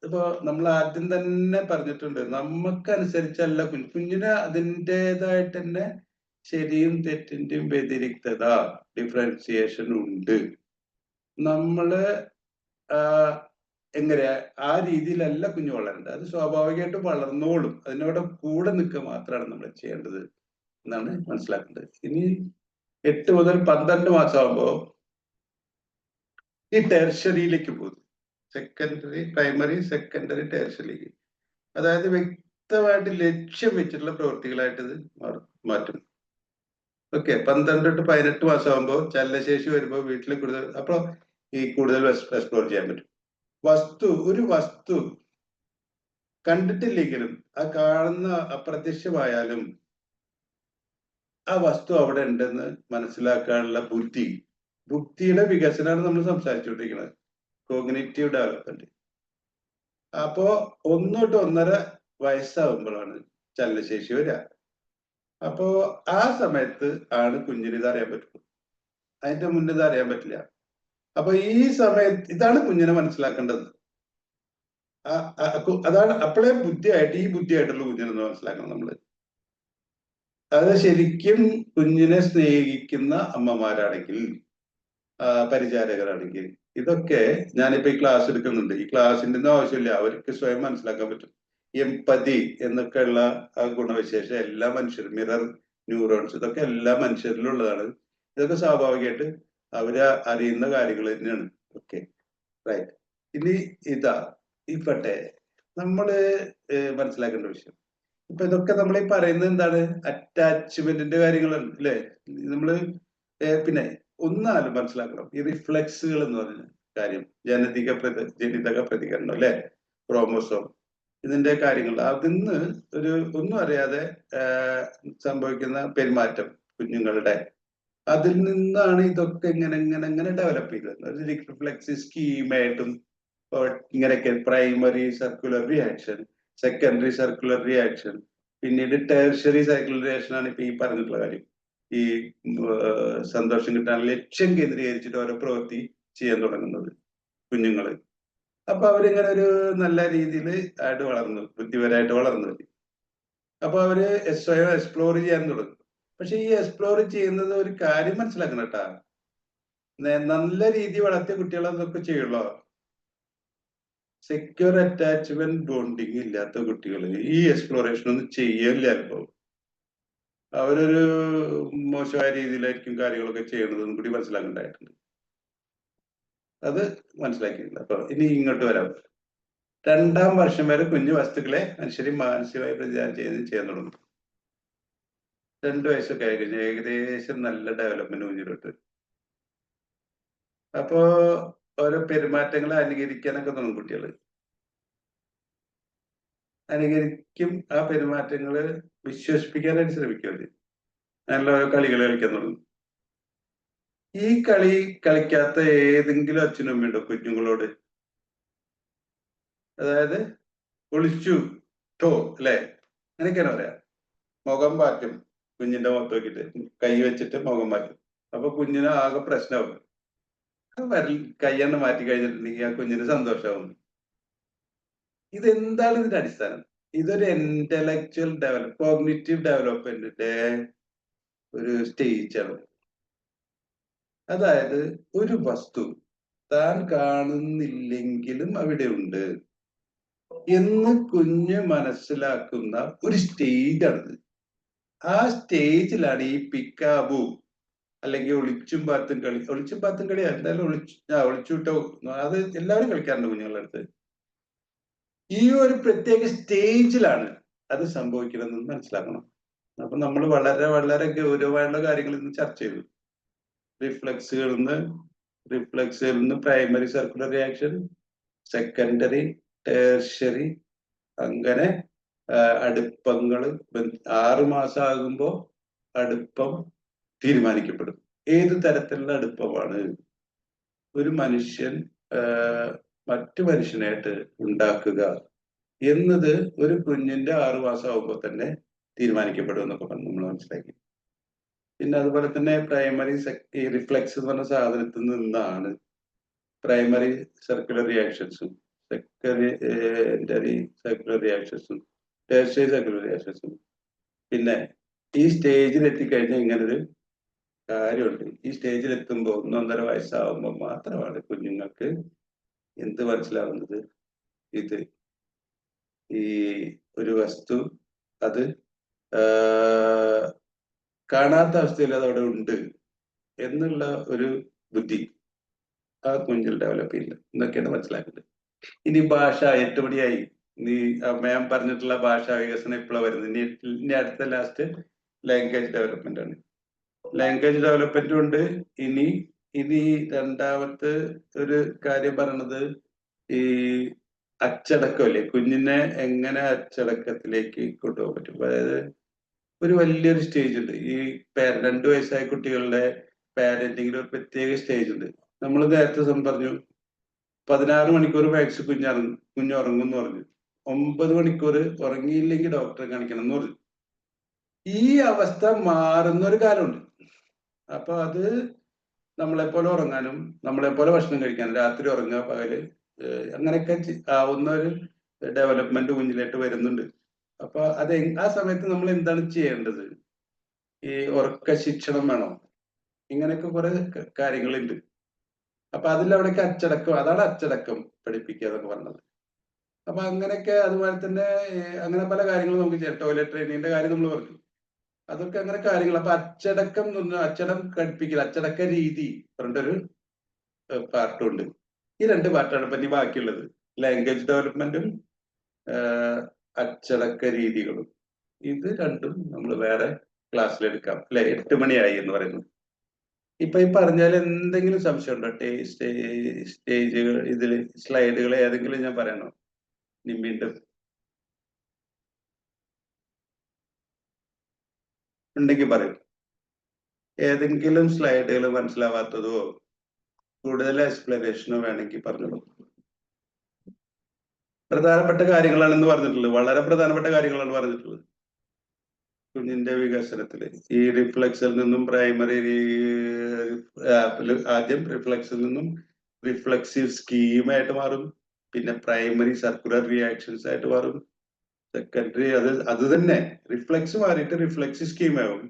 ഇപ്പൊ നമ്മൾ ആദ്യം തന്നെ പറഞ്ഞിട്ടുണ്ട്, നമുക്കനുസരിച്ചല്ല കുഞ്ഞിന് അതിൻ്റെതായിട്ട് തന്നെ ശരിയും തെറ്റിന്റെയും വ്യതിരിക്തത, ഡിഫറൻസിയേഷൻ ഉണ്ട്. നമ്മള് എങ്ങനെയാ ആ രീതിയിലല്ല കുഞ്ഞു വളരേണ്ടത്. അത് സ്വാഭാവികമായിട്ട് വളർന്നോളും. അതിനോട് കൂടെ നിൽക്കുക മാത്രമാണ് നമ്മൾ ചെയ്യേണ്ടത് എന്നാണ് മനസ്സിലാക്കേണ്ടത്. ഇനി 8 മുതൽ 12 മാസമാകുമ്പോ ഈ ടെർഷറിയിലേക്ക് പോകും. സെക്കൻഡറി, പ്രൈമറി, സെക്കൻഡറി, ടെർഷറിയിലേക്ക്. അതായത് വ്യക്തമായിട്ട് ലക്ഷ്യം വെച്ചിട്ടുള്ള പ്രവൃത്തികളായിട്ട് ഇത് മാറ്റും. ഓക്കെ. 12 to 18 മാസമാകുമ്പോൾ ചലനശേഷി വരുമ്പോൾ വീട്ടിൽ കൂടുതൽ എക്സ്പ്ലോർ ചെയ്യാൻ പറ്റും. ഒരു വസ്തു കണ്ടിട്ടില്ലെങ്കിലും ആ കാണുന്ന അപ്രത്യക്ഷമായാലും ആ വസ്തു അവിടെ ഉണ്ടെന്ന് മനസ്സിലാക്കാനുള്ള ബുദ്ധിയുടെ വികസനമാണ് നമ്മൾ സംസാരിച്ചുകൊണ്ടിരിക്കുന്നത്, കോഗ്നിറ്റീവ് ഡെവലപ്മെന്റ്. അപ്പോ 1 to 1.5 വയസ്സാകുമ്പോഴാണ് ചലനശേഷി വരിക. അപ്പോ ആ സമയത്ത് ആണ് കുഞ്ഞിന് ഇത് അറിയാൻ പറ്റുള്ളൂ. അതിന്റെ മുന്നേ ഇത് അറിയാൻ പറ്റില്ല. അപ്പൊ ഈ സമയത്ത് ഇതാണ് കുഞ്ഞിനെ മനസ്സിലാക്കേണ്ടത്. അതാണ് അപ്പോഴേ ബുദ്ധിയായിട്ടുള്ള കുഞ്ഞിനെന്ന് മനസ്സിലാക്കണം നമ്മള്. അത് ശരിക്കും കുഞ്ഞിനെ സ്നേഹിക്കുന്ന അമ്മമാരാണെങ്കിൽ, പരിചാരകരാണെങ്കിൽ, ഇതൊക്കെ ഞാനിപ്പോ ഈ ക്ലാസ് എടുക്കുന്നുണ്ട്. ഈ ക്ലാസ്സിന്റെ ഒന്നും ആവശ്യമില്ല, അവർക്ക് സ്വയം മനസ്സിലാക്കാൻ പറ്റും. എംപതി എന്നൊക്കെ ഉള്ള ആ ഗുണവിശേഷം എല്ലാ മനുഷ്യരും, മിറർ ന്യൂറോൺസ്, ഇതൊക്കെ എല്ലാ മനുഷ്യരിലും ഉള്ളതാണ്. ഇതൊക്കെ സ്വാഭാവികമായിട്ട് അവര് അറിയുന്ന കാര്യങ്ങൾ തന്നെയാണ്. Okay, right. ഇനി ഇപ്പട്ടെ നമ്മള് മനസ്സിലാക്കേണ്ട വിഷയം, ഇപ്പൊ ഇതൊക്കെ നമ്മൾ ഈ പറയുന്നത് എന്താണ്? അറ്റാച്ച്മെന്റിന്റെ കാര്യങ്ങളാണ് അല്ലെ? നമ്മള് പിന്നെ ഒന്നാലും മനസ്സിലാക്കണം, ഈ റിഫ്ലെക്സുകൾ എന്ന് പറഞ്ഞ കാര്യം, ജനിതക പ്രതികരണം അല്ലെ, ക്രോമോസോം, ഇതിന്റെ കാര്യങ്ങൾ, അതിന്ന് ഒന്നും അറിയാതെ സംഭവിക്കുന്ന പെരുമാറ്റം കുഞ്ഞുങ്ങളുടെ, അതിൽ നിന്നാണ് ഇതൊക്കെ ഇങ്ങനെ ഡെവലപ്പ് ചെയ്തത്. ഒരു റിഫ്ലെക്സ് സ്കീമായിട്ടും ഇങ്ങനെയൊക്കെ primary circular reaction, secondary circular reaction, പിന്നീട് ടെർഷ്യറി സർക്കുലർ റിയാക്ഷൻ ആണ് ഇപ്പൊ ഈ പറഞ്ഞിട്ടുള്ള കാര്യം. ഈ സന്തോഷം കിട്ടാൻ ലക്ഷ്യം കേന്ദ്രീകരിച്ചിട്ട് ഓരോ പ്രവൃത്തി ചെയ്യാൻ തുടങ്ങുന്നത് കുഞ്ഞുങ്ങള്. അപ്പൊ അവരിങ്ങനെ ഒരു നല്ല രീതിയിൽ ആയിട്ട് വളർന്നു, ബുദ്ധിപരമായിട്ട് വളർന്നു വരും. അപ്പൊ അവര് സ്വയം എക്സ്പ്ലോർ ചെയ്യാൻ തുടങ്ങും. പക്ഷെ ഈ എക്സ്പ്ലോർ ചെയ്യുന്നത് ഒരു കാര്യം മനസ്സിലാക്കണം കേട്ടാ, നല്ല രീതി വളർത്തിയ കുട്ടികൾ അതൊക്കെ ചെയ്യുള്ളൂ. സെക്യൂർ അറ്റാച്ച്മെന്റ് ബോണ്ടിങ് ഇല്ലാത്ത കുട്ടികൾ ഈ എക്സ്പ്ലോറേഷൻ ഒന്നും ചെയ്യില്ല. ഇപ്പൊ അവരൊരു മോശമായ രീതിയിലായിരിക്കും കാര്യങ്ങളൊക്കെ ചെയ്യണതെന്നും കൂടി മനസ്സിലാക്കേണ്ടതായിട്ടുണ്ട്. അത് മനസ്സിലാക്കിയില്ല. അപ്പൊ ഇനി ഇങ്ങോട്ട് വരാം. 2ാം വർഷം വരെ കുഞ്ഞു വസ്തുക്കളെ മനുഷ്യരെ മാനസികമായി പ്രതിദാനം ചെയ്യാൻ തുടങ്ങും. 2 വയസ്സൊക്കെ ആയി കഴിഞ്ഞാൽ ഏകദേശം നല്ല ഡെവലപ്മെന്റ് കുഞ്ഞിലോട്ട്. അപ്പോ ഓരോ പെരുമാറ്റങ്ങളെ അനുകരിക്കാനൊക്കെ തുടങ്ങും കുട്ടികൾ. അനുകരിക്കും, ആ പെരുമാറ്റങ്ങള് വിശ്വസിപ്പിക്കാനായിട്ട് ശ്രമിക്കും അവര്. നല്ല ഓരോ കളികൾ കളിക്കാൻ തുടങ്ങും. ഈ കളി കളിക്കാത്ത ഏതെങ്കിലും അച്ഛനും അമ്മയുണ്ടോ കുഞ്ഞുങ്ങളോട്? അതായത് ഒളിച്ചു ട്ടോ അല്ലെ, അങ്ങനെയൊക്കെയാണ് പറയാ. മുഖം മാറ്റും, കുഞ്ഞിന്റെ മുഖത്ത് നോക്കിയിട്ട് കൈ വെച്ചിട്ട് മുഖം മാറ്റും. അപ്പൊ കുഞ്ഞിന് ആകെ പ്രശ്നമാവും. കൈയ്യണ്ണ മാറ്റി കഴിഞ്ഞിട്ടുണ്ടെങ്കിൽ ആ കുഞ്ഞിന് സന്തോഷമാവും. ഇതെന്താണ് ഇതിന്റെ അടിസ്ഥാനം? ഇതൊരു ഇന്റലക്ച്വൽ കോഗ്നിറ്റീവ് ഡെവലപ്മെന്റിന്റെ ഒരു സ്റ്റേജാണ്. അതായത് ഒരു വസ്തു താൻ കാണുന്നില്ലെങ്കിലും അവിടെ ഉണ്ട് എന്ന് കുഞ്ഞ് മനസ്സിലാക്കുന്ന ഒരു സ്റ്റേജാണിത്. ആ സ്റ്റേജിലാണ് ഈ പിക്കാബു അല്ലെങ്കിൽ ഒളിച്ചും പാത്തും കളി എന്തായാലും ഒളിച്ചുവിട്ടോ, അത് എല്ലാവരും കളിക്കാറുണ്ട് കുഞ്ഞുങ്ങളുടെ അടുത്ത്. ഈ ഒരു പ്രത്യേക സ്റ്റേജിലാണ് അത് സംഭവിക്കണമെന്ന് മനസ്സിലാക്കണം. അപ്പൊ നമ്മൾ വളരെ വളരെ ഗൗരവമായുള്ള കാര്യങ്ങൾ ഇന്ന് ചർച്ച ചെയ്തു. റിഫ്ലെക്സുകളിൽ നിന്ന് primary circular reaction, secondary, tertiary, അങ്ങനെ അടുപ്പങ്ങള് 6 മാസം ആകുമ്പോ അടുപ്പം തീരുമാനിക്കപ്പെടും. ഏത് തരത്തിലുള്ള അടുപ്പമാണ് ഒരു മനുഷ്യൻ മറ്റു മനുഷ്യനായിട്ട് ഉണ്ടാക്കുക എന്നത് ഒരു കുഞ്ഞിന്റെ 6 മാസം ആകുമ്പോൾ തന്നെ തീരുമാനിക്കപ്പെടും എന്നൊക്കെ നമ്മൾ മനസ്സിലാക്കി. പിന്നെ അതുപോലെ തന്നെ പ്രൈമറി റിഫ്ലെക്സ് എന്ന് പറഞ്ഞ സാധനത്തിൽ നിന്നാണ് പ്രൈമറി സർക്കുലർ റിയാക്ഷൻസും സെക്കൻഡറി സർക്കുലർ റിയാക്ഷൻസും ടേർഷ്യറി സർക്കുലർ റിയാക്ഷൻസും. പിന്നെ ഈ സ്റ്റേജിൽ എത്തിക്കഴിഞ്ഞാൽ ഇങ്ങനൊരു കാര്യമുണ്ട്. ഈ സ്റ്റേജിൽ എത്തുമ്പോൾ 1-1.5 വയസ്സാവുമ്പോൾ മാത്രമാണ് കുഞ്ഞുങ്ങൾക്ക് എന്ത് മനസ്സിലാവുന്നത്? ഇത് ഈ ഒരു വസ്തു അത് കാണാത്ത അവസ്ഥയിൽ അത് അവിടെ ഉണ്ട് എന്നുള്ള ഒരു ബുദ്ധി ആ കുഞ്ഞിൽ ഡെവലപ്പ് ചെയ്യില്ല എന്നൊക്കെയാണ് മനസ്സിലാക്കുന്നത്. ഇനി ഭാഷ 8 മണിയായി. മാം പറഞ്ഞിട്ടുള്ള ഭാഷാ വികസനം ഇപ്പോഴാണ് വരുന്നത്. ഇനി അടുത്ത ലാസ്റ്റ് ലാംഗ്വേജ് ഡെവലപ്മെന്റ് ആണ്. ലാംഗ്വേജ് ഡെവലപ്മെന്റ് ഉണ്ട്. ഇനി 2ാമത്തെ ഒരു കാര്യം പറയണത് ഈ അച്ചടക്കം അല്ലേ, കുഞ്ഞിനെ എങ്ങനെ അച്ചടക്കത്തിലേക്ക് കൊണ്ടുപോകാൻ പറ്റും. അതായത് ഒരു വലിയൊരു സ്റ്റേജ് ഉണ്ട് ഈ 2 വയസ്സായ കുട്ടികളുടെ പാരന്റിങ്ങിൽ. ഒരു പ്രത്യേക സ്റ്റേജ് ഉണ്ട്. നമ്മൾ നേരത്തെ പറഞ്ഞു 16 മണിക്കൂർ മാക്സ് കുഞ്ഞുറങ്ങും എന്ന് പറഞ്ഞു. 9 മണിക്കൂർ ഉറങ്ങിയില്ലെങ്കിൽ ഡോക്ടറെ കാണിക്കണം എന്ന് പറഞ്ഞു. ഈ അവസ്ഥ മാറുന്ന ഒരു കാലമുണ്ട്. അപ്പൊ അത് നമ്മളെപ്പോലെ ഉറങ്ങാനും നമ്മളെപ്പോലെ ഭക്ഷണം കഴിക്കാനും, രാത്രി ഉറങ്ങുക പകല്, അങ്ങനെയൊക്കെ ആവുന്ന ഒരു ഡെവലപ്മെന്റ് കുഞ്ഞിലേക്ക് വരുന്നുണ്ട്. അപ്പൊ ആ സമയത്ത് നമ്മൾ എന്താണ് ചെയ്യേണ്ടത്? ഈ ഉറക്ക ശിക്ഷണം വേണം, ഇങ്ങനെയൊക്കെ കുറെ കാര്യങ്ങളുണ്ട്. അപ്പൊ അതിലവിടേക്ക് അച്ചടക്കം, അതാണ് അച്ചടക്കം പഠിപ്പിക്കുക എന്നൊക്കെ പറഞ്ഞത്. അപ്പൊ അങ്ങനെയൊക്കെ അതുപോലെ തന്നെ അങ്ങനെ പല കാര്യങ്ങളും നമുക്ക് ചെയ്യാം. ടോയ്ലറ്റ് ട്രെയിനിങ്ങിന്റെ കാര്യം നമ്മൾ പറഞ്ഞു. അതൊക്കെ അങ്ങനെ കാര്യങ്ങൾ. അപ്പൊ അച്ചടക്കം അച്ചടം പഠിപ്പിക്കൽ, അച്ചടക്ക രീതി പറഞ്ഞിട്ടൊരു പാർട്ടുണ്ട്. ഈ 2 പാർട്ടാണ് ഇപ്പൊ ഇനി ബാക്കിയുള്ളത്. ലാംഗ്വേജ് ഡെവലപ്മെന്റും അച്ചടക്ക രീതികളും. ഇത് രണ്ടും നമ്മൾ വേറെ ക്ലാസ്സിലെടുക്കാം അല്ലെ. 8 മണിയായി എന്ന് പറയുന്നു. ഇപ്പൊ ഈ പറഞ്ഞാൽ എന്തെങ്കിലും സംശയം ഉണ്ടോ? സ്റ്റേജുകൾ ഇതില് സ്ലൈഡുകൾ ഏതെങ്കിലും ഞാൻ പറയണോ? ഇനി വീണ്ടും ഉണ്ടെങ്കിൽ പറയും. ഏതെങ്കിലും സ്ലൈഡുകൾ മനസ്സിലാവാത്തതോ കൂടുതൽ എക്സ്പ്ലനേഷനോ വേണമെങ്കിൽ പറഞ്ഞോളൂ. പ്രധാനപ്പെട്ട കാര്യങ്ങളാണെന്ന് പറഞ്ഞിട്ടുള്ളത്, വളരെ പ്രധാനപ്പെട്ട കാര്യങ്ങളാണ് പറഞ്ഞിട്ടുള്ളത് കുഞ്ഞിന്റെ വികസനത്തില്. ഈ റിഫ്ലക്സിൽ നിന്നും ആദ്യം റിഫ്ലക്സിൽ നിന്നും റിഫ്ലക്സീവ് സ്കീമായിട്ട് മാറും, പിന്നെ പ്രൈമറി സർക്കുലർ റിയാക്ഷൻസ് ആയിട്ട് മാറും, സെക്കൻഡറി അത് തന്നെ റിഫ്ലക്സ് മാറിയിട്ട് റിഫ്ലക്സ് സ്കീമാവും,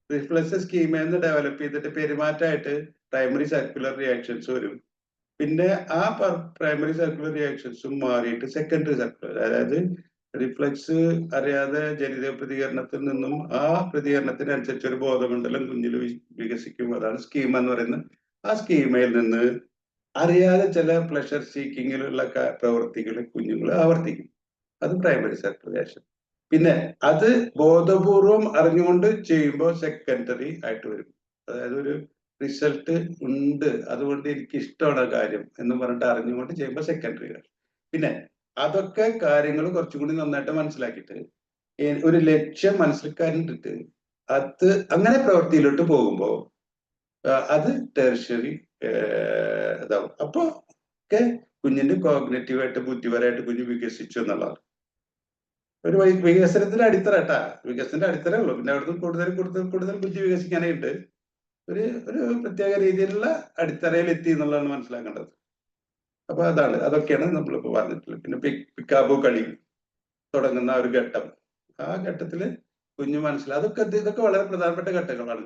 റിഫ്ലക്സ് സ്കീമെന്ന് ഡെവലപ്പ് ചെയ്തിട്ട് പെരുമാറ്റമായിട്ട് പ്രൈമറി സർക്കുലർ റിയാക്ഷൻസ് വരും, പിന്നെ ആ പ്രൈമറി സർക്കുലർ റിയാക്ഷൻസും മാറിയിട്ട് സെക്കൻഡറി സർക്കുലർ, അതായത് റിഫ്ലക്സ് അറിയാതെ ജനിതക പ്രതികരണത്തിൽ നിന്നും ആ പ്രതികരണത്തിനനുസരിച്ച് ഒരു ബോധമണ്ഡലം കുഞ്ഞിൽ വികസിക്കും. അതാണ് സ്കീമ എന്ന് പറയുന്നത്. ആ സ്കീമയിൽ നിന്ന് അറിയാതെ ചില പ്ലഷർ സീക്കിങ്ങിലുള്ള പ്രവൃത്തികൾ കുഞ്ഞുങ്ങൾ ആവർത്തിക്കും. അത് പ്രൈമറി സർക്കുലർ റിയാക്ഷൻ. പിന്നെ അത് ബോധപൂർവം അറിഞ്ഞുകൊണ്ട് ചെയ്യുമ്പോൾ സെക്കൻഡറി ആയിട്ട് വരും. അതായത് ഒരു റിസൾട്ട് ഉണ്ട്, അതുകൊണ്ട് എനിക്ക് ഇഷ്ടമാണ് ആ കാര്യം എന്ന് പറഞ്ഞിട്ട് അറിഞ്ഞുകൊണ്ട് ചെയ്യുമ്പോൾ സെക്കൻഡറി. പിന്നെ അതൊക്കെ കാര്യങ്ങൾ കുറച്ചും കൂടി നന്നായിട്ട് മനസ്സിലാക്കിയിട്ട് ഒരു ലക്ഷ്യം മനസ്സിൽ കണ്ടിട്ട് അത് അങ്ങനെ പ്രവൃത്തിയിലോട്ട് പോകുമ്പോൾ അത് ടെർഷ്യറി ഇതാവും. അപ്പൊ ഒക്കെ കുഞ്ഞിന്റെ കോഗ്നേറ്റീവായിട്ട് ബുദ്ധിപരമായിട്ട് കുഞ്ഞ് വികസിച്ചു എന്നുള്ളതാണ് ഒരു വികസനത്തിന്റെ അടിത്തറ കേട്ടാ. വികസനത്തിന്റെ അടിത്തറ ഉള്ളൂ. പിന്നെ അവിടുന്ന് കൂടുതൽ കൂടുതൽ കൂടുതൽ ബുദ്ധി വികസിക്കാനായിട്ട് ഒരു പ്രത്യേക രീതിയിലുള്ള അടിത്തറയിൽ എത്തി എന്നുള്ളതാണ് മനസ്സിലാക്കേണ്ടത്. അപ്പൊ അതൊക്കെയാണ് നമ്മളിപ്പോ പറഞ്ഞിട്ടുള്ളത്. പിന്നെ പിക്കാബു കളി തുടങ്ങുന്ന ഒരു ഘട്ടം, ആ ഘട്ടത്തില് കുഞ്ഞു ഇതൊക്കെ വളരെ പ്രധാനപ്പെട്ട ഘട്ടങ്ങളാണ്.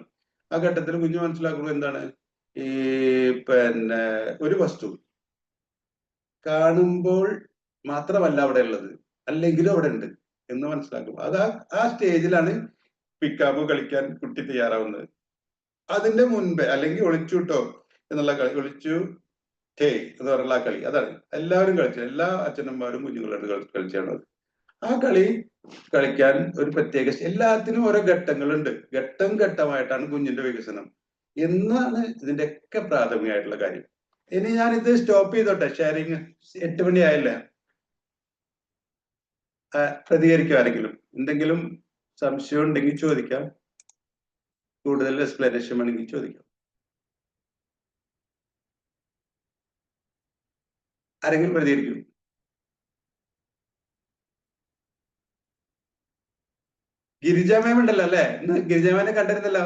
ആ ഘട്ടത്തിൽ കുഞ്ഞു മനസ്സിലാക്കുമ്പോൾ എന്താണ്, ഈ പിന്നെ ഒരു വസ്തു കാണുമ്പോൾ മാത്രമല്ല അവിടെ ഉള്ളത്, അല്ലെങ്കിലും അവിടെ ഉണ്ട് എന്ന് മനസ്സിലാക്കും. ആ സ്റ്റേജിലാണ് പിക്കാബു കളിക്കാൻ കുട്ടി തയ്യാറാവുന്നത്. അതിന്റെ മുൻപേ അല്ലെങ്കിൽ ഒളിച്ചുട്ടോ എന്നുള്ള കളി, ഒളിച്ചു ടേ എന്ന് പറഞ്ഞുള്ള ആ കളി, അതാണ് എല്ലാവരും കളിച്ചത്, എല്ലാ അച്ഛനമ്മമാരും കുഞ്ഞുങ്ങളായിട്ട് കളിച്ചാണത്. ആ കളി കളിക്കാൻ ഒരു പ്രത്യേക, എല്ലാത്തിനും ഓരോ ഘട്ടങ്ങളുണ്ട്. ഘട്ടം ഘട്ടമായിട്ടാണ് കുഞ്ഞിന്റെ വികസനം എന്നാണ് ഇതിന്റെ ഒക്കെ പ്രാഥമികമായിട്ടുള്ള കാര്യം. ഇനി ഞാൻ ഇത് സ്റ്റോപ്പ് ചെയ്തോട്ടെ, ഷെയറിങ് 8 മണി ആയില്ല. പ്രതികരിക്കും ആരെങ്കിലും, എന്തെങ്കിലും സംശയം ഉണ്ടെങ്കിൽ ചോദിക്കാം, കൂടുതൽ എക്സ്പ്ലനേഷൻ വേണമെങ്കിൽ ചോദിക്കാം. ആരെങ്കിലും പ്രതികരിക്കും? ഗിരിജ മാം ഉണ്ടല്ലോ അല്ലെ? ഇന്ന് ഗിരിജ മാമിനെ കണ്ടിരുന്നല്ലോ.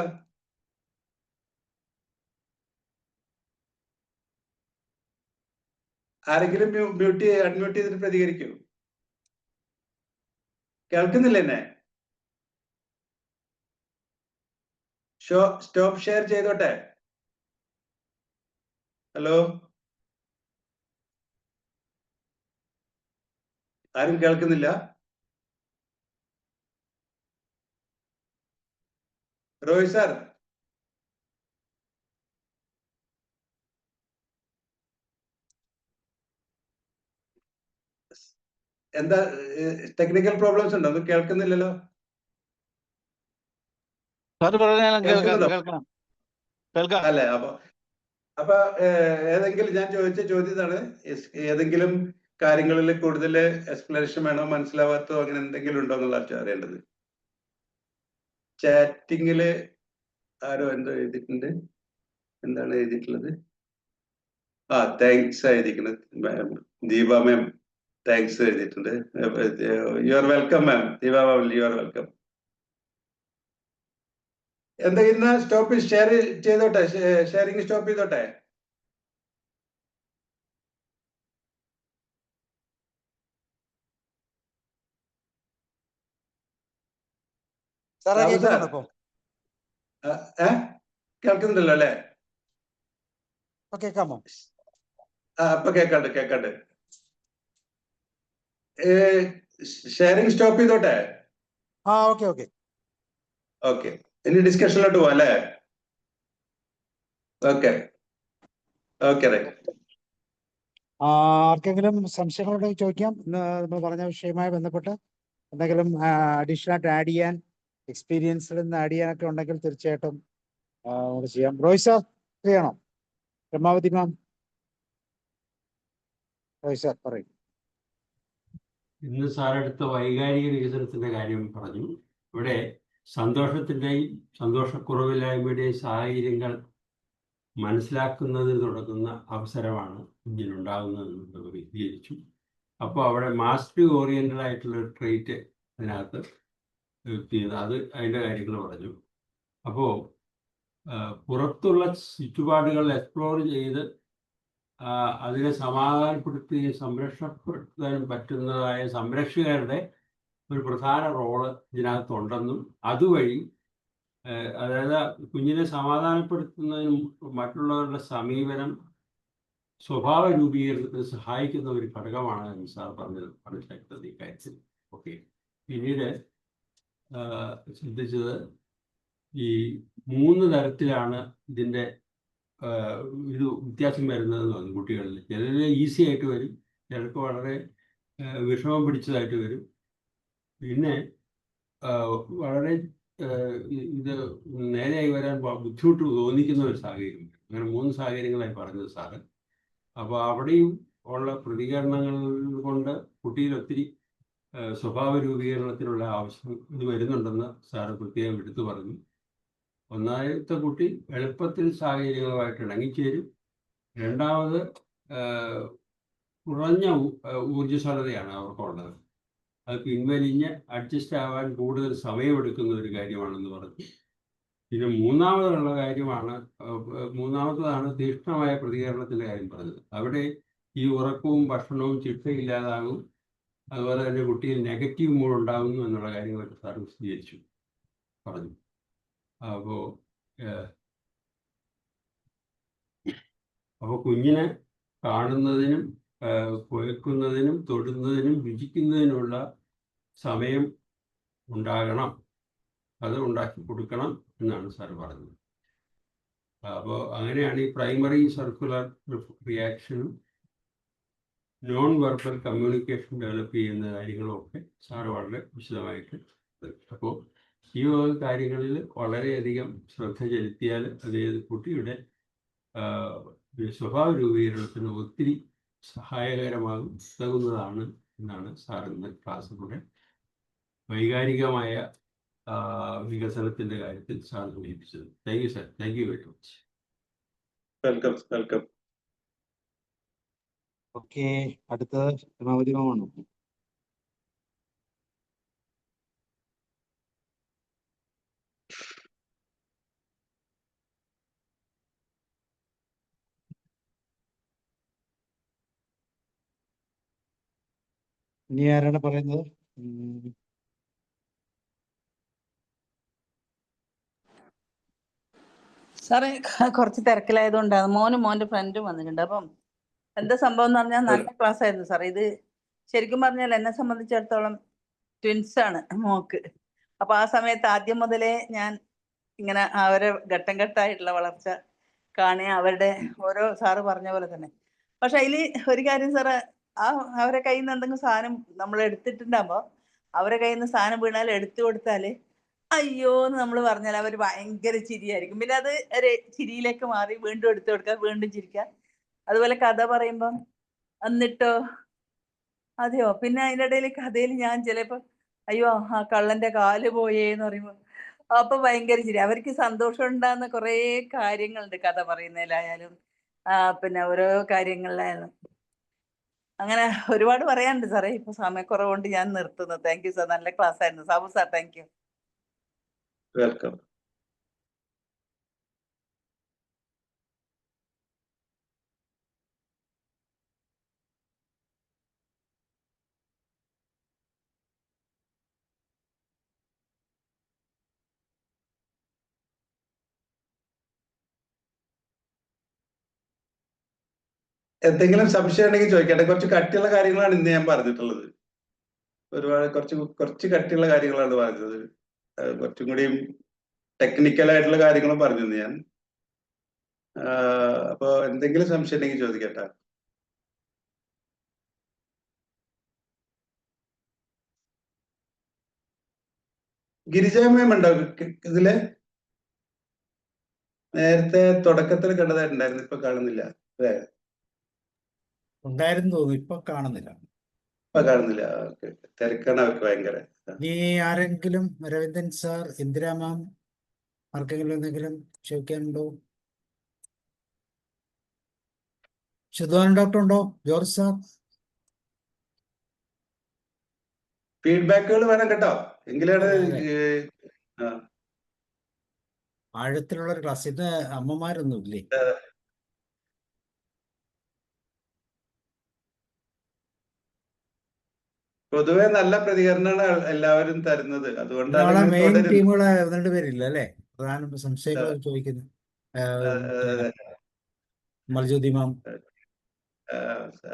ആരെങ്കിലും അൺമ്യൂട്ട് ചെയ്തിട്ട് പ്രതികരിക്കൂ. കേൾക്കുന്നില്ല എന്നെ? സ്റ്റോപ്പ് ഷെയർ ചെയ്തോട്ടെ. ഹലോ, ആരും കേൾക്കുന്നില്ല? റോയ് സാർ, എന്താ ടെക്നിക്കൽ പ്രോബ്ലംസ് ഉണ്ടോ? ഒന്നും കേൾക്കുന്നില്ലല്ലോ. അല്ലേ? അപ്പൊ ഏതെങ്കിലും ഞാൻ ചോദിച്ച ചോദ്യത്താണ്, ഏതെങ്കിലും കാര്യങ്ങളിൽ കൂടുതൽ എക്സ്പ്ലനേഷൻ വേണോ, മനസ്സിലാവാത്തോ അങ്ങനെ എന്തെങ്കിലും ഉണ്ടോ എന്നുള്ള അറിയേണ്ടത്. ചാറ്റിങ്ങില് ആരോ എന്തോ എഴുതിയിട്ടുണ്ട്. എന്താണ് എഴുതിയിട്ടുള്ളത്? താങ്ക്സ് എഴുതിക്കുന്നത് ദീപ മാം, താങ്ക്സ് എഴുതിയിട്ടുണ്ട്. U are welcome ma'am, Deepa ma'am, U are welcome. എന്താ ഇന്ന് സ്റ്റോപ്പ് ഷെയർ ചെയ്തോട്ടെ, ഷെയറിങ് സ്റ്റോപ്പ് ചെയ്തോട്ടെ. കേൾക്കുന്നുണ്ടല്ലോ അല്ലെ? കേൾക്കാമോ? അപ്പൊ കേക്കാണ്ട്. ഷെയറിങ് സ്റ്റോപ്പ് ചെയ്തോട്ടെ. ഓക്കെ, ഇനി ഡിസ്കഷനിലോട്ട് പോവാം അല്ലേ? Okay right. ആർക്കെങ്കിലും സംശയങ്ങളുണ്ടെങ്കിൽ ചോദിക്കാം. ഇന്ന് നമ്മൾ പറഞ്ഞ വിഷയവുമായി ബന്ധപ്പെട്ട് എന്തെങ്കിലും അഡീഷണൽ ആയിട്ട് ആഡ് ചെയ്യാൻ, എക്സ്പീരിയൻസിൽ നിന്ന് ആഡ് ചെയ്യാനൊക്കെ ഉണ്ടെങ്കിൽ തീർച്ചയായിട്ടും ചെയ്യാം. റോയ് സാർ. ചെയ്യണോ? രമാവതി മാം. സാർ പറയും. ഇന്ന് സാറെടുത്ത വൈകാരിക വികസനത്തിന്റെ കാര്യം പറഞ്ഞു. ഇവിടെ സന്തോഷത്തിന്റെയും സന്തോഷക്കുറവില്ലായ്മയുടെയും സാഹചര്യങ്ങൾ മനസ്സിലാക്കുന്നതിന് തുടങ്ങുന്ന അവസരമാണ് കുഞ്ഞിനുണ്ടാകുന്നതെന്ന് നമ്മൾ വിശദീകരിച്ചു. അപ്പോൾ അവിടെ മാസ്റ്ററി ഓറിയന്റഡ് ആയിട്ടുള്ള ഒരു ട്രേറ്റ് അതിനകത്ത് അത് അതിൻ്റെ കാര്യങ്ങൾ പറഞ്ഞു. അപ്പോൾ പുറത്തുള്ള ചുറ്റുപാടുകൾ എക്സ്പ്ലോർ ചെയ്ത് അതിനെ സമാധാനപ്പെടുത്തുകയും സംരക്ഷപ്പെടുത്താനും പറ്റുന്നതായ സംരക്ഷകരുടെ ഒരു പ്രധാന റോള് ഇതിനകത്തുണ്ടെന്നും അതുവഴി അതായത് കുഞ്ഞിനെ സമാധാനപ്പെടുത്തുന്നതിനും മറ്റുള്ളവരുടെ സമീപനം സ്വഭാവ രൂപീകരണത്തിന് സഹായിക്കുന്ന ഒരു ഘടകമാണ് എന്ന് സാർ പറഞ്ഞത് മനസ്സിലാക്കുന്നത് ഈ കാര്യത്തിൽ. ഓക്കെ. പിന്നീട് ശ്രദ്ധിച്ചത് ഈ 3 തരത്തിലാണ് ഇതിൻ്റെ ഇത് വ്യത്യാസം വരുന്നതെന്ന് പറഞ്ഞു കുട്ടികളിൽ. ചിലർ ഈസി ആയിട്ട് വരും, ചിലർക്ക് വളരെ വിഷമം പിടിച്ചതായിട്ട് വരും, പിന്നെ വളരെ ഇത് നേരെയായി വരാൻ ബുദ്ധിമുട്ട് തോന്നിക്കുന്ന ഒരു സാഹചര്യം. അങ്ങനെ 3 സാഹചര്യങ്ങളായി പറഞ്ഞത് സാറ്. അപ്പോൾ അവിടെയും ഉള്ള പ്രതികരണങ്ങൾ കൊണ്ട് കുട്ടിയിൽ ഒത്തിരി സ്വഭാവ രൂപീകരണത്തിനുള്ള ആവശ്യം ഇത് വരുന്നുണ്ടെന്ന് സാറ് പ്രത്യേകം എടുത്തു പറഞ്ഞു. ഒന്നാമത്തെ കുട്ടി എളുപ്പത്തിൽ സാഹചര്യങ്ങളുമായിട്ട് ഇണങ്ങിച്ചേരും. രണ്ടാമത് കുറഞ്ഞ ഊർജ്ജസ്വലതയാണ് അവർക്കുള്ളത്. അത് പിൻവലിഞ്ഞ് അഡ്ജസ്റ്റ് ആവാൻ കൂടുതൽ സമയമെടുക്കുന്ന ഒരു കാര്യമാണെന്ന് പറഞ്ഞു. പിന്നെ മൂന്നാമത്തതാണ് തീക്ഷ്ണമായ പ്രതികരണത്തിൻ്റെ കാര്യം പറഞ്ഞത്. അവിടെ ഈ ഉറക്കവും ഭക്ഷണവും ചിട്ടയില്ലാതാകും, അതുപോലെ തന്നെ കുട്ടിയിൽ നെഗറ്റീവ് മൂഡ് ഉണ്ടാകുന്നു എന്നുള്ള കാര്യങ്ങളൊക്കെ സാർ വിശദീകരിച്ചു പറഞ്ഞു. അപ്പോൾ കുഞ്ഞിനെ കാണുന്നതിനും കേൾക്കുന്നതിനും തൊടുന്നതിനും രുചിക്കുന്നതിനുള്ള സമയം ഉണ്ടാകണം, അത് ഉണ്ടാക്കി കൊടുക്കണം എന്നാണ് സാർ പറഞ്ഞത്. അപ്പോൾ അങ്ങനെയാണ് ഈ പ്രൈമറി സർക്കുലർ റിയാക്ഷനും നോൺ വെർബൽ കമ്മ്യൂണിക്കേഷൻ ഡെവലപ്പ് ചെയ്യുന്ന കാര്യങ്ങളൊക്കെ സാർ വളരെ വിശദമായിട്ട്. അപ്പോൾ ഈ കാര്യങ്ങളിൽ വളരെയധികം ശ്രദ്ധ ചെലുത്തിയാൽ അതായത് കുട്ടിയുടെ സ്വഭാവ രൂപീകരണത്തിന് ഒത്തിരി സഹായകരമാകുന്നതാണ് എന്നാണ് സാർ ഇന്ന് ക്ലാസ്സിലൂടെ വൈകാരികമായ വികസനത്തിന്റെ കാര്യത്തിൽ സാർ സൂചിപ്പിച്ചത്. Thank you sir. Thank you very much. Welcome welcome. Okay, അടുത്തത് രമാവതി മാമാണ്. ഇനി ആരാണ് പറയുന്നത്? സാറേ കുറച്ച് തിരക്കിലായതുകൊണ്ടാണ്. മോന്റെ ഫ്രണ്ടും വന്നിട്ടുണ്ട്. അപ്പം എന്താ സംഭവം എന്ന് പറഞ്ഞാൽ നല്ല ക്ലാസ് ആയിരുന്നു സാറേ. ഇത് ശരിക്കും പറഞ്ഞാൽ എന്നെ സംബന്ധിച്ചിടത്തോളം ട്വിൻസ് ആണ് മോക്ക്. അപ്പൊ ആ സമയത്ത് ആദ്യം മുതലേ ഞാൻ ഇങ്ങനെ അവരെ ഘട്ടം ഘട്ടമായിട്ടുള്ള വളർച്ച കാണുക, അവരുടെ ഓരോ സാറ് പറഞ്ഞ പോലെ തന്നെ. പക്ഷെ അതിൽ ഒരു കാര്യം സാറ്, അവരെ കയ്യിൽ നിന്ന് എന്തെങ്കിലും സാധനം നമ്മൾ എടുത്തിട്ടുണ്ടാകുമ്പോൾ അവരെ കയ്യിൽ നിന്ന് സാധനം വീണാൽ എടുത്തു കൊടുത്താൽ അയ്യോ എന്ന് നമ്മൾ പറഞ്ഞാൽ അവർ ഭയങ്കര ചിരിയായിരിക്കും. പിന്നെ അത് ഒരു ചിരിയിലേക്ക് മാറി വീണ്ടും എടുത്തു കൊടുക്കുക, വീണ്ടും ചിരിക്കുക. അതുപോലെ കഥ പറയുമ്പം എന്നിട്ടോ അതെയോ, പിന്നെ അതിൻ്റെ ഇടയിൽ കഥയിൽ ഞാൻ ചിലപ്പോൾ അയ്യോ ആ കള്ളന്റെ കാല് പോയേന്ന് പറയുമ്പോൾ അപ്പൊ ഭയങ്കര ചിരി. അവർക്ക് സന്തോഷം ഉണ്ടാകുന്ന കുറേ കാര്യങ്ങളുണ്ട് കഥ പറയുന്നതിലായാലും പിന്നെ ഓരോ കാര്യങ്ങളിലായാലും. അങ്ങനെ ഒരുപാട് പറയാനുണ്ട് സാറേ. ഇപ്പൊ സമയക്കുറവുകൊണ്ട് ഞാൻ നിർത്തുന്നു. Thank you sir. നല്ല ക്ലാസ് ആയിരുന്നു. Sabu sir thank you. Welcome. എന്തെങ്കിലും സംശയം ഉണ്ടെങ്കിൽ ചോദിക്കട്ടെ. കുറച്ച് കട്ടിയുള്ള കാര്യങ്ങളാണ് ഇന്ന് ഞാൻ പറഞ്ഞിട്ടുള്ളത്. ഒരുപാട് കുറച്ച് കട്ടിയുള്ള കാര്യങ്ങളാണ് പറഞ്ഞത്. കുറച്ചും കൂടിയും ടെക്നിക്കൽ ആയിട്ടുള്ള കാര്യങ്ങളും പറഞ്ഞിരുന്നു ഞാൻ. അപ്പൊ എന്തെങ്കിലും സംശയം ഉണ്ടെങ്കിൽ ചോദിക്കട്ടെ. ഗിരിജ മാം ഉണ്ടോ ഇതില്? നേരത്തെ തുടക്കത്തിൽ കണ്ടതായിട്ടുണ്ടായിരുന്നു, ഇപ്പൊ കാണുന്നില്ല അല്ലേ? ഉണ്ടായിരുന്നു തോന്നുന്നു, ഇപ്പൊ കാണുന്നില്ല. ഇപ്പൊ കാണുന്നില്ല. ഓക്കെ, തിരക്കാണ് അവർക്ക് ഭയങ്കര. ഇനി ആരെങ്കിലും, രവീന്ദ്രൻ സാർ, ഇന്ദിരാ മാം, ആർക്കെങ്കിലും എന്തെങ്കിലും ചോദിക്കാനുണ്ടോ? ശുദ്ധാനന്ദ ഡോക്ടർ ഉണ്ടോ? George sir? ഫീഡ്ബാക്കുകൾ വേണം കേട്ടോ, എങ്കിലാണ് അതെ. ആ, ആഴത്തിലുള്ള ഒരു ക്ലാസ്. ഇന്ന് അമ്മമാരൊന്നും ഇല്ലേ? പൊതുവെ നല്ല പ്രതികരണമാണ് എല്ലാവരും തരുന്നത്, അതുകൊണ്ടാണ് നാളെ ഇത് മെയിൻ തുടരുന്നത്. ടീമുകളെ 1-2 പേരില്ല അല്ലേ? പ്രധാന സംശയങ്ങൾ ചോദിക്കുന്നു. അതെ. മൽജ്യോതി മാം,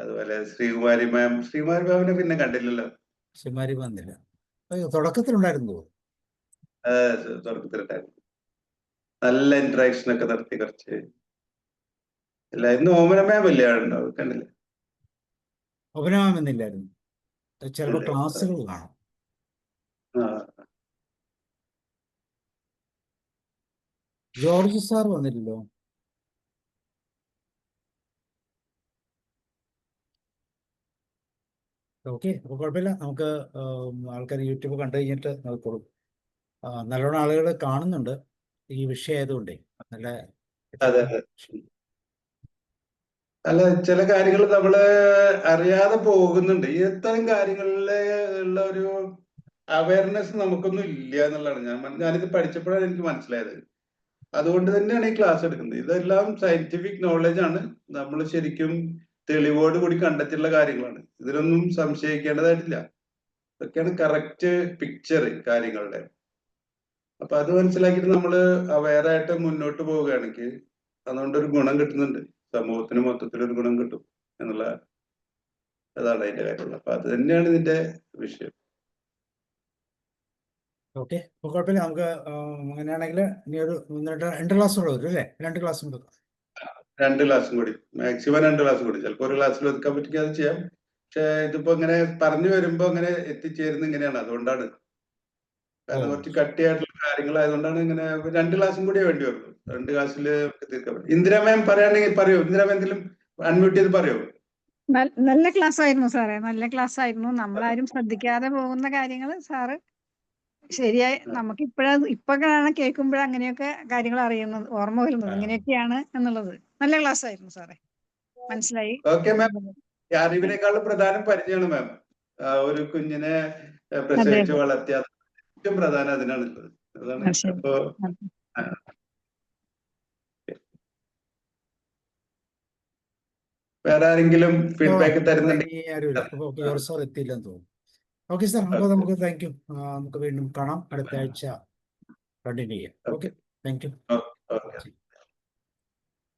അതുപോലെ ശ്രീകുമാരി മാമിനെ പിന്നെ കണ്ടില്ലല്ലോ. ശിമാരി വന്നില്ല. തുടക്കത്തിലുണ്ടായിരുന്നു. തുടക്കത്തിലുണ്ടായിരുന്നു, നല്ല ഇന്ററാക്ഷൻ ഒക്കെ നടത്തി കുറച്ച്. ഇല്ല, ഇന്ന് ഓമന മാം വലിയ ആളുണ്ടോ? കണ്ടില്ല. അഭിനവം എന്നില്ലായിരുന്നു. ചിലപ്പോൾ ഇല്ല. ക്ലാസ്സുകൾ കാണും. ആ, ജോർജ് സാർ വന്നില്ലല്ലോ. ഓക്കെ, അപ്പോൾ കുഴപ്പമില്ല. നമുക്ക് ആൾക്കാർ യൂട്യൂബ് കണ്ടു കഴിഞ്ഞിട്ട് നോക്കോളും. നല്ലോണം ആളുകൾ കാണുന്നുണ്ട് ഈ വിഷയമായതുകൊണ്ടേ. നല്ല അതെ. അല്ല, ചില കാര്യങ്ങൾ നമ്മള് അറിയാതെ പോകുന്നുണ്ട്. ഇത്തരം കാര്യങ്ങളിൽ ഉള്ള ഒരു അവയർനെസ് നമുക്കൊന്നും ഇല്ല എന്നുള്ളതാണ് ഞാനിത് പഠിച്ചപ്പോഴാണ് എനിക്ക് മനസ്സിലായത്. അതുകൊണ്ട് തന്നെയാണ് ഈ ക്ലാസ് എടുക്കുന്നത്. ഇതെല്ലാം സയന്റിഫിക് നോളജ് ആണ്, നമ്മൾ ശരിക്കും തെളിവോട് കൂടി കണ്ടെത്തിയുള്ള കാര്യങ്ങളാണ്. ഇതിലൊന്നും സംശയിക്കേണ്ടതായിട്ടില്ല. ഇതൊക്കെയാണ് കറക്റ്റ് പിക്ചർ കാര്യങ്ങളുടെ. അപ്പൊ അത് മനസ്സിലാക്കിയിട്ട് നമ്മൾ അവെയർ ആയിട്ട് മുന്നോട്ട് പോവുകയാണെങ്കിൽ അതുകൊണ്ടൊരു ഗുണം കിട്ടുന്നുണ്ട്, സമൂഹത്തിന് മൊത്തത്തിലൊരു ഗുണം കിട്ടും എന്നുള്ള അതാണ് അതിന്റെ കാര്യമുള്ളത്. അപ്പൊ അത് തന്നെയാണ് ഇതിന്റെ വിഷയം. ഓക്കെ, അപ്പോൾ കുഴപ്പമില്ല. നമുക്ക് അങ്ങനെയാണെങ്കിൽ ഇനി ഒരു 2 ക്ലാസ് കൂടെ വരും അല്ലേ? 2 ക്ലാസ് കൂടെ. 2 ക്ലാസ്സും കൂടി, മാക്സിമം 2 ക്ലാസ് കൂടി. ചിലപ്പോൾ ഒരു ക്ലാസ്സിൽ ഒതുക്കാൻ പറ്റില്ല, അത് ചെയ്യാം. പക്ഷെ ഇതിപ്പോ ഇങ്ങനെ പറഞ്ഞു വരുമ്പോ അങ്ങനെ എത്തിച്ചേരുന്ന ഇങ്ങനെയാണ്, അതുകൊണ്ടാണ്. കാരണം കുറച്ച് കട്ടിയായിട്ടുള്ള കാര്യങ്ങളായതുകൊണ്ടാണ് ഇങ്ങനെ 2 ക്ലാസ്സും കൂടിയേ വേണ്ടി വരുള്ളൂ. 2 ക്ലാസ്സിൽ തീർക്കാൻ പറ്റും. ഇന്ദിരാ മാം പറയുകയാണെങ്കിൽ പറയൂ. ഇന്ദിരാ മാം എന്തെങ്കിലും അൺമ്യൂട്ട് ചെയ്ത് പറയൂ. നല്ല ക്ലാസ് ആയിരുന്നു സാറേ, നല്ല ക്ലാസ് ആയിരുന്നു. നമ്മളാരും ശ്രദ്ധിക്കാതെ പോകുന്ന കാര്യങ്ങൾ സാറ് ശരിയായി നമുക്ക് ഇപ്പോഴാണ് കേൾക്കുമ്പോഴാണ് അങ്ങനെയൊക്കെ കാര്യങ്ങൾ അറിയുന്നത്, ഓർമ്മ വരുന്നത് ഇങ്ങനെയൊക്കെയാണ് എന്നുള്ളത്. നല്ല ക്ലാസ് ആയിരുന്നു സാറേ, മനസ്സിലായി. ഓക്കെ മാം, അറിവിനേക്കാളും പ്രധാനം പരിചയമാണ് മാം. ഒരു കുഞ്ഞിനെ പ്രസവിച്ച് വളർത്തിയ ഏറ്റവും പ്രധാനം അതിനാണുള്ളത്. അതാണ്. അപ്പോ വേറെ ആരെങ്കിലും ഫീഡ്ബാക്ക് തരുന്നുണ്ടെങ്കിൽ. ജോർജ് സാർ എത്തിയില്ലെന്ന് തോന്നുന്നു. ഓക്കെ സാർ, അപ്പോൾ നമുക്ക് താങ്ക് യു. നമുക്ക് വീണ്ടും കാണാം. അടുത്ത ആഴ്ച കണ്ടിന്യൂ ചെയ്യാം. Okay, thank you. ഓക്കെ.